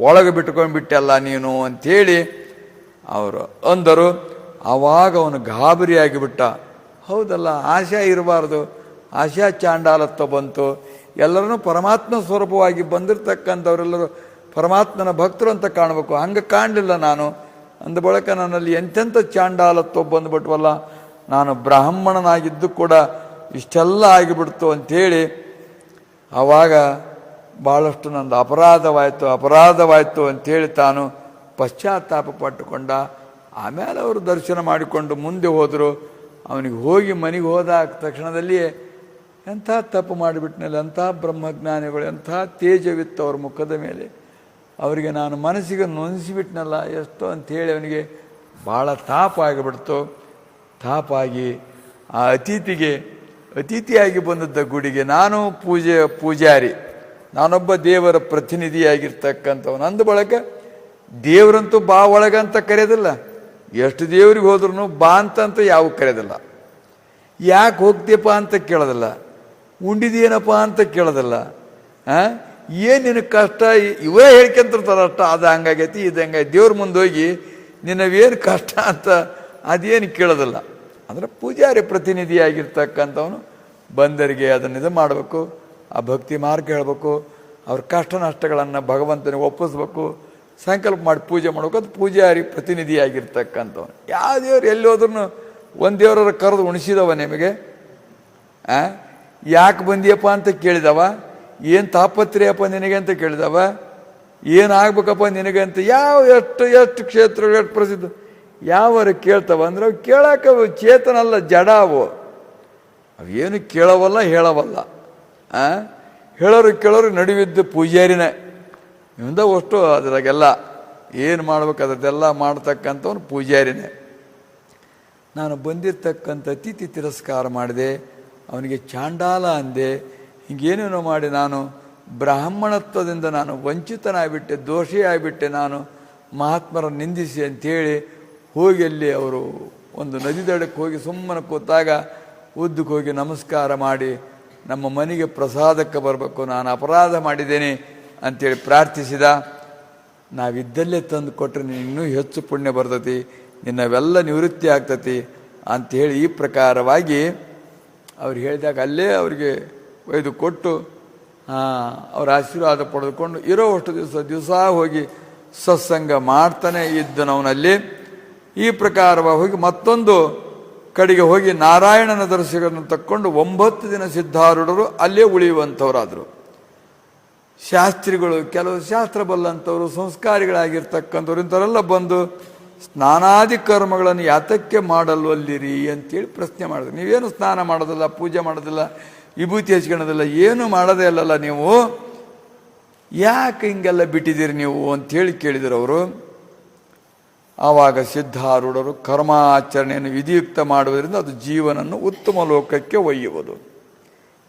ಒಳಗೆ ಬಿಟ್ಕೊಂಡ್ಬಿಟ್ಟೆಲ್ಲ ನೀನು ಅಂಥೇಳಿ ಅವರು ಅಂದರು. ಆವಾಗ ಅವನು ಗಾಬರಿಯಾಗಿಬಿಟ್ಟ. ಹೌದಲ್ಲ, ಆಶಾ ಇರಬಾರ್ದು, ಆಶಾ ಚಾಂಡಾಲತ್ವ ಬಂತು. ಎಲ್ಲರನ್ನೂ ಪರಮಾತ್ಮ ಸ್ವರೂಪವಾಗಿ ಬಂದಿರತಕ್ಕಂಥವರೆಲ್ಲರೂ ಪರಮಾತ್ಮನ ಭಕ್ತರು ಅಂತ ಕಾಣಬೇಕು, ಹಂಗೆ ಕಾಣಲಿಲ್ಲ ನಾನು. ಅಂದ ಬಳಿಕ ನನ್ನಲ್ಲಿ ಎಂತೆಂಥ ಚಾಂಡಾಲತ್ವ ಬಂದುಬಿಟ್ವಲ್ಲ, ನಾನು ಬ್ರಾಹ್ಮಣನಾಗಿದ್ದು ಕೂಡ ಇಷ್ಟೆಲ್ಲ ಆಗಿಬಿಡ್ತು ಅಂಥೇಳಿ ಆವಾಗ ಭಾಳಷ್ಟು ನಂದು ಅಪರಾಧವಾಯಿತು ಅಂಥೇಳಿ ತಾನು ಪಶ್ಚಾತ್ತಾಪ ಪಟ್ಟುಕೊಂಡ. ಆಮೇಲೆ ಅವರು ದರ್ಶನ ಮಾಡಿಕೊಂಡು ಮುಂದೆ ಹೋದರು. ಅವನಿಗೆ ಹೋಗಿ ಮನೆಗೆ ಹೋದ ತಕ್ಷಣದಲ್ಲಿಯೇ ಎಂಥ ತಪ್ಪು ಮಾಡಿಬಿಟ್ನಲ್ಲ, ಎಂಥ ಬ್ರಹ್ಮಜ್ಞಾನಿಗಳು, ಎಂಥ ತೇಜವಿತ್ತು ಅವ್ರ ಮುಖದ ಮೇಲೆ, ಅವರಿಗೆ ನಾನು ಮನಸ್ಸಿಗೆ ನೊಂದಿಸಿಬಿಟ್ನಲ್ಲ ಎಷ್ಟೋ ಅಂಥೇಳಿ ಅವನಿಗೆ ಭಾಳ ತಾಪ ಆಗಿಬಿಡ್ತು. ತಾಪಾಗಿ ಆ ಅತಿಥಿಯಾಗಿ ಬಂದದ್ದ ಗುಡಿಗೆ ನಾನು ಪೂಜಾರಿ, ನಾನೊಬ್ಬ ದೇವರ ಪ್ರತಿನಿಧಿಯಾಗಿರ್ತಕ್ಕಂಥವನು. ಅಂದ ಬಳಕ ದೇವರಂತೂ ಬಾ ಒಳಗಂತ ಕರೆಯೋದಿಲ್ಲ, ಎಷ್ಟು ದೇವ್ರಿಗೆ ಹೋದ್ರೂ ಬಾ ಅಂತ ಯಾವ ಕರೆಯೋದಿಲ್ಲ. ಯಾಕೆ ಹೋಗ್ತೀಯಪ್ಪ ಅಂತ ಕೇಳೋದಿಲ್ಲ, ಉಂಡಿದೇನಪ್ಪ ಅಂತ ಕೇಳೋದಿಲ್ಲ. ಏನು ನಿನಗೆ ಕಷ್ಟ ಇವೇ ಹೇಳ್ಕೊಂತಿರ್ತಾರೆ ಅಷ್ಟ, ಅದು ಹಂಗಾಗೈತಿ ಇದು ಹಂಗಾಗೈತಿ. ದೇವ್ರ ಮುಂದೆ ಹೋಗಿ ನಿನ್ನವೇನು ಕಷ್ಟ ಅಂತ ಅದೇನು ಕೇಳೋದಿಲ್ಲ. ಅಂದರೆ ಪೂಜಾರಿ ಪ್ರತಿನಿಧಿಯಾಗಿರ್ತಕ್ಕಂಥವನು ಬಂದರಿಗೆ ಅದನ್ನು ಇದು ಮಾಡಬೇಕು, ಆ ಭಕ್ತಿ ಮಾರ್ಗ ಹೇಳಬೇಕು, ಅವ್ರ ಕಷ್ಟ ನಷ್ಟಗಳನ್ನು ಭಗವಂತನಿಗೆ ಒಪ್ಪಿಸ್ಬೇಕು, ಸಂಕಲ್ಪ ಮಾಡಿ ಪೂಜೆ ಮಾಡ್ಬೇಕು. ಅದು ಪೂಜಾರಿ ಪ್ರತಿನಿಧಿಯಾಗಿರ್ತಕ್ಕಂಥವನು. ಯಾವ ದೇವ್ರು ಎಲ್ಲಿ ಹೋದ್ರೂ ಒಂದು ದೇವರ ಕರೆದು ಉಣಿಸಿದವ ನಿಮಗೆ, ಯಾಕೆ ಬಂದಿಯಪ್ಪ ಅಂತ ಕೇಳಿದವ, ಏನು ತಾಪತ್ರೆಯಪ್ಪ ನಿನಗೆ ಅಂತ ಕೇಳಿದವ, ಏನಾಗ್ಬೇಕಪ್ಪ ನಿನಗೆ ಅಂತ ಎಷ್ಟು ಕ್ಷೇತ್ರಗಳು ಎಷ್ಟು ಪ್ರಸಿದ್ಧ ಯಾವಾರು ಕೇಳ್ತಾವ ಅಂದ್ರೆ ಅವು ಕೇಳಕ್ಕೆ ಚೇತನಲ್ಲ, ಜಡ ಅವು. ಅವೇನು ಕೇಳವಲ್ಲ ಹೇಳವಲ್ಲ. ಕೇಳೋರು ನಡುವಿದ್ದು ಪೂಜಾರಿನೇ ಇಂದ ಅಷ್ಟು ಅದ್ರಾಗೆಲ್ಲ ಏನು ಮಾಡ್ಬೇಕು ಅದರದ್ದೆಲ್ಲ ಮಾಡ್ತಕ್ಕಂಥವ್ನು ಪೂಜಾರಿನೇ. ನಾನು ಬಂದಿರ್ತಕ್ಕಂಥ ಅತಿಥಿ ತಿರಸ್ಕಾರ ಮಾಡಿದೆ, ಅವನಿಗೆ ಚಾಂಡಾಲ ಅಂದೆ, ಹಿಂಗೇನೇನೋ ಮಾಡಿ ನಾನು ಬ್ರಾಹ್ಮಣತ್ವದಿಂದ ನಾನು ವಂಚಿತನಾಗ್ಬಿಟ್ಟೆ, ದೋಷಿ ಆಗಿಬಿಟ್ಟೆ, ನಾನು ಮಹಾತ್ಮರ ನಿಂದಿಸಿ ಅಂಥೇಳಿ ಹೋಗಿ ಅಲ್ಲಿ ಅವರು ಒಂದು ನದಿ ದಡಕ್ಕೆ ಹೋಗಿ ಸುಮ್ಮನೆ ಕೂತಾಗ ಉದ್ದಕ್ಕೆ ಹೋಗಿ ನಮಸ್ಕಾರ ಮಾಡಿ ನಮ್ಮ ಮನೆಗೆ ಪ್ರಸಾದಕ್ಕೆ ಬರಬೇಕು, ನಾನು ಅಪರಾಧ ಮಾಡಿದ್ದೇನೆ ಅಂಥೇಳಿ ಪ್ರಾರ್ಥಿಸಿದ. ನಾವಿದ್ದಲ್ಲೇ ತಂದು ಕೊಟ್ಟರೆ ನೀನು ಇನ್ನೂ ಹೆಚ್ಚು ಪುಣ್ಯ ಬರ್ತತಿ, ನಿನ್ನವೆಲ್ಲ ನಿವೃತ್ತಿ ಆಗ್ತತಿ, ಅಂಥೇಳಿ ಈ ಪ್ರಕಾರವಾಗಿ ಅವ್ರು ಹೇಳಿದಾಗ ಅಲ್ಲೇ ಅವರಿಗೆ ಒಯ್ದು ಕೊಟ್ಟು ಅವರ ಆಶೀರ್ವಾದ ಪಡೆದುಕೊಂಡು ಇರೋವಷ್ಟು ದಿವಸ ಹೋಗಿ ಸತ್ಸಂಗ ಮಾಡ್ತಾನೆ ಇದ್ದನವನಲ್ಲಿ. ಈ ಪ್ರಕಾರವಾಗಿ ಹೋಗಿ ಮತ್ತೊಂದು ಕಡೆಗೆ ಹೋಗಿ ನಾರಾಯಣನ ದರ್ಶನವನ್ನು ತಕ್ಕೊಂಡು 9 ದಿನ ಸಿದ್ಧಾರೂಢರು ಅಲ್ಲೇ ಉಳಿಯುವಂಥವರಾದರು. ಶಾಸ್ತ್ರಿಗಳು, ಕೆಲವು ಶಾಸ್ತ್ರ ಬಲ್ಲಂಥವ್ರು, ಸಂಸ್ಕಾರಿಗಳಾಗಿರ್ತಕ್ಕಂಥವ್ರು ಇಂಥವರೆಲ್ಲ ಬಂದು ಸ್ನಾನಾದಿ ಕರ್ಮಗಳನ್ನು ಯಾತಕ್ಕೆ ಮಾಡಲ್ವಲ್ಲಿರಿ ಅಂತೇಳಿ ಪ್ರಶ್ನೆ ಮಾಡಿದ್ರು. ನೀವೇನು ಸ್ನಾನ ಮಾಡೋದಿಲ್ಲ, ಪೂಜೆ ಮಾಡೋದಿಲ್ಲ, ವಿಭೂತಿ ಹಚ್ಕೊಳ್ಳೋದಿಲ್ಲ, ಏನು ಮಾಡೋದೇ ಅಲ್ಲಲ್ಲ ನೀವು, ಯಾಕೆ ಹಿಂಗೆಲ್ಲ ಬಿಟ್ಟಿದ್ದೀರಿ ನೀವು ಅಂಥೇಳಿ ಕೇಳಿದರು ಅವರು. ಆವಾಗ ಸಿದ್ಧಾರೂಢರು ಕರ್ಮಾಚರಣೆಯನ್ನು ವಿಧಿಯುಕ್ತ ಮಾಡುವುದರಿಂದ ಅದು ಜೀವನನ್ನು ಉತ್ತಮ ಲೋಕಕ್ಕೆ ಒಯ್ಯುವುದು.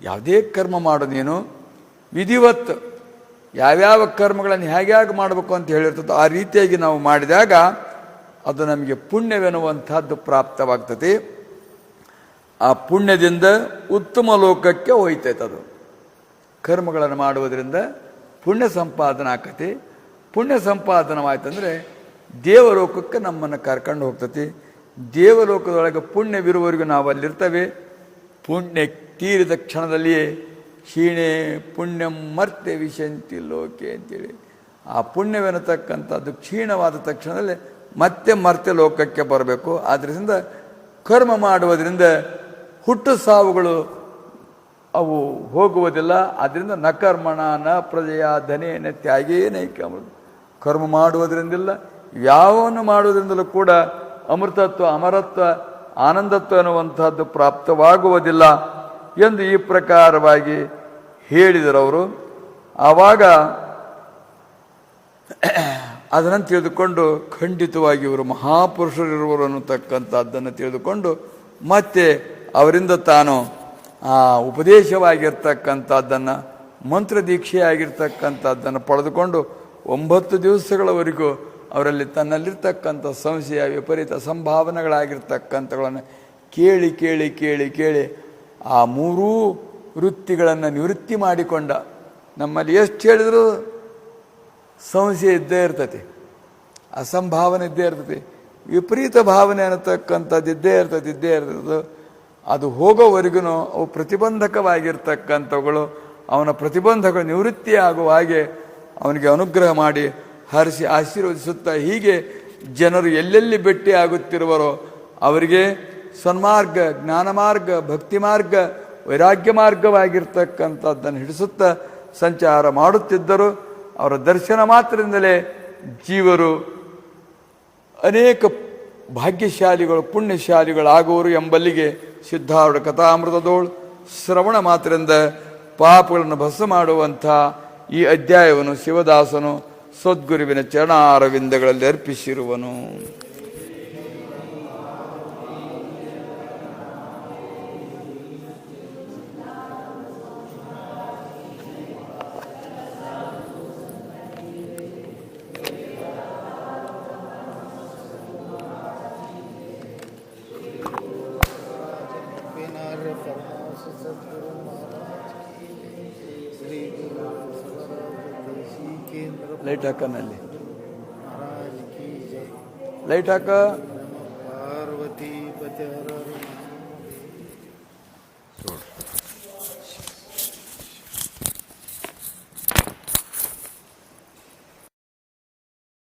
ಯಾವುದೇ ಕರ್ಮ ಮಾಡು ನೀನು ವಿಧಿವತ್ ಯಾವ್ಯಾವ ಕರ್ಮಗಳನ್ನು ಹೇಗೆ ಮಾಡಬೇಕು ಅಂತ ಹೇಳಿರ್ತದೆ ಆ ರೀತಿಯಾಗಿ ನಾವು ಮಾಡಿದಾಗ ಅದು ನಮಗೆ ಪುಣ್ಯವೆನ್ನುವಂಥದ್ದು ಪ್ರಾಪ್ತವಾಗ್ತದೆ. ಆ ಪುಣ್ಯದಿಂದ ಉತ್ತಮ ಲೋಕಕ್ಕೆ ಒಯ್ತೈತೆ. ಅದು ಕರ್ಮಗಳನ್ನು ಮಾಡುವುದರಿಂದ ಪುಣ್ಯ ಸಂಪಾದನೆ ಆಕತಿ. ಪುಣ್ಯ ಸಂಪಾದನವಾಯ್ತಂದರೆ ದೇವಲೋಕಕ್ಕೆ ನಮ್ಮನ್ನು ಕರ್ಕೊಂಡು ಹೋಗ್ತತಿ. ದೇವಲೋಕದೊಳಗೆ ಪುಣ್ಯವಿರುವವರೆಗೂ ನಾವು ಅಲ್ಲಿರ್ತೇವೆ. ಪುಣ್ಯ ತೀರಿದ ಕ್ಷಣದಲ್ಲಿಯೇ ಕ್ಷೀಣೆ ಪುಣ್ಯಂ ಮರ್ತ್ಯ ವಿಶಂತಿ ಲೋಕೆ ಅಂತೇಳಿ ಆ ಪುಣ್ಯವೆನ್ನತಕ್ಕಂಥದ್ದು ಕ್ಷೀಣವಾದ ತಕ್ಷಣದಲ್ಲಿ ಮತ್ತೆ ಮರ್ತ್ಯ ಲೋಕಕ್ಕೆ ಬರಬೇಕು. ಆದ್ದರಿಂದ ಕರ್ಮ ಮಾಡುವುದರಿಂದ ಹುಟ್ಟು ಸಾವುಗಳು ಅವು ಹೋಗುವುದಿಲ್ಲ. ಆದ್ದರಿಂದ ನ ಕರ್ಮಣ ನ ಪ್ರಜೆಯ ಧನೇನ ತ್ಯಾಗೇನೈಕ ಕರ್ಮ ಮಾಡುವುದರಿಂದಿಲ್ಲ, ಯಾವನ್ನು ಮಾಡುವುದರಿಂದಲೂ ಕೂಡ ಅಮೃತತ್ವ, ಅಮರತ್ವ, ಆನಂದತ್ವ ಅನ್ನುವಂಥದ್ದು ಪ್ರಾಪ್ತವಾಗುವುದಿಲ್ಲ ಎಂದು ಈ ಪ್ರಕಾರವಾಗಿ ಹೇಳಿದರವರು. ಆವಾಗ ಅದನ್ನು ತಿಳಿದುಕೊಂಡು ಖಂಡಿತವಾಗಿ ಇವರು ಮಹಾಪುರುಷರಿರುವರು ಅನ್ನತಕ್ಕಂಥದ್ದನ್ನು ತಿಳಿದುಕೊಂಡು ಮತ್ತೆ ಅವರಿಂದ ತಾನು ಆ ಉಪದೇಶವಾಗಿರ್ತಕ್ಕಂಥದ್ದನ್ನು ಮಂತ್ರ ದೀಕ್ಷೆಯಾಗಿರ್ತಕ್ಕಂಥದ್ದನ್ನು ಪಡೆದುಕೊಂಡು 9 ದಿವಸಗಳವರೆಗೂ ಅವರಲ್ಲಿ ತನ್ನಲ್ಲಿರ್ತಕ್ಕಂಥ ಸಂಶಯ, ವಿಪರೀತ ಸಂಭಾವನೆಗಳಾಗಿರ್ತಕ್ಕಂಥಗಳನ್ನು ಕೇಳಿ ಕೇಳಿ ಕೇಳಿ ಕೇಳಿ ಆ 3 ವೃತ್ತಿಗಳನ್ನು ನಿವೃತ್ತಿ ಮಾಡಿಕೊಂಡ. ನಮ್ಮಲ್ಲಿ ಎಷ್ಟು ಹೇಳಿದರೂ ಸಂಶಯ ಇದ್ದೇ ಇರ್ತತಿ, ಅಸಂಭಾವನೆ ಇದ್ದೇ ಇರ್ತತಿ, ವಿಪರೀತ ಭಾವನೆ ಅನ್ನತಕ್ಕಂಥದ್ದು ಇದ್ದೇ ಇರ್ತದೆ. ಅದು ಹೋಗೋವರೆಗೂ ಅವು ಪ್ರತಿಬಂಧಕವಾಗಿರ್ತಕ್ಕಂಥವುಗಳು ಅವನ ಪ್ರತಿಬಂಧಗಳು ನಿವೃತ್ತಿ ಆಗುವ ಹಾಗೆ ಅವನಿಗೆ ಅನುಗ್ರಹ ಮಾಡಿ ಹರಿಸಿ ಆಶೀರ್ವದಿಸುತ್ತಾ ಹೀಗೆ ಜನರು ಎಲ್ಲೆಲ್ಲಿ ಭೇಟಿ ಆಗುತ್ತಿರುವರೋ ಅವರಿಗೆ ಸನ್ಮಾರ್ಗ, ಜ್ಞಾನ ಮಾರ್ಗ, ಭಕ್ತಿ ಮಾರ್ಗ, ವೈರಾಗ್ಯ ಮಾರ್ಗವಾಗಿರ್ತಕ್ಕಂಥದ್ದನ್ನು ಹಿಡಿಸುತ್ತಾ ಸಂಚಾರ ಮಾಡುತ್ತಿದ್ದರು. ಅವರ ದರ್ಶನ ಮಾತ್ರದಿಂದಲೇ ಜೀವರು ಅನೇಕ ಭಾಗ್ಯಶಾಲಿಗಳು, ಪುಣ್ಯಶಾಲಿಗಳಾಗುವರು ಎಂಬಲ್ಲಿಗೆ ಸಿದ್ಧಾರೂಢ ಕಥಾಮೃತದೋಳು ಶ್ರವಣ ಮಾತ್ರದಿಂದ ಪಾಪಗಳನ್ನು ಭಸ್ಮ ಮಾಡುವಂಥ ಈ ಅಧ್ಯಾಯವನ್ನು ಶಿವದಾಸನು ಸದ್ಗುರುವಿನ ಚರಣಾರವಿಂದಗಳಲ್ಲಿ ಅರ್ಪಿಸಿರುವನು. ಲೈಟ್ ಹಾಕನಲ್ಲಿ ಲೈಟ್ ಹಾಕ.